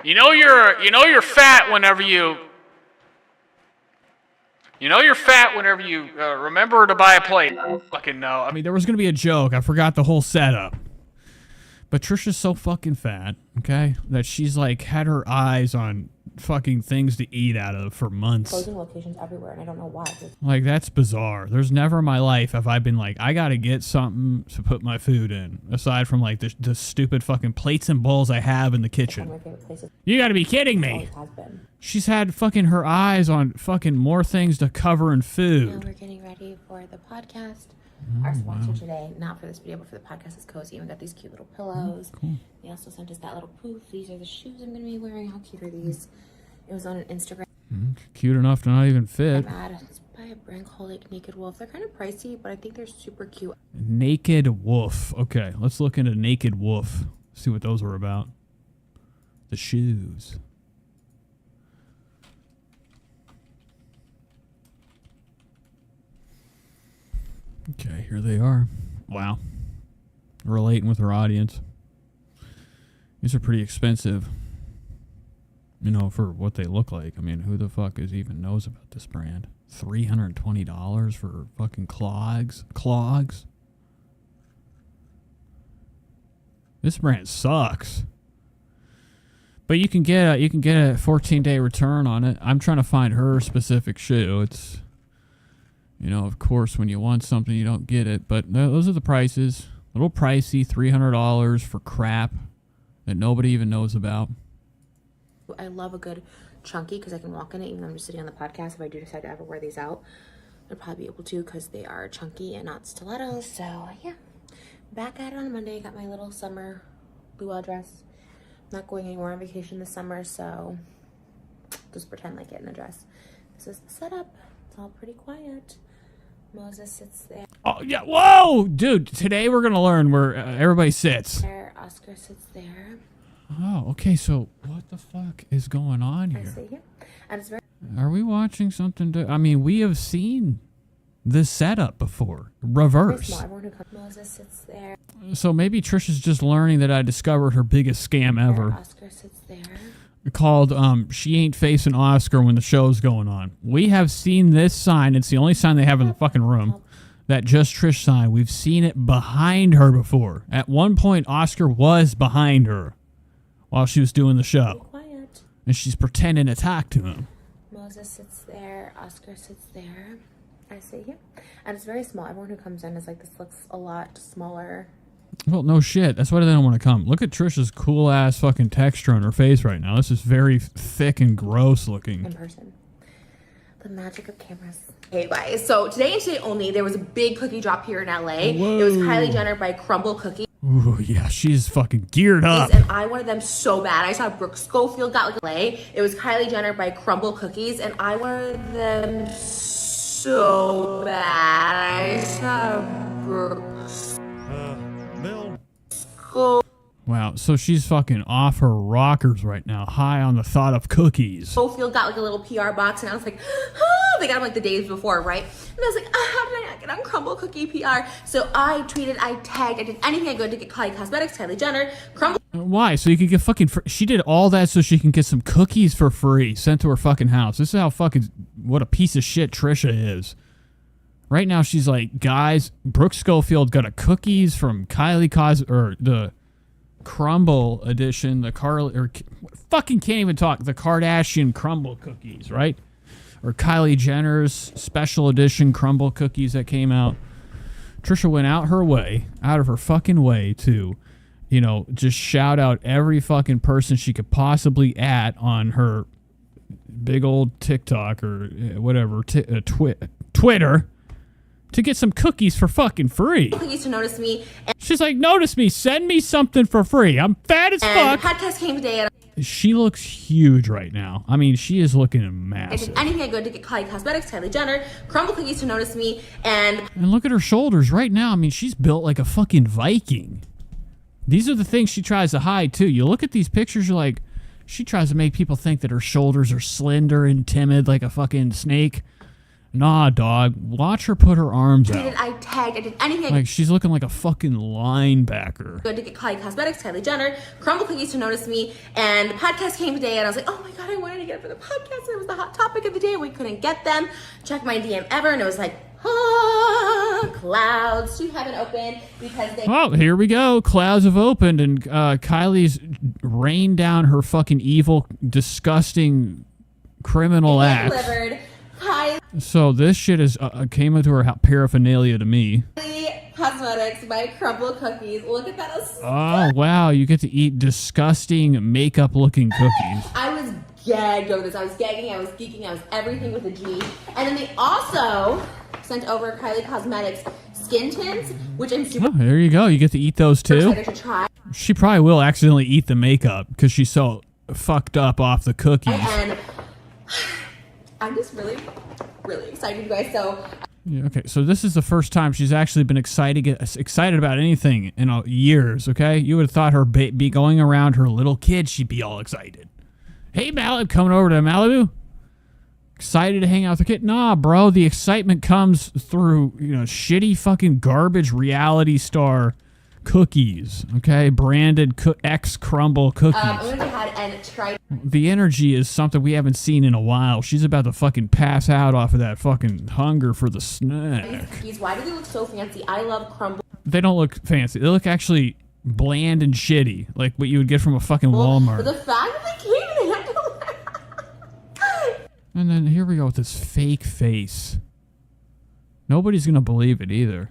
You know you're fat whenever you remember to buy a plate. Fucking no. I mean, there was gonna be a joke. I forgot the whole setup. But Trisha's so fucking fat, okay, that she's like had her eyes on fucking things to eat out of for months. Closing locations everywhere, and I don't know why. Like, that's bizarre. There's never in my life have I been like, I gotta get something to put my food in, aside from like the stupid fucking plates and bowls I have in the kitchen. One of my favorite places. You gotta be kidding me. Always has been. She's had fucking her eyes on fucking more things to cover in Now food. we're getting ready for the podcast. Our sponsor today, not for this video, but for the podcast, is Cozy. We got these cute little pillows. Cool. They also sent us that little poof. These are the shoes I'm going to be wearing. How cute are these? It was on an Instagram Cute enough to not even fit. ad. It's by a brand called like Naked Wolf. They're kind of pricey, but I think they're super cute. Naked Wolf. Okay, let's look into Naked Wolf. See what those were about. The shoes. Okay, here they are. Wow. Relating with her audience. These are pretty expensive. You know, for what they look like. I mean, who the fuck even knows about this brand? $320 for fucking clogs? Clogs? This brand sucks. But you can get a 14-day return on it. I'm trying to find her specific shoe. It's, you know, of course, when you want something, you don't get it. But those are the prices. A little pricey, $300 for crap that nobody even knows about. I love a good chunky because I can walk in it even though I'm just sitting on the podcast. If I do decide to ever wear these out, I'll probably be able to because they are chunky and not stilettos. So yeah, back at it on Monday. Got my little summer luau dress. Not going anywhere on vacation this summer, so just pretend like getting a dress. This is the setup. It's all pretty quiet. Moses sits there. Oh yeah! Whoa, dude! Today we're gonna learn where everybody sits. There, Oscar sits there. Oh, okay. So what the fuck is going on I here? see here. And it's very Are we watching something? I mean, we have seen this setup before. Reverse. small. Everyone who comes, Moses sits there. So maybe Trisha's just learning that I discovered her biggest scam ever. Oscar sits there. Called She Ain't Facing Oscar when the show's going on. We have seen this sign. It's the only sign they have in the fucking room. That Just Trish sign. We've seen it behind her before. At one point, Oscar was behind her while she was doing the show. Quiet. And she's pretending to talk to him. Moses sits there. Oscar sits there. I see here. And it's very small. Everyone who comes in is like, this looks a lot smaller. Well, no shit. That's why they don't want to come. Look at Trisha's cool ass fucking texture on her face right now. This is very thick and gross looking. In person. The magic of cameras. Hey guys, so today and today only, there was a big cookie drop here in LA. Whoa. It was Kylie Jenner by Crumble Cookies. Ooh, yeah, she's fucking geared up. And I wanted them so bad. I saw Brooke Schofield got like LA. It was Kylie Jenner by Crumble Cookies, and I wanted them so bad. I saw Brooke Wow, so she's fucking off her rockers right now, high on the thought of cookies. Schofield got like a little PR box, and I was like, oh, they got them like the days before, right? And I was like, how did I not get on Crumble Cookie PR? So I tweeted, I tagged, I did anything I could to get Kylie Cosmetics, Kylie Jenner, Crumble. Why? So you could get fucking... She did all that so she can get some cookies for free sent to her fucking house. This is how fucking... What a piece of shit Trisha is. Right now she's like, guys, Brooke Schofield got a cookies from Kylie or the Crumble edition, the fucking can't even talk, the Kardashian Crumble cookies, right? Or Kylie Jenner's special edition Crumble cookies that came out. Trisha went out of her fucking way to, you know, just shout out every fucking person she could possibly at on her big old TikTok or whatever, Twitter, to get some cookies for fucking free. Cookies to notice me. She's like, notice me, send me something for free. I'm fat as And fuck. the podcast came today, and She looks huge right now. I mean, she is looking I massive. did anything I could to get Kylie Cosmetics, Kylie Jenner, Crumble Cookies to notice me, and And look at her shoulders right now. I mean, she's built like a fucking Viking. These are the things she tries to hide, too. You look at these pictures, you're like, she tries to make people think that her shoulders are slender and timid like a fucking snake. Nah, dog. Watch her put her arms out. I tagged, I did anything I Like, she's looking like a fucking linebacker. could to get Kylie Cosmetics, Kylie Jenner, Crumble Cookies to notice me, and the podcast came today, and I was like, oh my god, I wanted to get it for the podcast, and it was the hot topic of the day, and we couldn't get them. Check my DM ever, and it was like, clouds to heaven open, because they... Oh, here we go. Clouds have opened, and Kylie's rained down her fucking evil, disgusting, criminal act. delivered Kylie So this shit is came into her paraphernalia to me. Cosmetics by Crumble Cookies. Look at that. Oh, wow. You get to eat disgusting makeup-looking cookies. I was gagged over this. I was gagging, I was geeking, I was everything with a G. And then they also sent over Kylie Cosmetics skin tints, which I'm super Oh, there you go. You get to eat those too. excited to try. She probably will accidentally eat the makeup because she's so fucked up off the cookies. And I'm just really, really excited, you guys. So Yeah, okay, so this is the first time she's actually been excited about anything in years, okay? You would have thought her be going around her little kid, she'd be all excited. Hey, Malibu, coming over to Malibu? Excited to hang out with the kid? Nah, bro, the excitement comes through, you know, shitty fucking garbage reality star cookies, okay? Branded X Crumble cookies. I'm gonna go ahead and try. The energy is something we haven't seen in a while. She's about to fucking pass out off of that fucking hunger for the These snack. cookies. Why do they look so fancy? I love crumble. They don't look fancy. They look actually bland and shitty, like what you would get from a fucking But Walmart. the fact that they can't even handle it. And then here we go with this fake face. Nobody's gonna believe it either.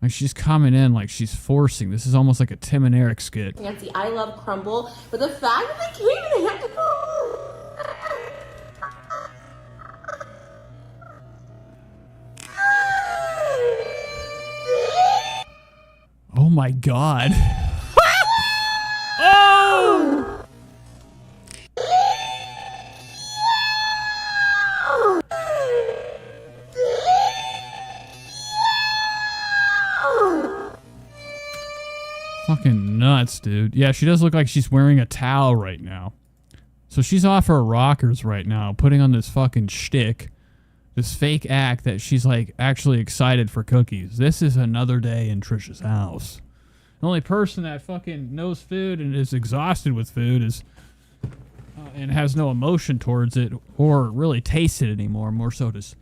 Like she's coming in like she's forcing. This is almost like a Tim and Eric skit. Fancy. I love crumble. But the fact that they can't even handle Oh my god. Oh! Fucking nuts, dude. Yeah, she does look like she's wearing a towel right now. So she's off her rockers right now, putting on this fucking shtick, this fake act that she's like actually excited for cookies. This is another day in Trisha's house. The only person that fucking knows food and is exhausted with food is and has no emotion towards it or really tastes it anymore, more so just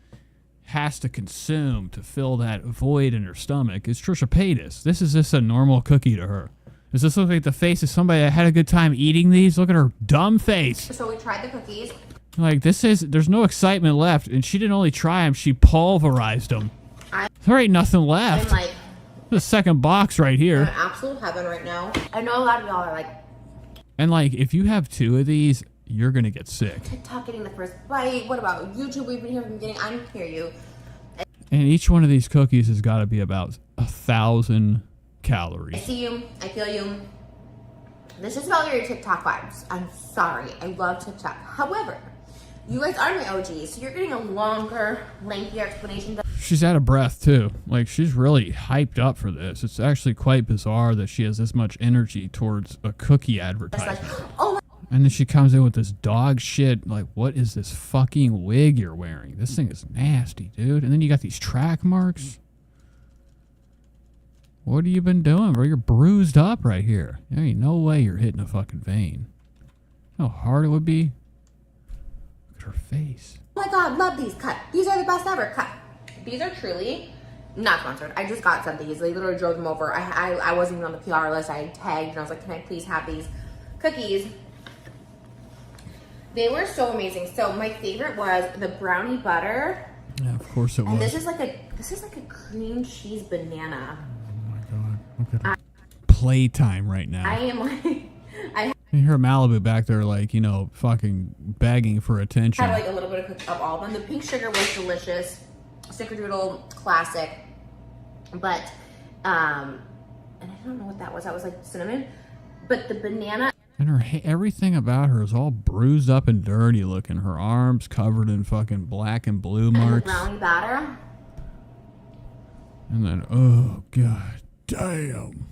has to consume to fill that void in her stomach is Trisha Paytas. This is just a normal cookie to her. Does this look like the face of somebody that had a good time eating these? Look at her dumb face. So we tried the cookies. Like, there's no excitement left. And she didn't only try them, she pulverized them. There ain't nothing left. I'm like, The second box right I'm in here. absolute heaven right now. I know a lot of y'all are like, And like, if you have 2 of these, you're gonna get sick. TikTok getting the first bite. What about YouTube? We've been here from the beginning. I hear you. And each one of these cookies has got to be about 1,000 I calories. see you. I feel you. This is about your TikTok vibes. I'm sorry. I love TikTok. However, you guys are my OGs, so you're getting a longer, lengthier explanation. She's out of breath too. Like, she's really hyped up for this. It's actually quite bizarre that she has this much energy towards a cookie advertisement. Oh my. And then she comes in with this dog shit. Like, what is this fucking wig you're wearing? This thing is nasty, dude. And then you got these track marks. What have you been doing, bro? You're bruised up right here. There ain't no way you're hitting a fucking vein. How hard it would be. Look at her face. Oh my god, love these. Cut. These are the best ever. Cut. These are truly not sponsored. I just got some of these. They literally drove them over. I wasn't even on the PR list. I tagged and I was like, can I please have these cookies? They were so amazing. So my favorite was the brownie butter. Yeah, of course it was. And this is like a cream cheese banana. Look at her playtime right now. I am like, I You hear Malibu back there, like, you know, fucking begging for attention. had like a little bit of all of them. The pink sugar was delicious. Snickerdoodle, classic. But, and I don't know what that was. That was like cinnamon. But the banana. And everything about her is all bruised up and dirty looking. Her arms covered in fucking black and blue And the marks. brownie batter. And then, oh, god damn.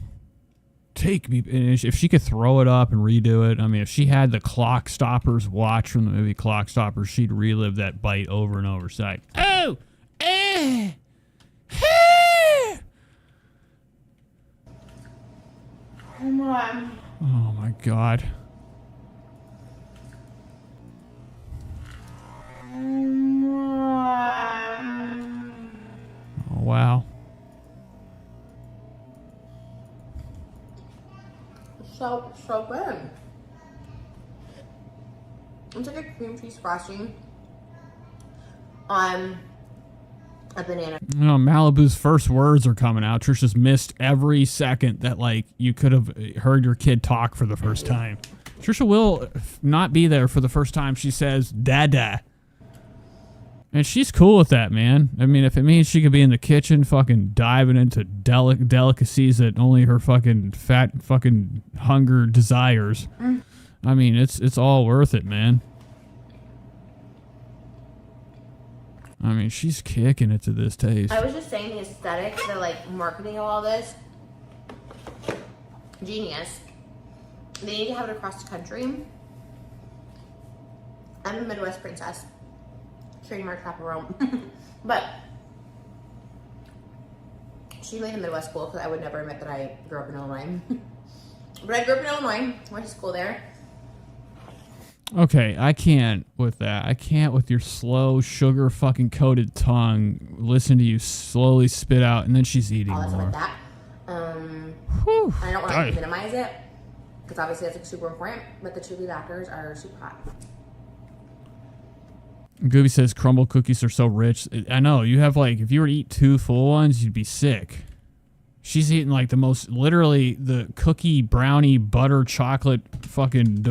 Take me. And if she could throw it up and redo it, I mean, if she had the Clock Stoppers watch from the movie Clock Stoppers, she'd relive that bite over and over. She's like, oh, eh, eh. Come on. Oh my god. Oh wow. So good. It's like a cream cheese frosting on a banana. You know, Malibu's first words are coming out. Trisha's missed every second that, like, you could have heard your kid talk for the first time. Trisha will not be there for the first time she says, Dada. And she's cool with that, man. I mean, if it means she could be in the kitchen fucking diving into delicacies that only her fucking fat fucking hunger desires. I mean, it's all worth it, man. I mean, she's kicking it to this taste. I was just saying the aesthetic, the like marketing of all this. Genius. They need to have it across the country. I'm a Midwest princess. Trademark chaperone. But She made a Midwest school because I would never admit that I grew up in Illinois. But I grew up in Illinois, went to school there. Okay, I can't with that. I can't with your slow, sugar fucking coated tongue. Listen to you slowly spit out, and then she's eating All that stuff more. like that. I don't want to minimize it because obviously that's like super important. But the two lead actors are super hot. Gooby says crumble cookies are so rich. I know, you have like, if you were to eat 2 full ones, you'd be sick. She's eating like the most, literally the cookie, brownie, butter, chocolate fucking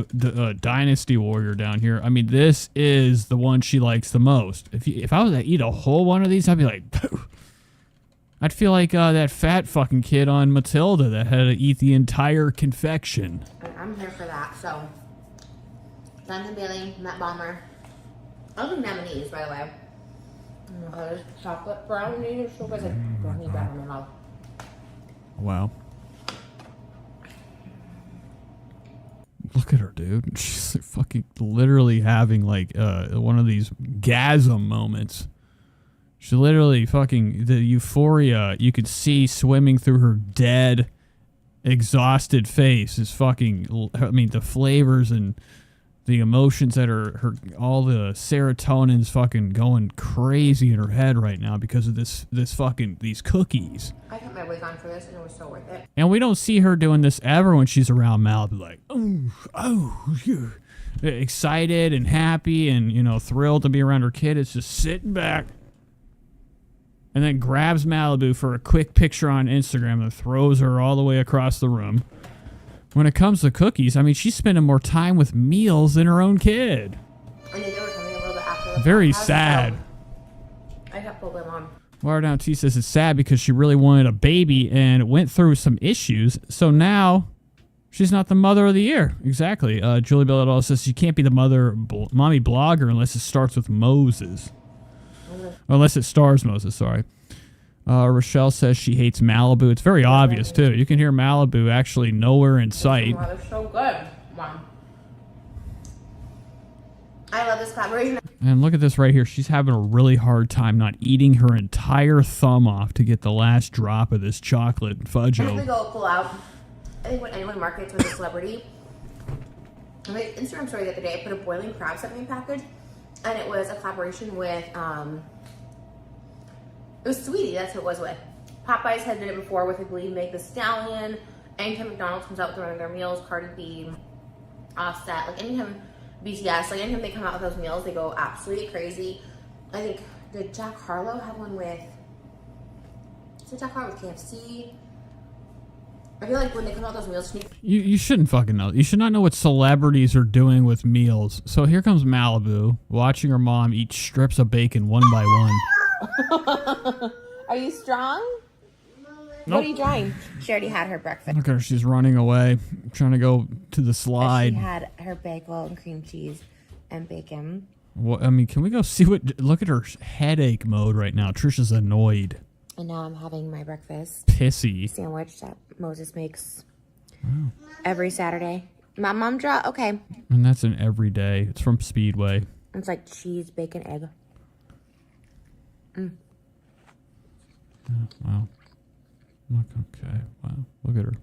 Dynasty Warrior down here. I mean, this is the one she likes the most. If I was to eat a whole one of these, I'd be like, I'd feel like that fat fucking kid on Matilda that had to eat the entire confection. I'm here for that. So, Jonathan Bailey, Matt Balmer. I don't think nominees, by the way. There's chocolate brownie. There's so good. Like brownie back in my mouth. Wow. Look at her, dude. She's like fucking literally having like one of these gasm moments. She literally fucking, the euphoria you could see swimming through her dead, exhausted face is fucking, I mean, the flavors and the emotions that are all the serotonin's fucking going crazy in her head right now because of this fucking, these cookies. I put my wig on for this and it was so worth it. And we don't see her doing this ever when she's around Malibu, like, yeah. Excited and happy and, you know, thrilled to be around her kid. It's just sitting back and then grabs Malibu for a quick picture on Instagram and throws her all the way across the room. When it comes to cookies, I mean, she's spending more time with meals than her own kid. And they were coming a little bit after the Very podcast, sad. so I kept my mom. Water Down T says it's sad because she really wanted a baby and went through some issues. So now she's not the mother of the year. Exactly. Julie Belladonna says she can't be the mommy blogger unless it starts with Moses. Unless it stars Moses, sorry. Rochelle says she hates Malibu. It's very obvious, too. You can hear Malibu actually nowhere in sight. Wow, they're so good. Wow. I love this collaboration. And look at this right here. She's having a really hard time not eating her entire thumb off to get the last drop of this chocolate fudge. I think we go pull out. I think when anyone markets with a celebrity, on my Instagram story the other day, I put a boiling crab sent me package, and it was a collaboration with, it was Sweetie, that's who it was with. Popeyes had did it before with a Glee Meg the Stallion. Anytime McDonald's comes out with one of their meals, Cardi B, Offset, like anytime BTS, like anytime they come out with those meals, they go absolutely crazy. I think, did Jack Harlow have one with, is it Jack Harlow with KFC? I feel like when they come out with those meals, You shouldn't fucking know. You should not know what celebrities are doing with meals. So here comes Malibu, watching her mom eat strips of bacon one by one. Are you strong? Nope. What are you trying? She already had her breakfast. Look at her. She's running away, trying to go to the slide. She had her bagel and cream cheese and bacon. What, I mean, can we go see what... Look at her headache mode right now. Trisha's annoyed. And now I'm having my breakfast. Pissy. Sandwich that Moses makes every Saturday. Mom draw? Okay. And that's an everyday. It's from Speedway. It's like cheese, bacon, egg. Mm. Wow. Look, okay. Wow. Look at her.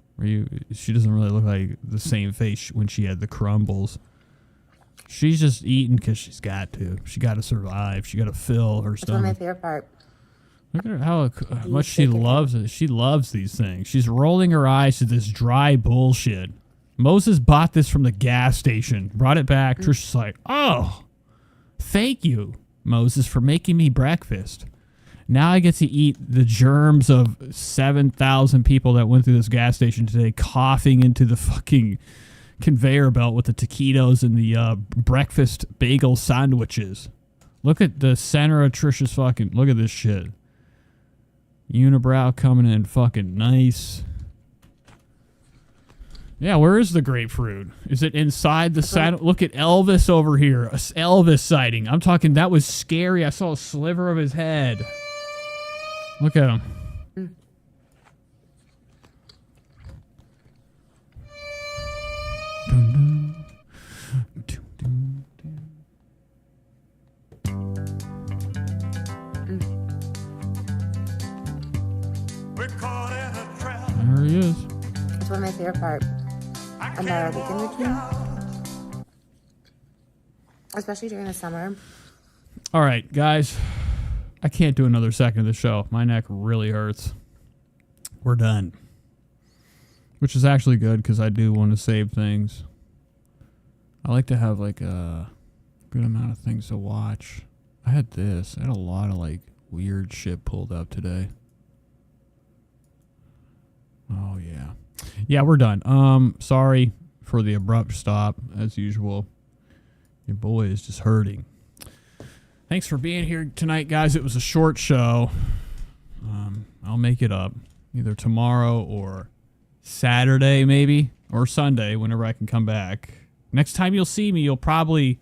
She doesn't really look like the same face when she had the crumbles. She's just eating because she's got to. She got to survive. She got to fill her That's one of my stomach. favorite part. Look at her, how much she loves it. She loves these things. She's rolling her eyes to this dry bullshit. Moses bought this from the gas station, brought it back. Trisha's like, oh, thank you, Moses, for making me breakfast. Now I get to eat the germs of 7,000 people that went through this gas station today, coughing into the fucking conveyor belt with the taquitos and the breakfast bagel sandwiches. Look at the center of Trisha's fucking... Look at this shit. Unibrow coming in fucking nice. Yeah, where is the grapefruit? Is it inside the side? Look at Elvis over here. A Elvis sighting. I'm talking, that was scary. I saw a sliver of his head. Look at him. There he is. It's one of my favorite parts about our weekend routine, especially during the summer. All right, guys. I can't do another second of the show. My neck really hurts. We're done. Which is actually good because I do want to save things. I like to have like a good amount of things to watch. I had this. I had a lot of like weird shit pulled up today. Oh yeah. Yeah, we're done. Sorry for the abrupt stop as usual. Your boy is just hurting. Thanks for being here tonight, guys. It was a short show. I'll make it up either tomorrow or Saturday maybe, or Sunday whenever I can come back. Next time you'll see me, you'll probably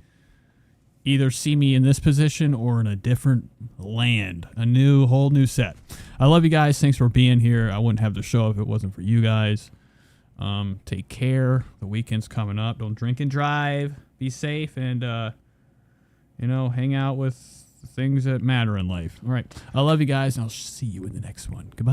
either see me in this position or in a different land, a whole new set. I love you guys. Thanks for being here. I wouldn't have the show if it wasn't for you guys. Take care. The weekend's coming up. Don't drink and drive. Be safe and, hang out with things that matter in life. All right. I love you guys, and I'll see you in the next one. Goodbye.